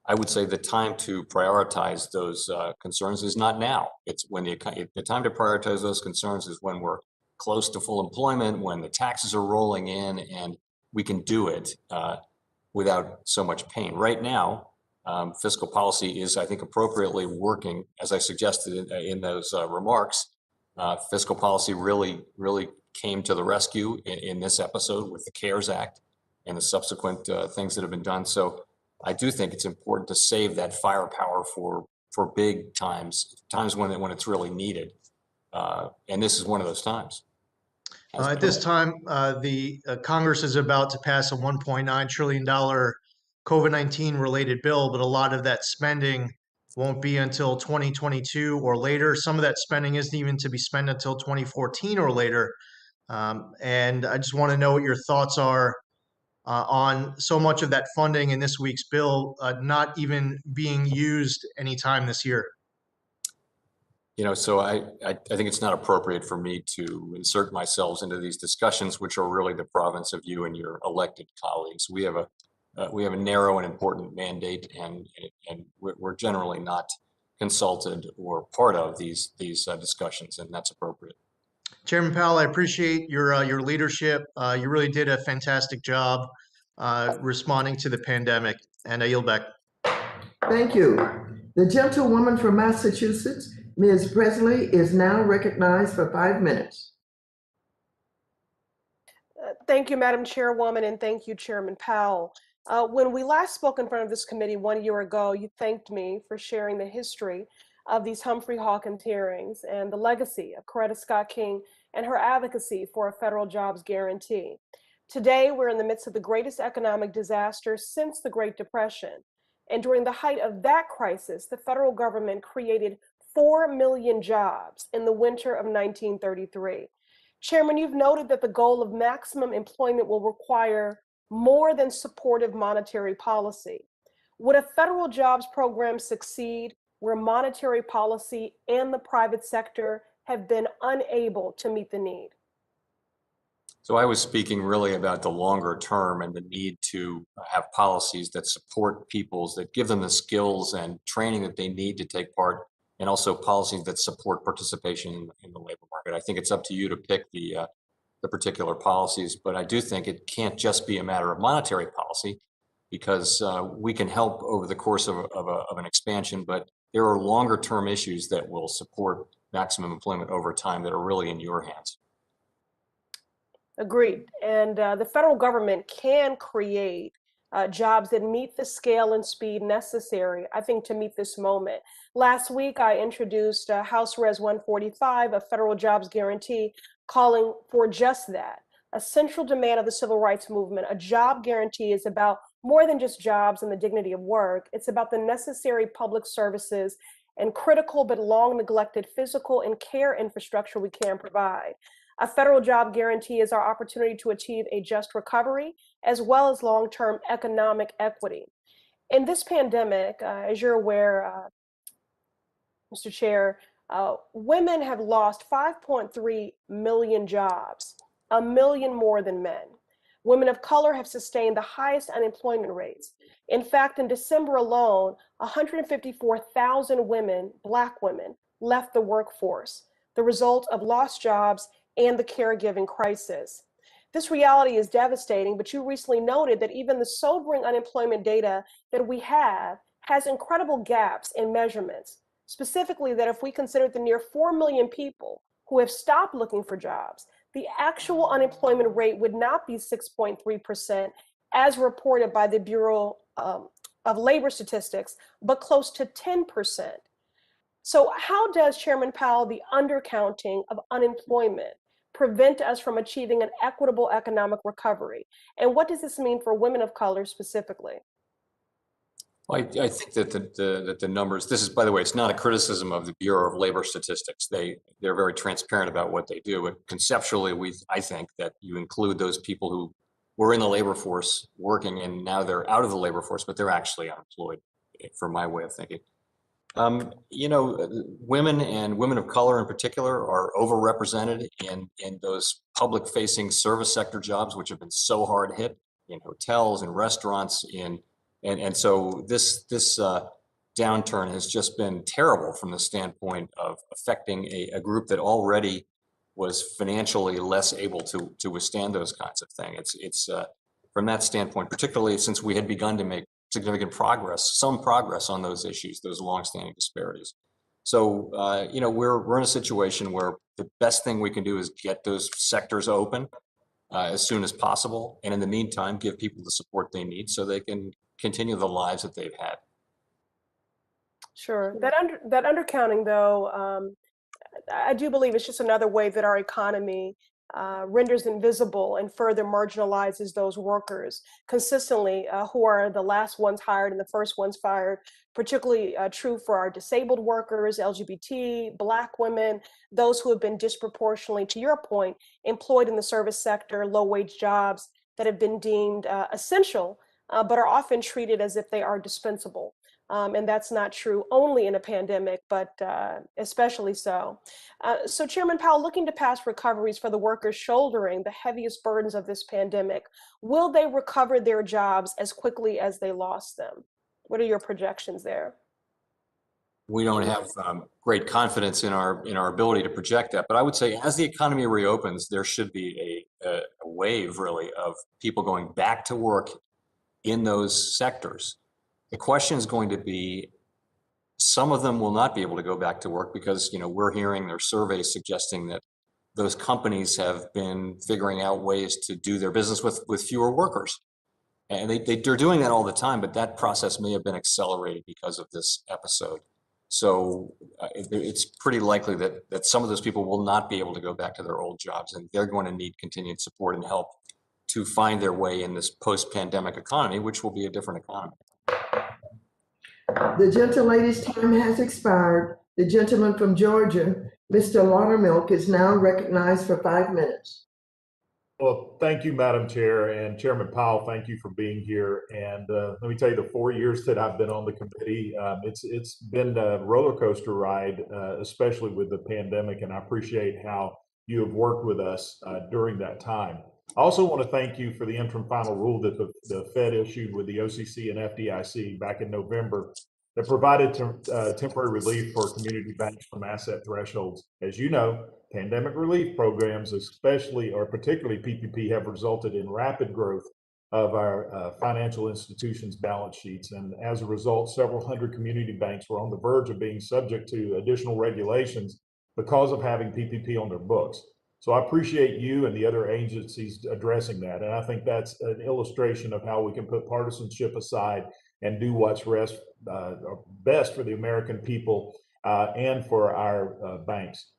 I would say the time to prioritize those concerns is not now. It's when the time to prioritize those concerns is when we're close to full employment, when the taxes are rolling in, and we can do it without so much pain. Right now, fiscal policy is, I think, appropriately working, as I suggested in those remarks. Fiscal policy really came to the rescue in this episode with the CARES Act and the subsequent things that have been done. So I do think it's important to save that firepower for big times when it's really needed. And this is one of those times. At this time, the Congress is about to pass a $1.9 trillion COVID-19 related bill, but a lot of that spending won't be until 2022 or later. Some of that spending isn't even to be spent until 2014 or later. And I just want to know what your thoughts are on so much of that funding in this week's bill not even being used anytime this year. So I think it's not appropriate for me to insert myself into these discussions, which are really the province of you and your elected colleagues. We have a narrow and important mandate, and we're generally not consulted or part of these discussions, and that's appropriate. Chairman Powell, I appreciate your leadership. You really did a fantastic job responding to the pandemic, and I yield back. Thank you. The gentlewoman from Massachusetts, Ms. Presley, is now recognized for 5 minutes. Thank you, Madam Chairwoman, and thank you, Chairman Powell. When we last spoke in front of this committee 1 year ago, you thanked me for sharing the history of these Humphrey Hawkins hearings and the legacy of Coretta Scott King and her advocacy for a federal jobs guarantee. Today, we're in the midst of the greatest economic disaster since the Great Depression. And during the height of that crisis, the federal government created 4 million jobs in the winter of 1933. Chairman, you've noted that the goal of maximum employment will require more than supportive monetary policy. Would a federal jobs program succeed where monetary policy and the private sector have been unable to meet the need? So I was speaking really about the longer term and the need to have policies that support peoples, that give them the skills and training that they need to take part, and also policies that support participation in the labor market. I think it's up to you to pick the particular policies, but I do think it can't just be a matter of monetary policy, because we can help over the course of an expansion, but there are longer term issues that will support maximum employment over time that are really in your hands. Agreed. And the federal government can create jobs that meet the scale and speed necessary, I think, to meet this moment. Last week, I introduced House Res 145, a federal jobs guarantee, calling for just that. A central demand of the civil rights movement. A job guarantee is about more than just jobs and the dignity of work. It's about the necessary public services and critical but long neglected physical and care infrastructure we can provide. A federal job guarantee is our opportunity to achieve a just recovery as well as long-term economic equity. In this pandemic, as you're aware, Mr. Chair, women have lost 5.3 million jobs, a million more than men. Women of color have sustained the highest unemployment rates. In fact, in December alone, 154,000 women, Black women, left the workforce, the result of lost jobs and the caregiving crisis. This reality is devastating, but you recently noted that even the sobering unemployment data that we have has incredible gaps in measurements. Specifically, that if we consider the near 4 million people who have stopped looking for jobs, the actual unemployment rate would not be 6.3%, as reported by the Bureau of Labor Statistics, but close to 10%. So how does Chairman Powell, the undercounting of unemployment, prevent us from achieving an equitable economic recovery? And what does this mean for women of color specifically? I think that the numbers, this is, by the way, it's not a criticism of the Bureau of Labor Statistics. They're very transparent about what they do. But conceptually, I think that you include those people who were in the labor force working and now they're out of the labor force, but they're actually unemployed, from my way of thinking. You know, women and women of color in particular are overrepresented in those public facing service sector jobs, which have been so hard hit, in hotels and restaurants, and so this downturn has just been terrible from the standpoint of affecting a group that already was financially less able to withstand those kinds of things. It's from that standpoint, particularly since we had begun to make significant progress, some progress on those issues, those longstanding disparities. So, you know, we're in a situation where the best thing we can do is get those sectors open as soon as possible, and in the meantime, give people the support they need so they can continue the lives that they've had. Sure. That undercounting, though, I do believe it's just another way that our economy renders invisible and further marginalizes those workers consistently who are the last ones hired and the first ones fired, particularly true for our disabled workers, LGBT, Black women, those who have been disproportionately, to your point, employed in the service sector, low-wage jobs that have been deemed essential, but are often treated as if they are dispensable. And that's not true only in a pandemic, but especially so. So Chairman Powell, looking to pass recoveries for the workers shouldering the heaviest burdens of this pandemic, will they recover their jobs as quickly as they lost them? What are your projections there? We don't have great confidence in our ability to project that, but I would say as the economy reopens, there should be a wave really of people going back to work in those sectors. The question is going to be, some of them will not be able to go back to work because, you know, we're hearing their surveys suggesting that those companies have been figuring out ways to do their business with fewer workers. And they're doing that all the time, but that process may have been accelerated because of this episode. So it's pretty likely that some of those people will not be able to go back to their old jobs, and they're going to need continued support and help to find their way in this post-pandemic economy, which will be a different economy. The gentleman's time has expired. The gentleman from Georgia, Mr. Laudermilk, is now recognized for 5 minutes. Well, thank you, Madam Chair, and Chairman Powell, thank you for being here. And let me tell you, the 4 years that I've been on the committee, it's been a roller coaster ride, especially with the pandemic, and I appreciate how you have worked with us during that time. I also want to thank you for the interim final rule that the Fed issued with the OCC and FDIC back in November that provided temporary relief for community banks from asset thresholds. As you know, pandemic relief programs, especially or particularly PPP, have resulted in rapid growth of our financial institutions' balance sheets. And as a result, several hundred community banks were on the verge of being subject to additional regulations because of having PPP on their books. So I appreciate you and the other agencies addressing that. And I think that's an illustration of how we can put partisanship aside and do what's best for the American people and for our banks.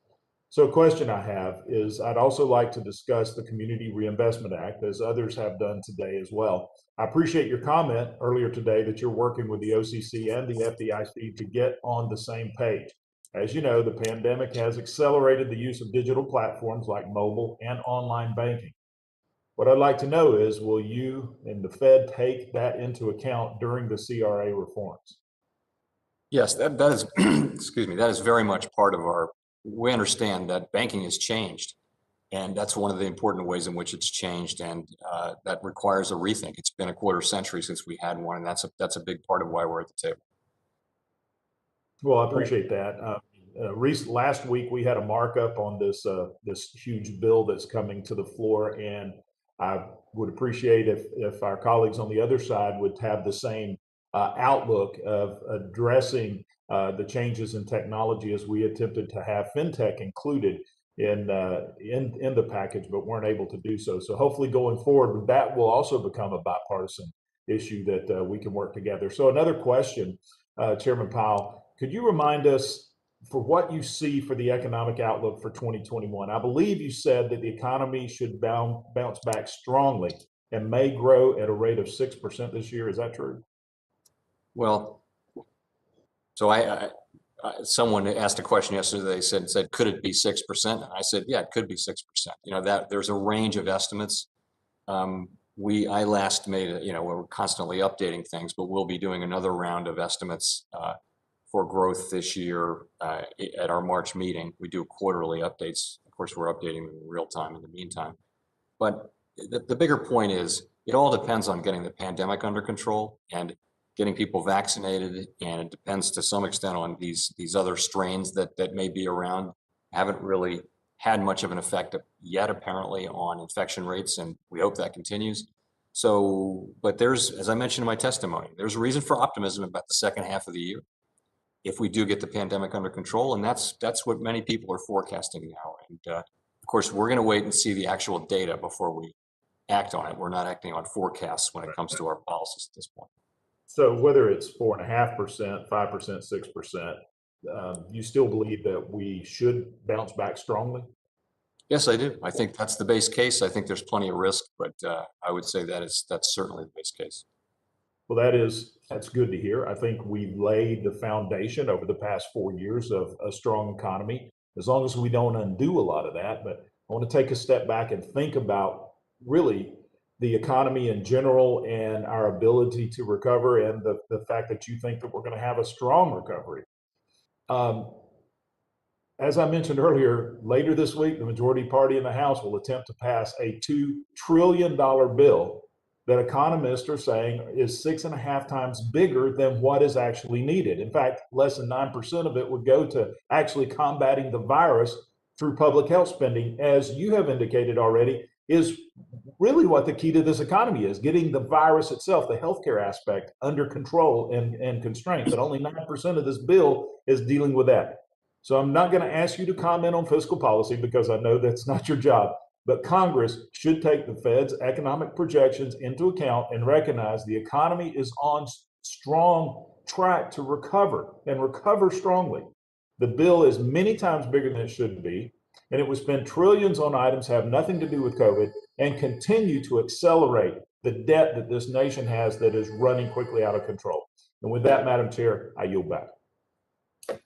So a question I have is, I'd also like to discuss the Community Reinvestment Act, as others have done today as well. I appreciate your comment earlier today that you're working with the OCC and the FDIC to get on the same page. As you know, the pandemic has accelerated the use of digital platforms like mobile and online banking. What I'd like to know is, will you and the Fed take that into account during the CRA reforms? Yes, that is, excuse me, that is very much part of we understand that banking has changed, and that's one of the important ways in which it's changed, and that requires a rethink. It's been a quarter century since we had one, and that's a big part of why we're at the table. Well, I appreciate that. Last week we had a markup on this huge bill that's coming to the floor, and I would appreciate if our colleagues on the other side would have the same outlook of addressing the changes in technology as we attempted to have fintech included in the package, but weren't able to do so. So hopefully going forward, that will also become a bipartisan issue that we can work together. So another question, Chairman Powell, could you remind us for what you see for the economic outlook for 2021? I believe you said that the economy should bounce back strongly and may grow at a rate of 6% this year. Is that true? Well, so someone asked a question yesterday. They said, could it be 6%? And I said, yeah, it could be 6%. You know, that there's a range of estimates. I last made, we're constantly updating things, but we'll be doing another round of estimates for growth this year at our March meeting. We do quarterly updates. Of course, we're updating them in real time in the meantime. But the bigger point is, it all depends on getting the pandemic under control and getting people vaccinated, and it depends to some extent on these other strains that may be around. Haven't really had much of an effect yet, apparently, on infection rates, and we hope that continues. So, but as I mentioned in my testimony, there's a reason for optimism about the second half of the year if we do get the pandemic under control, and that's what many people are forecasting now. And of course, we're going to wait and see the actual data before we act on it. We're not acting on forecasts when it comes to our policies at this point. So whether it's 4.5%, 5%, 6%, you still believe that we should bounce back strongly? Yes, I do. I think that's the base case. I think there's plenty of risk, but I would say that's certainly the base case. Well, that's good to hear. I think we've laid the foundation over the past 4 years of a strong economy, as long as we don't undo a lot of that. But I want to take a step back and think about really the economy in general and our ability to recover, and the fact that you think that we're going to have a strong recovery. As I mentioned earlier, later this week, the majority party in the House will attempt to pass a $2 trillion bill that economists are saying is 6.5 times bigger than what is actually needed. In fact, less than 9% of it would go to actually combating the virus through public health spending, as you have indicated already, is really what the key to this economy is, getting the virus itself, the healthcare aspect, under control and constraint. But only 9% of this bill is dealing with that. So I'm not going to ask you to comment on fiscal policy because I know that's not your job. But Congress should take the Fed's economic projections into account and recognize the economy is on strong track to recover and recover strongly. The bill is many times bigger than it should be, and it will spend trillions on items that have nothing to do with COVID and continue to accelerate the debt that this nation has that is running quickly out of control. And with that, Madam Chair, I yield back.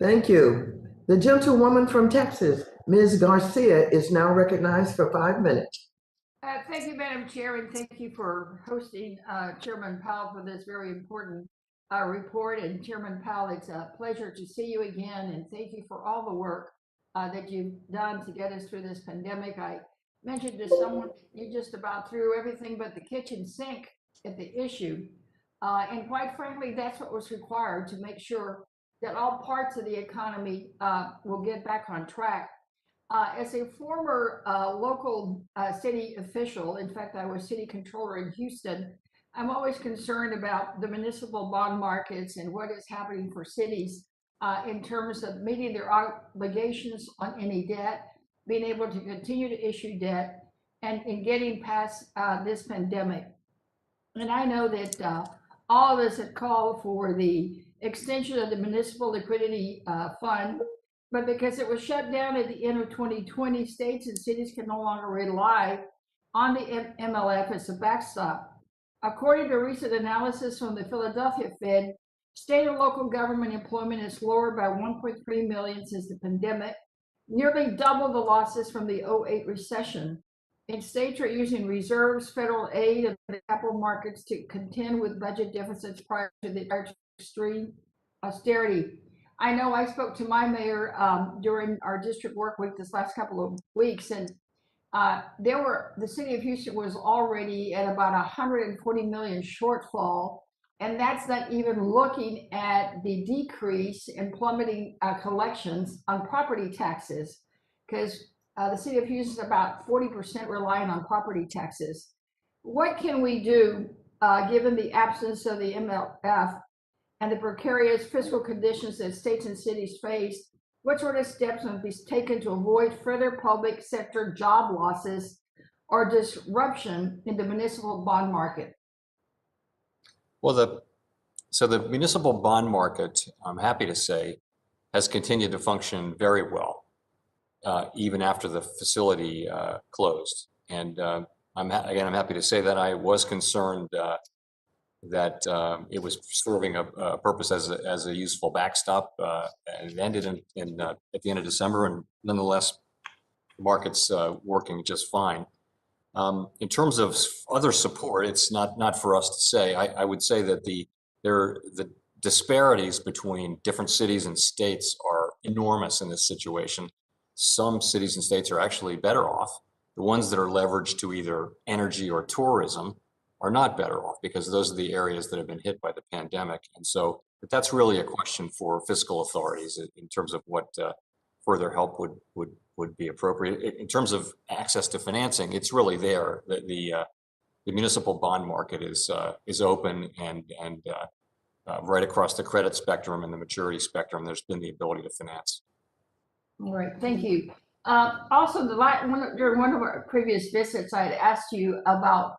Thank you. The gentlewoman from Texas, Ms. Garcia, is now recognized for 5 minutes. Thank you, Madam Chair, and thank you for hosting Chairman Powell for this very important report. And Chairman Powell, it's a pleasure to see you again, and thank you for all the work that you've done to get us through this pandemic. I mentioned to someone, you just about threw everything but the kitchen sink at the issue. And quite frankly, that's what was required to make sure that all parts of the economy will get back on track. As a former local city official, in fact, I was city controller in Houston, I'm always concerned about the municipal bond markets and what is happening for cities in terms of meeting their obligations on any debt, being able to continue to issue debt, and in getting past this pandemic. And I know that all of us have called for the extension of the municipal liquidity fund, but because it was shut down at the end of 2020, states and cities can no longer rely on the MLF as a backstop. According to recent analysis from the Philadelphia Fed, state and local government employment is lower by 1.3 million since the pandemic, nearly double the losses from the 2008 recession. And states are using reserves, federal aid, and the capital markets to contend with budget deficits prior to the extreme austerity. I know I spoke to my mayor during our district work week this last couple of weeks, and the city of Houston was already at about 140 million shortfall, and that's not even looking at the decrease in plummeting collections on property taxes, because the city of Houston is about 40% reliant on property taxes. What can we do given the absence of the MLF and the precarious fiscal conditions that states and cities face? What sort of steps must be taken to avoid further public sector job losses or disruption in the municipal bond market? Well, so the municipal bond market, I'm happy to say, has continued to function very well, even after the facility closed. And I'm happy to say that I was concerned that it was serving a purpose as a useful backstop, and it ended at the end of December, and nonetheless, the market's working just fine. In terms of other support, it's not for us to say. I would say that the disparities between different cities and states are enormous in this situation. Some cities and states are actually better off. The ones that are leveraged to either energy or tourism are not better off, because those are the areas that have been hit by the pandemic. And so, but that's really a question for fiscal authorities in terms of what further help would be appropriate. In terms of access to financing, it's really there. The municipal bond market is open, and right across the credit spectrum and the maturity spectrum, there's been the ability to finance. All right, thank you. Also, during one of our previous visits, I had asked you about,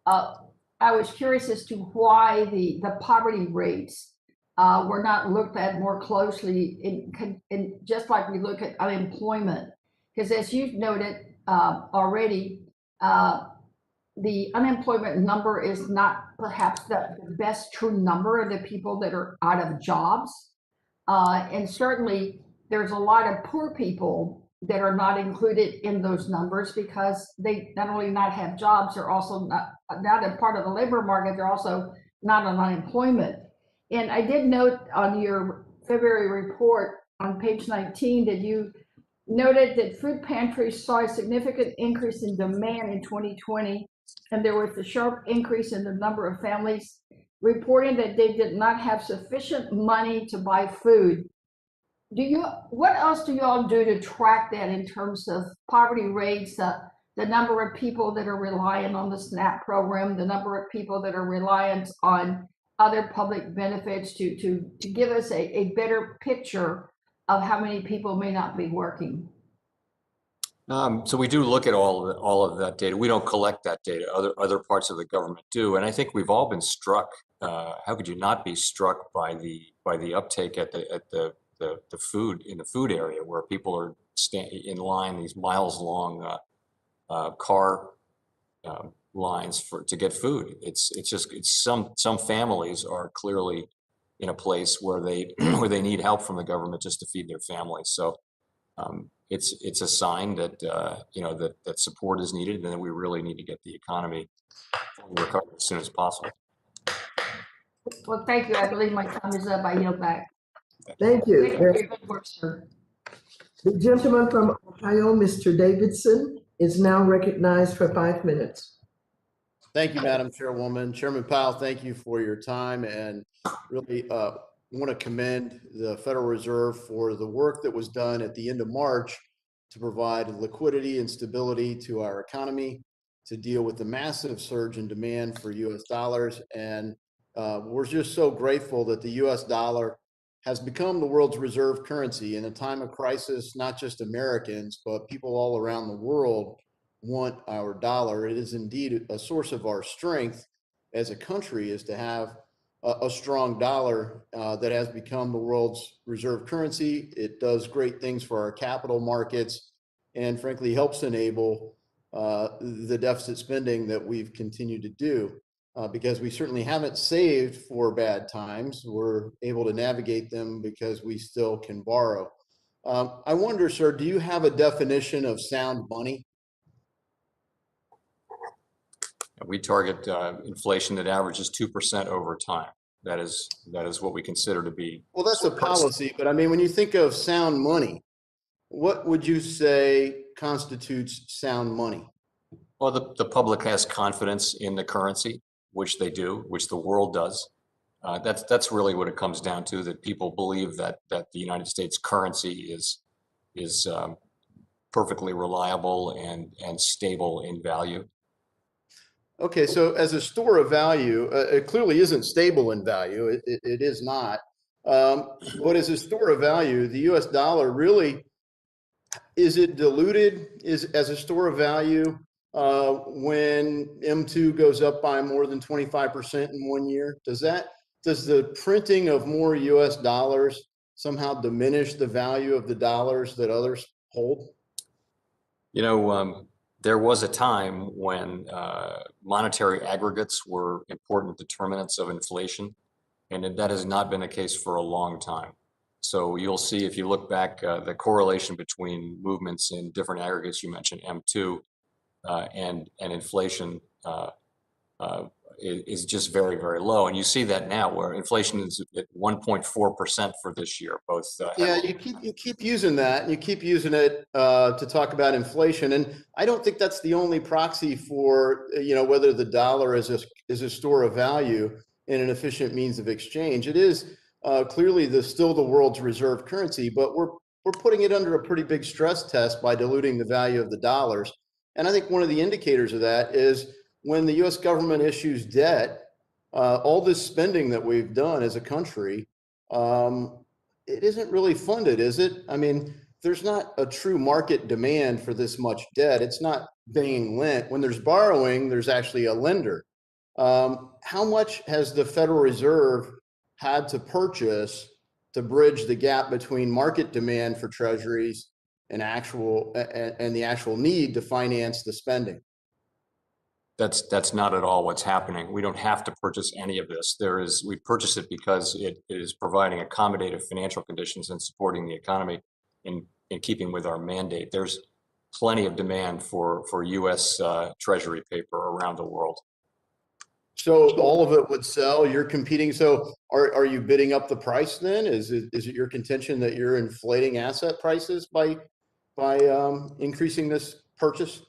I was curious as to why the poverty rates were not looked at more closely, in just like we look at unemployment. Because as you've noted already, the unemployment number is not perhaps the best true number of the people that are out of jobs. And certainly there's a lot of poor people that are not included in those numbers, because they not only not have jobs, they're also not a part of the labor market, they're also not on unemployment. And I did note on your February report on page 19 that you noted that food pantries saw a significant increase in demand in 2020, and there was a sharp increase in the number of families reporting that they did not have sufficient money to buy food. What else do you all do to track that in terms of poverty rates, the number of people that are reliant on the SNAP program, the number of people that are reliant on other public benefits, to give us a better picture of how many people may not be working? So we do look at all of that data. We don't collect that data. Other parts of the government do, and I think we've all been struck. How could you not be struck by the uptake at the food, in the food area, where people are in line, these miles long car lines to get food. It's some families are clearly in a place where they need help from the government just to feed their families. So it's a sign that that support is needed, and that we really need to get the economy recovered as soon as possible. Well, thank you. I believe my time is up. I yield back. Thank you. Thank you for your good work, sir. The gentleman from Ohio, Mr. Davidson, is now recognized for 5 minutes. Thank you, Madam Chairwoman. Chairman Powell, thank you for your time, and really want to commend the Federal Reserve for the work that was done at the end of March to provide liquidity and stability to our economy, to deal with the massive surge in demand for US dollars. And we're just so grateful that the US dollar has become the world's reserve currency in a time of crisis. Not just Americans, but people all around the world want our dollar. It is indeed a source of our strength as a country, is to have a strong dollar that has become the world's reserve currency. It does great things for our capital markets and frankly helps enable the deficit spending that we've continued to do. Because we certainly haven't saved for bad times. We're able to navigate them because we still can borrow. I wonder, sir, do you have a definition of sound money? We target inflation that averages 2% over time. That is what we consider to be. Well, that's a policy, but I mean, when you think of sound money, what would you say constitutes sound money? Well, the public has confidence in the currency, which they do, which the world does. That's really what it comes down to, that people believe that the United States currency is perfectly reliable and stable in value. Okay, so as a store of value, it clearly isn't stable in value. It is not. But as a store of value, the US dollar really, is it diluted as a store of value when M2 goes up by more than 25% in 1 year? Does the printing of more US dollars somehow diminish the value of the dollars that others hold? You know, there was a time when monetary aggregates were important determinants of inflation, and that has not been the case for a long time. So you'll see, if you look back, the correlation between movements in different aggregates, you mentioned M2, and inflation is just very, very low. And you see that now, where inflation is at 1.4% for this year. Both. Yeah, you keep using that, and you keep using it to talk about inflation. And I don't think that's the only proxy for whether the dollar is a store of value and an efficient means of exchange. It is clearly still the world's reserve currency, but we're putting it under a pretty big stress test by diluting the value of the dollars. And I think one of the indicators of that is when the US government issues debt, all this spending that we've done as a country, it isn't really funded, is it? I mean, there's not a true market demand for this much debt. It's not being lent. When there's borrowing, there's actually a lender. How much has the Federal Reserve had to purchase to bridge the gap between market demand for treasuries and the actual need to finance the spending? That's not at all what's happening. We don't have to purchase any of this. We purchase it because it is providing accommodative financial conditions and supporting the economy in keeping with our mandate. There's plenty of demand for US Treasury paper around the world. So all of it would sell, you're competing. So are you bidding up the price then? Is it your contention that you're inflating asset prices by increasing this purchase?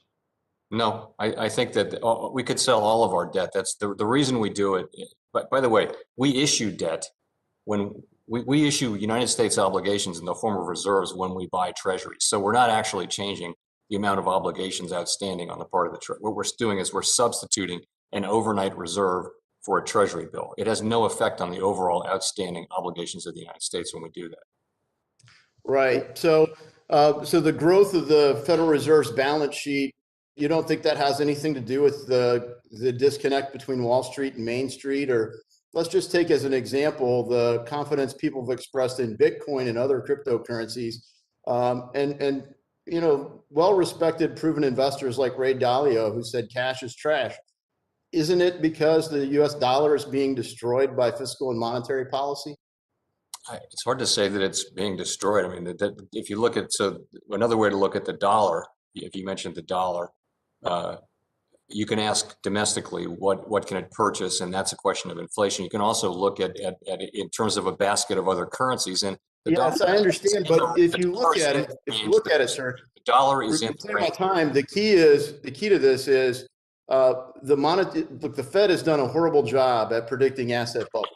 No, I think that we could sell all of our debt. That's the reason we do it. But by the way, we issue debt when we issue United States obligations in the form of reserves when we buy treasuries. So we're not actually changing the amount of obligations outstanding on the part of the treasury. What we're doing is we're substituting an overnight reserve for a treasury bill. It has no effect on the overall outstanding obligations of the United States when we do that. Right. So the growth of the Federal Reserve's balance sheet, you don't think that has anything to do with the disconnect between Wall Street and Main Street? Or let's just take as an example the confidence people have expressed in Bitcoin and other cryptocurrencies, and well-respected, proven investors like Ray Dalio, who said cash is trash. Isn't it because the US dollar is being destroyed by fiscal and monetary policy? It's hard to say that it's being destroyed. I mean, if you look at, so another way to look at the dollar, if you mentioned the dollar, you can ask domestically what can it purchase, and that's a question of inflation. You can also look at it in terms of a basket of other currencies. And yes, I understand, but if you look at it, sir, the dollar is in time. The key to this is the Fed has done a horrible job at predicting asset bubbles.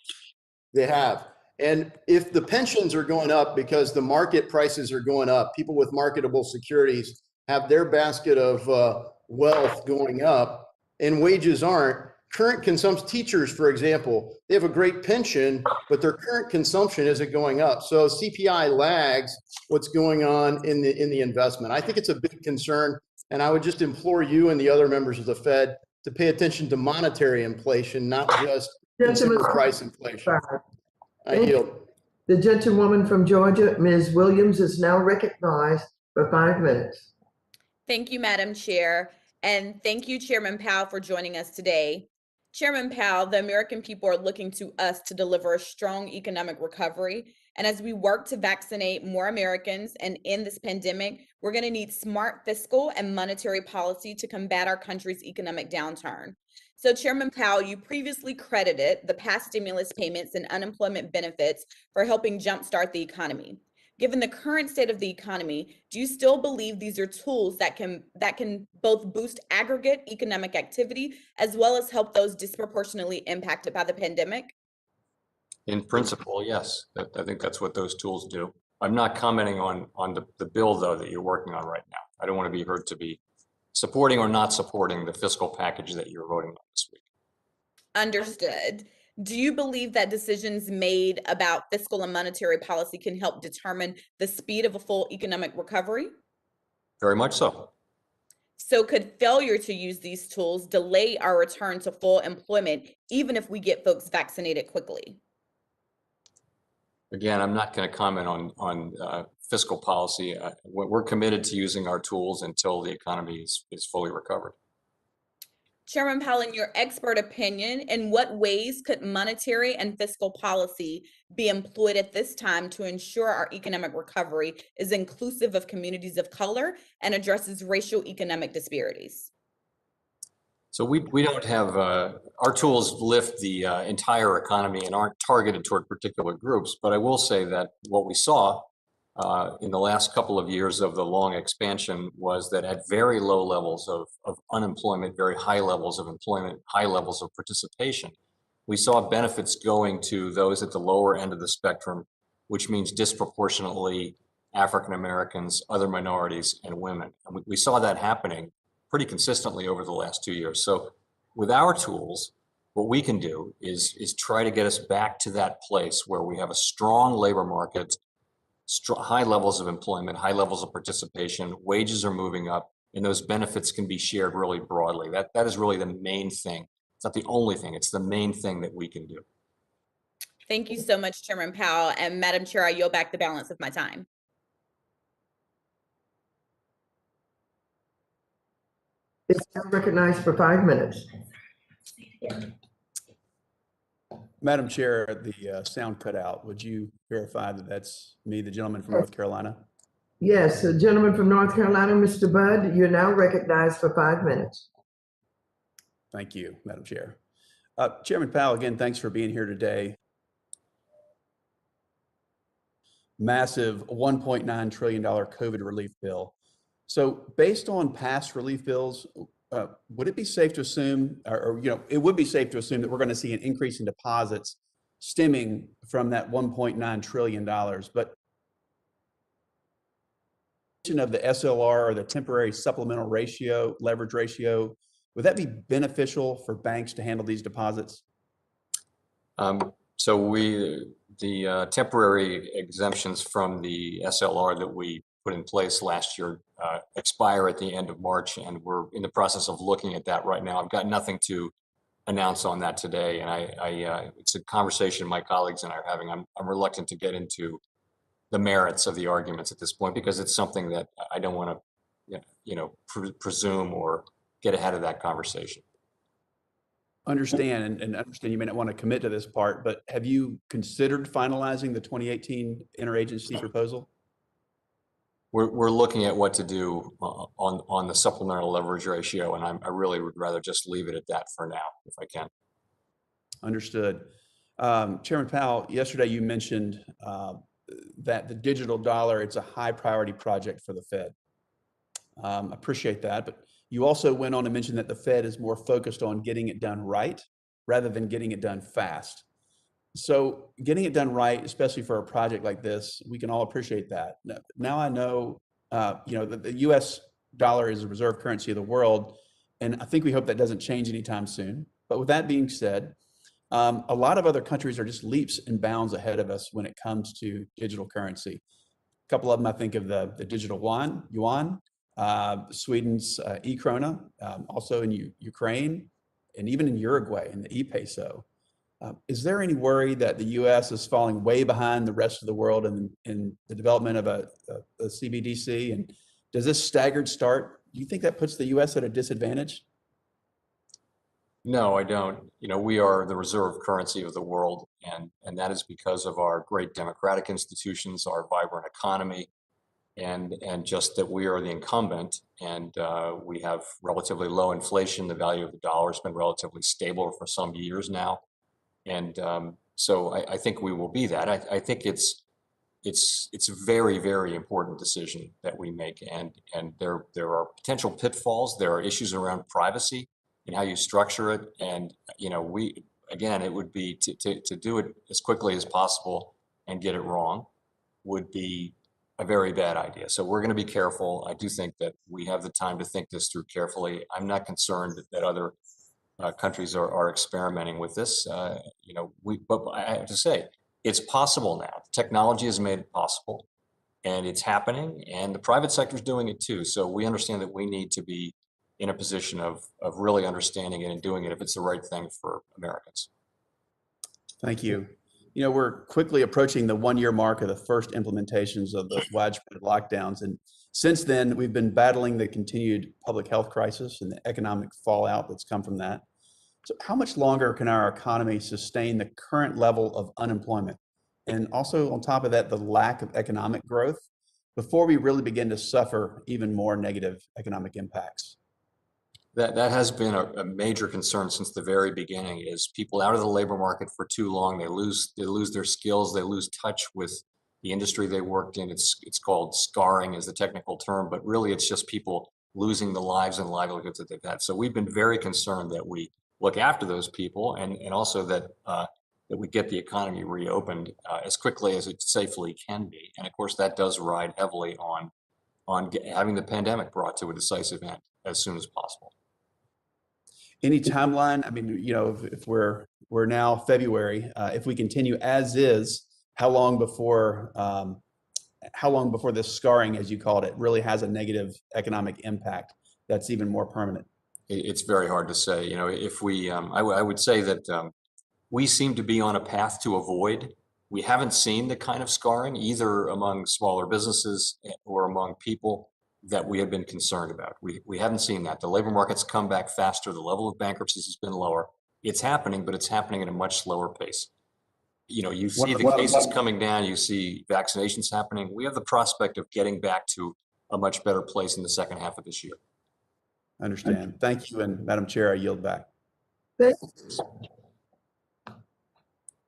They have. And if the pensions are going up because the market prices are going up, people with marketable securities have their basket of wealth going up and wages aren't. Current consumption, teachers, for example, they have a great pension, but their current consumption isn't going up. So CPI lags what's going on in the investment. I think it's a big concern. And I would just implore you and the other members of the Fed to pay attention to monetary inflation, not just consumer price inflation. I yield. The gentlewoman from Georgia, Ms. Williams, is now recognized for 5 minutes. Thank you, Madam Chair, and thank you, Chairman Powell, for joining us today. Chairman Powell, the American people are looking to us to deliver a strong economic recovery. And as we work to vaccinate more Americans and end this pandemic, we're going to need smart fiscal and monetary policy to combat our country's economic downturn. So, Chairman Powell, you previously credited the past stimulus payments and unemployment benefits for helping jumpstart the economy. Given the current state of the economy, do you still believe these are tools that can both boost aggregate economic activity as well as help those disproportionately impacted by the pandemic? In principle, yes. I think that's what those tools do. I'm not commenting on the bill, though, that you're working on right now. I don't want to be heard to be supporting or not supporting the fiscal package that you're voting on this week. Understood. Do you believe that decisions made about fiscal and monetary policy can help determine the speed of a full economic recovery? Very much so. So could failure to use these tools delay our return to full employment, even if we get folks vaccinated quickly? Again, I'm not going to comment on fiscal policy. We're committed to using our tools until the economy is fully recovered. Chairman Powell, in your expert opinion, in what ways could monetary and fiscal policy be employed at this time to ensure our economic recovery is inclusive of communities of color and addresses racial economic disparities? So we don't have, our tools lift the entire economy and aren't targeted toward particular groups. But I will say that what we saw in the last couple of years of the long expansion was that at very low levels of unemployment, very high levels of employment, high levels of participation, we saw benefits going to those at the lower end of the spectrum, which means disproportionately African Americans, other minorities, and women. And we saw that happening pretty consistently over the last 2 years. So with our tools, what we can do is try to get us back to that place where we have a strong labor market, high levels of employment, high levels of participation, wages are moving up, and those benefits can be shared really broadly. That is really the main thing. It's not the only thing, it's the main thing that we can do. Thank you so much, Chairman Powell. And Madam Chair, I yield back the balance of my time. It's now recognized for 5 minutes. Madam Chair, the sound cut out. Would you verify that that's me, the gentleman from North Carolina? Yes, the gentleman from North Carolina, Mr. Budd, you're now recognized for 5 minutes. Thank you, Madam Chair. Chairman Powell, again, thanks for being here today. Massive $1.9 trillion COVID relief bill. So based on past relief bills, would it be safe to assume, it would be safe to assume that we're going to see an increase in deposits stemming from that $1.9 trillion. But of the SLR or the temporary supplemental ratio, leverage ratio, would that be beneficial for banks to handle these deposits? So the temporary exemptions from the SLR that we put in place last year expire at the end of March, and we're in the process of looking at that right now. I've got nothing to announce on that today, and it's a conversation my colleagues and I are having. I'm reluctant to get into the merits of the arguments at this point because it's something that I don't want to, presume or get ahead of that conversation. Understand, and understand you may not want to commit to this part, but have you considered finalizing the 2018 interagency proposal? We're looking at what to do on the supplemental leverage ratio, and I really would rather just leave it at that for now, if I can. Understood. Chairman Powell, yesterday you mentioned that the digital dollar, it's a high priority project for the Fed. Appreciate that, but you also went on to mention that the Fed is more focused on getting it done right rather than getting it done fast. So getting it done right, especially for a project like this, we can all appreciate that. Now I know, that the U.S. dollar is the reserve currency of the world, and I think we hope that doesn't change anytime soon. But with that being said, a lot of other countries are just leaps and bounds ahead of us when it comes to digital currency. A couple of them, I think of the digital yuan, Sweden's e-krona, also in Ukraine, and even in Uruguay in the e-peso. Is there any worry that the U.S. is falling way behind the rest of the world in the development of a CBDC? And does this staggered start, do you think that puts the U.S. at a disadvantage? No, I don't. We are the reserve currency of the world, and that is because of our great democratic institutions, our vibrant economy, and just that we are the incumbent, and we have relatively low inflation. The value of the dollar has been relatively stable for some years now. And so I think we will be that. I think it's a very, very important decision that we make. And there are potential pitfalls. There are issues around privacy and how you structure it. And, it would be to do it as quickly as possible and get it wrong would be a very bad idea. So we're going to be careful. I do think that we have the time to think this through carefully. I'm not concerned that other countries are experimenting with this, but I have to say, it's possible now. Technology has made it possible, and it's happening, and the private sector is doing it too. So we understand that we need to be in a position of really understanding it and doing it if it's the right thing for Americans. Thank you. We're quickly approaching the 1-year mark of the first implementations of the widespread lockdowns. And since then, we've been battling the continued public health crisis and the economic fallout that's come from that. So how much longer can our economy sustain the current level of unemployment? And also on top of that, the lack of economic growth before we really begin to suffer even more negative economic impacts? That has been a major concern since the very beginning, is people out of the labor market for too long. They lose their skills. They lose touch with the industry they worked in. It's called scarring is the technical term, but really it's just people losing the lives and livelihoods that they've had. So we've been very concerned that we look after those people and also that we get the economy reopened as quickly as it safely can be. And of course, that does ride heavily on having the pandemic brought to a decisive end as soon as possible. Any timeline? I mean, if we're now February, if we continue as is, how long before this scarring, as you called it, really has a negative economic impact that's even more permanent? It's very hard to say. If we, I would say that we seem to be on a path to avoid. We haven't seen the kind of scarring either among smaller businesses or among people that we have been concerned about. We haven't seen that. The labor market's come back faster. The level of bankruptcies has been lower. It's happening, but it's happening at a much slower pace. You see the cases coming down, you see vaccinations happening. We have the prospect of getting back to a much better place in the second half of this year. I understand. Thank you. And Madam Chair, I yield back. Thanks.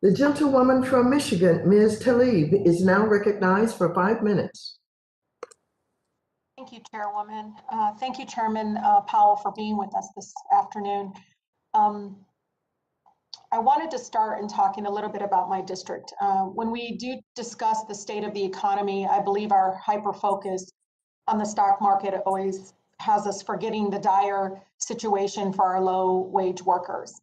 The gentlewoman from Michigan, Ms. Tlaib, is now recognized for 5 minutes. Thank you, Chairwoman. Thank you, Chairman Powell, for being with us this afternoon. I wanted to start in talking a little bit about my district. When we do discuss the state of the economy, I believe our hyper-focus on the stock market always has us forgetting the dire situation for our low-wage workers.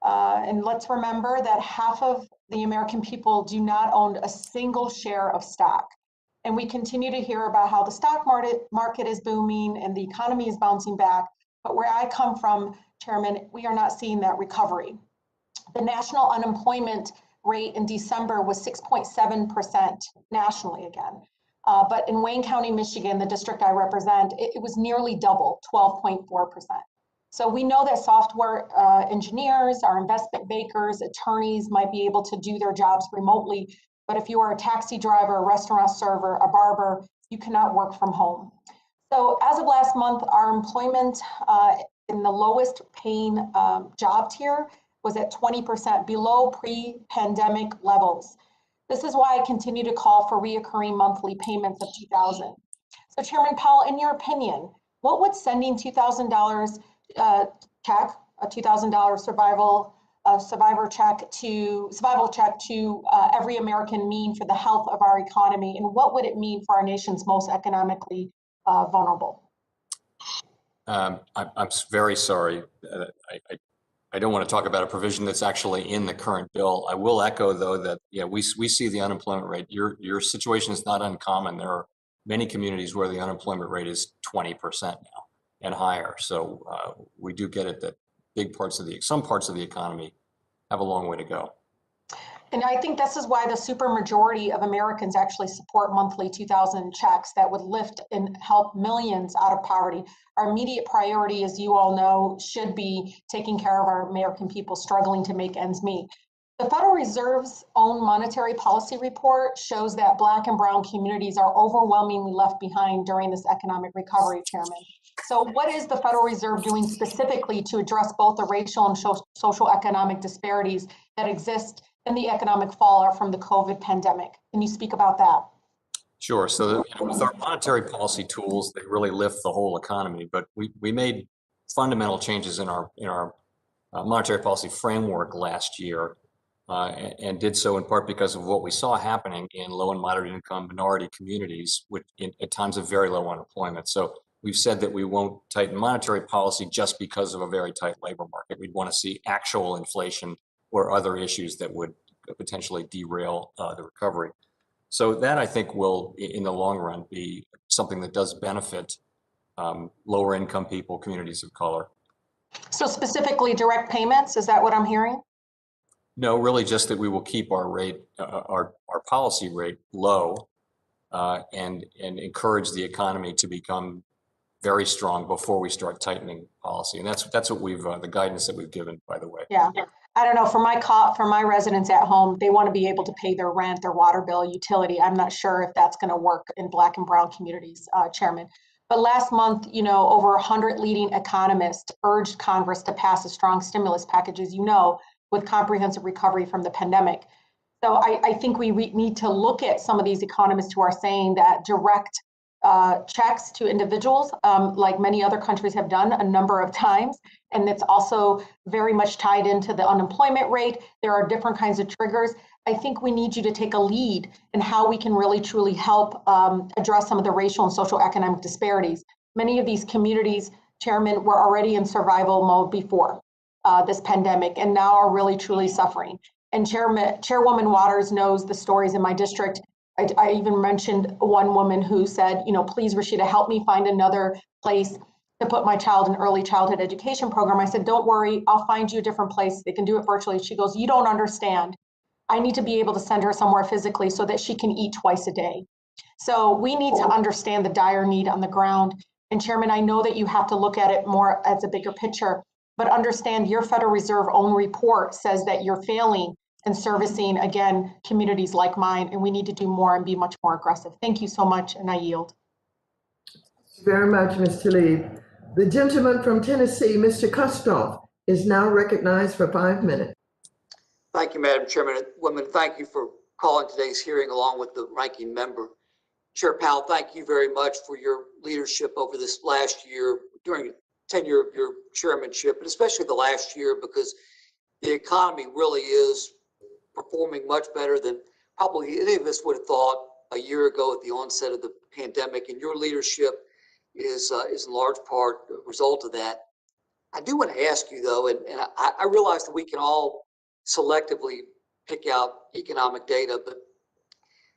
And let's remember that half of the American people do not own a single share of stock. And we continue to hear about how the stock market is booming and the economy is bouncing back. But where I come from, Chairman, we are not seeing that recovery. The national unemployment rate in December was 6.7% nationally again. But in Wayne County, Michigan, the district I represent, it was nearly double, 12.4%. So we know that software engineers, our investment bankers, attorneys might be able to do their jobs remotely. But if you are a taxi driver, a restaurant server, a barber, you cannot work from home. So as of last month, our employment in the lowest paying job tier was at 20% below pre-pandemic levels. This is why I continue to call for reoccurring monthly payments of $2,000. So Chairman Powell, in your opinion, what would sending $2,000 check, a $2,000 survival survival check to every American mean for the health of our economy, and what would it mean for our nation's most economically vulnerable? I'm very sorry. I don't want to talk about a provision that's actually in the current bill. I will echo, though, that we see the unemployment rate. Your situation is not uncommon. There are many communities where the unemployment rate is 20% now and higher. So we do get it that some parts of the economy have a long way to go. And I think this is why the supermajority of Americans actually support monthly 2,000 checks that would lift and help millions out of poverty. Our immediate priority, as you all know, should be taking care of our American people struggling to make ends meet. The Federal Reserve's own monetary policy report shows that Black and Brown communities are overwhelmingly left behind during this economic recovery, Chairman. So what is the Federal Reserve doing specifically to address both the racial and social economic disparities that exist in the economic fallout from the COVID pandemic? Can you speak about that? Sure. So with our monetary policy tools, they really lift the whole economy. But we made fundamental changes in our monetary policy framework last year, and did so in part because of what we saw happening in low and moderate income minority communities, with at times of very low unemployment. So we've said that we won't tighten monetary policy just because of a very tight labor market. We'd want to see actual inflation or other issues that would potentially derail the recovery. So that, I think, will, in the long run, be something that does benefit lower income people, communities of color. So specifically direct payments, is that what I'm hearing? No, really just that we will keep our rate, our policy rate low, and encourage the economy to become very strong before we start tightening policy. And that's what we've, the guidance that we've given, by the way. Yeah. I don't know, for my residents at home, they want to be able to pay their rent, their water bill, utility. I'm not sure if that's going to work in Black and Brown communities, Chairman. But last month, over 100 leading economists urged Congress to pass a strong stimulus package, as you know, with comprehensive recovery from the pandemic. So I think we need to look at some of these economists who are saying that direct checks to individuals, like many other countries have done a number of times. And it's also very much tied into the unemployment rate. There are different kinds of triggers. I think we need you to take a lead in how we can really truly help address some of the racial and social economic disparities. Many of these communities, Chairman, were already in survival mode before this pandemic and now are really truly suffering. And Chairwoman Waters knows the stories in my district. I even mentioned one woman who said, please, Rashida, help me find another place to put my child in early childhood education program. I said, don't worry, I'll find you a different place. They can do it virtually. She goes, you don't understand. I need to be able to send her somewhere physically so that she can eat twice a day. So we need to understand the dire need on the ground. And Chairman, I know that you have to look at it more as a bigger picture, but understand your Federal Reserve own report says that you're failing in servicing, again, communities like mine, and we need to do more and be much more aggressive. Thank you so much, and I yield. Thank you very much, Ms. Tlaib. The gentleman from Tennessee, Mr. Kustoff, is now recognized for 5 minutes. Thank you, Madam Chairman. Women, thank you for calling today's hearing along with the ranking member. Chair Powell, thank you very much for your leadership over this last year during the tenure of your chairmanship, and especially the last year, because the economy really is performing much better than probably any of us would have thought a year ago at the onset of the pandemic, and your leadership is in large part a result of that. I do want to ask you, though, and I realize that we can all selectively pick out economic data, but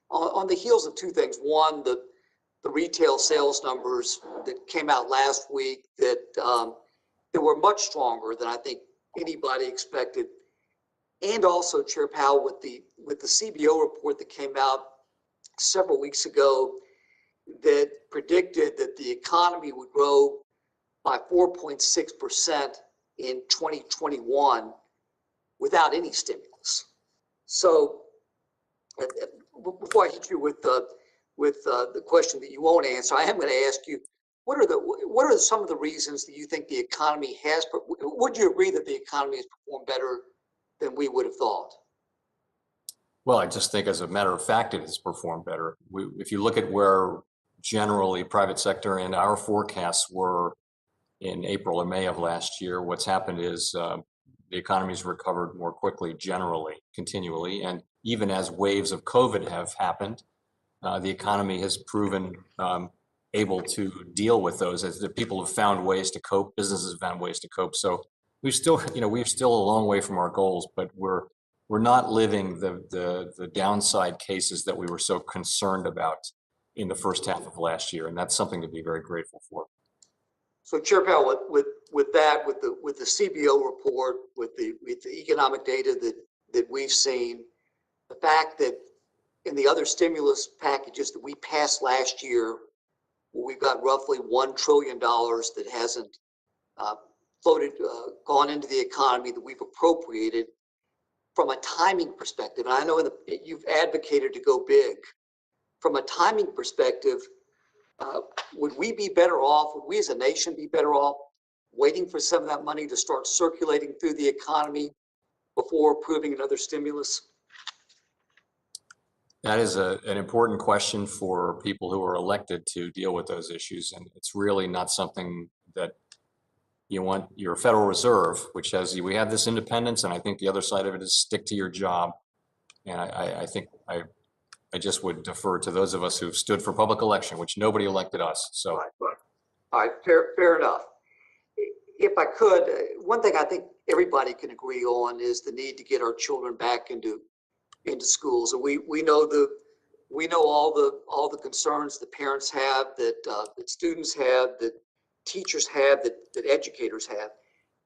on the heels of two things. One, the retail sales numbers that came out last week that were much stronger than I think anybody expected. And also, Chair Powell, with the CBO report that came out several weeks ago that predicted that the economy would grow by 4.6% in 2021 without any stimulus. So before I hit you with the question that you won't answer, I am going to ask you, what are some of the reasons that you think the economy has, would you agree that the economy has performed better than we would have thought? Well, I just think as a matter of fact, it has performed better. If you look at where generally private sector and our forecasts were in April or May of last year, what's happened is the economy's recovered more quickly generally, continually, and even as waves of COVID have happened, the economy has proven able to deal with those as the people have found ways to cope, businesses have found ways to cope. So we're still a long way from our goals, but we're not living the downside cases that we were so concerned about in the first half of last year, and that's something to be very grateful for. So Chair Powell, with the CBO report, with the economic data that we've seen, the fact that in the other stimulus packages that we passed last year, we've got roughly $1 trillion that hasn't gone into the economy that we've appropriated. From a timing perspective, and I know you've advocated to go big. From a timing perspective, would we be better off, would we as a nation be better off waiting for some of that money to start circulating through the economy before approving another stimulus? That is an important question for people who are elected to deal with those issues. And it's really not something that you want your Federal Reserve, which we have this independence, and I think the other side of it is stick to your job. And I think I just would defer to those of us who've stood for public election, which nobody elected us. So, all right, fair enough. If I could, one thing I think everybody can agree on is the need to get our children back into schools. And we know all the concerns that parents have, that students have, that teachers have, that educators have.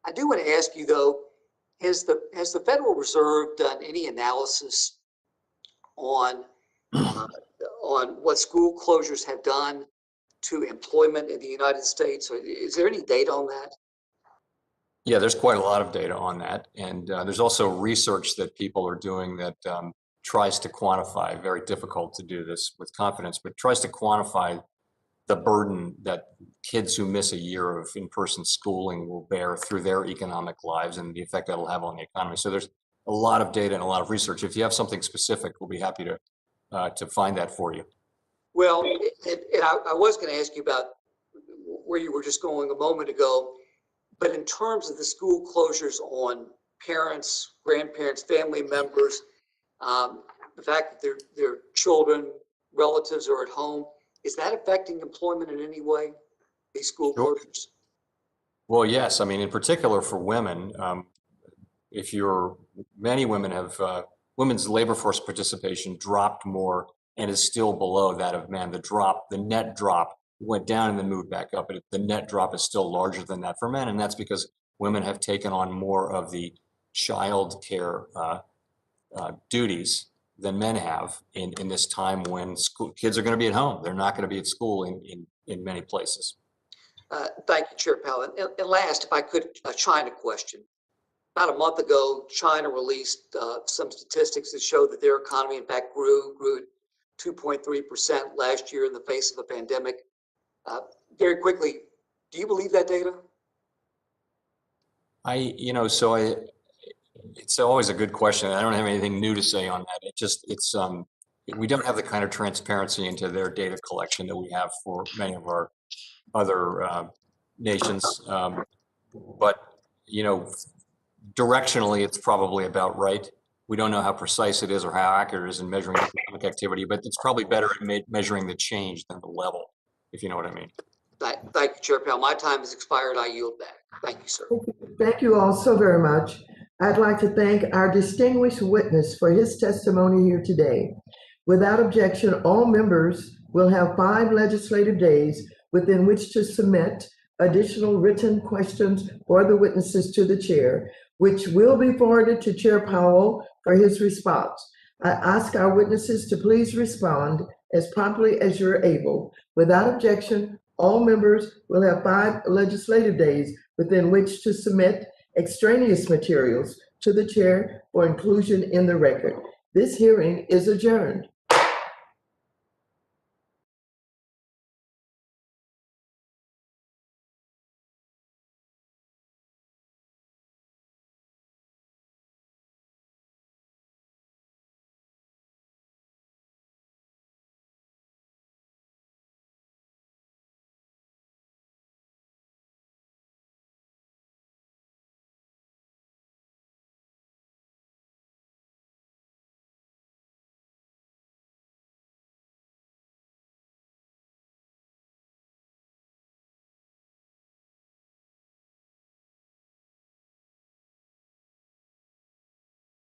I do want to ask you though, has the Federal Reserve done any analysis on what school closures have done to employment in the United States? Is there any data on that? yeah, there's quite a lot of data on that. And there's also research that people are doing that tries to quantify, very difficult to do this with confidence, but tries to quantify the burden that kids who miss a year of in-person schooling will bear through their economic lives and the effect that'll have on the economy. So there's a lot of data and a lot of research. If you have something specific, we'll be happy to find that for you. Well, and I was going to ask you about where you were just going a moment ago, but in terms of the school closures on parents, grandparents, family members, the fact that their children, relatives are at home, is that affecting employment in any way, these school closures? Well, yes. I mean, in particular for women, many women have, women's labor force participation dropped more and is still below that of men. The net drop went down and then moved back up, but the net drop is still larger than that for men. And that's because women have taken on more of the child care duties than men have in this time when kids are going to be at home. They're not going to be at school in many places. Thank you, Chair Powell. And last, if I could, a China question. About a month ago, China released some statistics that showed that their economy, in fact, grew 2.3% last year in the face of a pandemic. Very quickly, do you believe that data? It's always a good question. I don't have anything new to say on that. We don't have the kind of transparency into their data collection that we have for many of our other nations. But, directionally, it's probably about right. We don't know how precise it is or how accurate it is in measuring economic activity, but it's probably better at measuring the change than the level, if you know what I mean. Thank you, Chair Powell. My time has expired. I yield back. Thank you, sir. Thank you all so very much. I'd like to thank our distinguished witness for his testimony here today. Without objection, all members will have 5 legislative days within which to submit additional written questions for the witnesses to the chair, which will be forwarded to Chair Powell for his response. I ask our witnesses to please respond as promptly as you're able. Without objection, all members will have 5 legislative days within which to submit extraneous materials to the chair for inclusion in the record. This hearing is adjourned.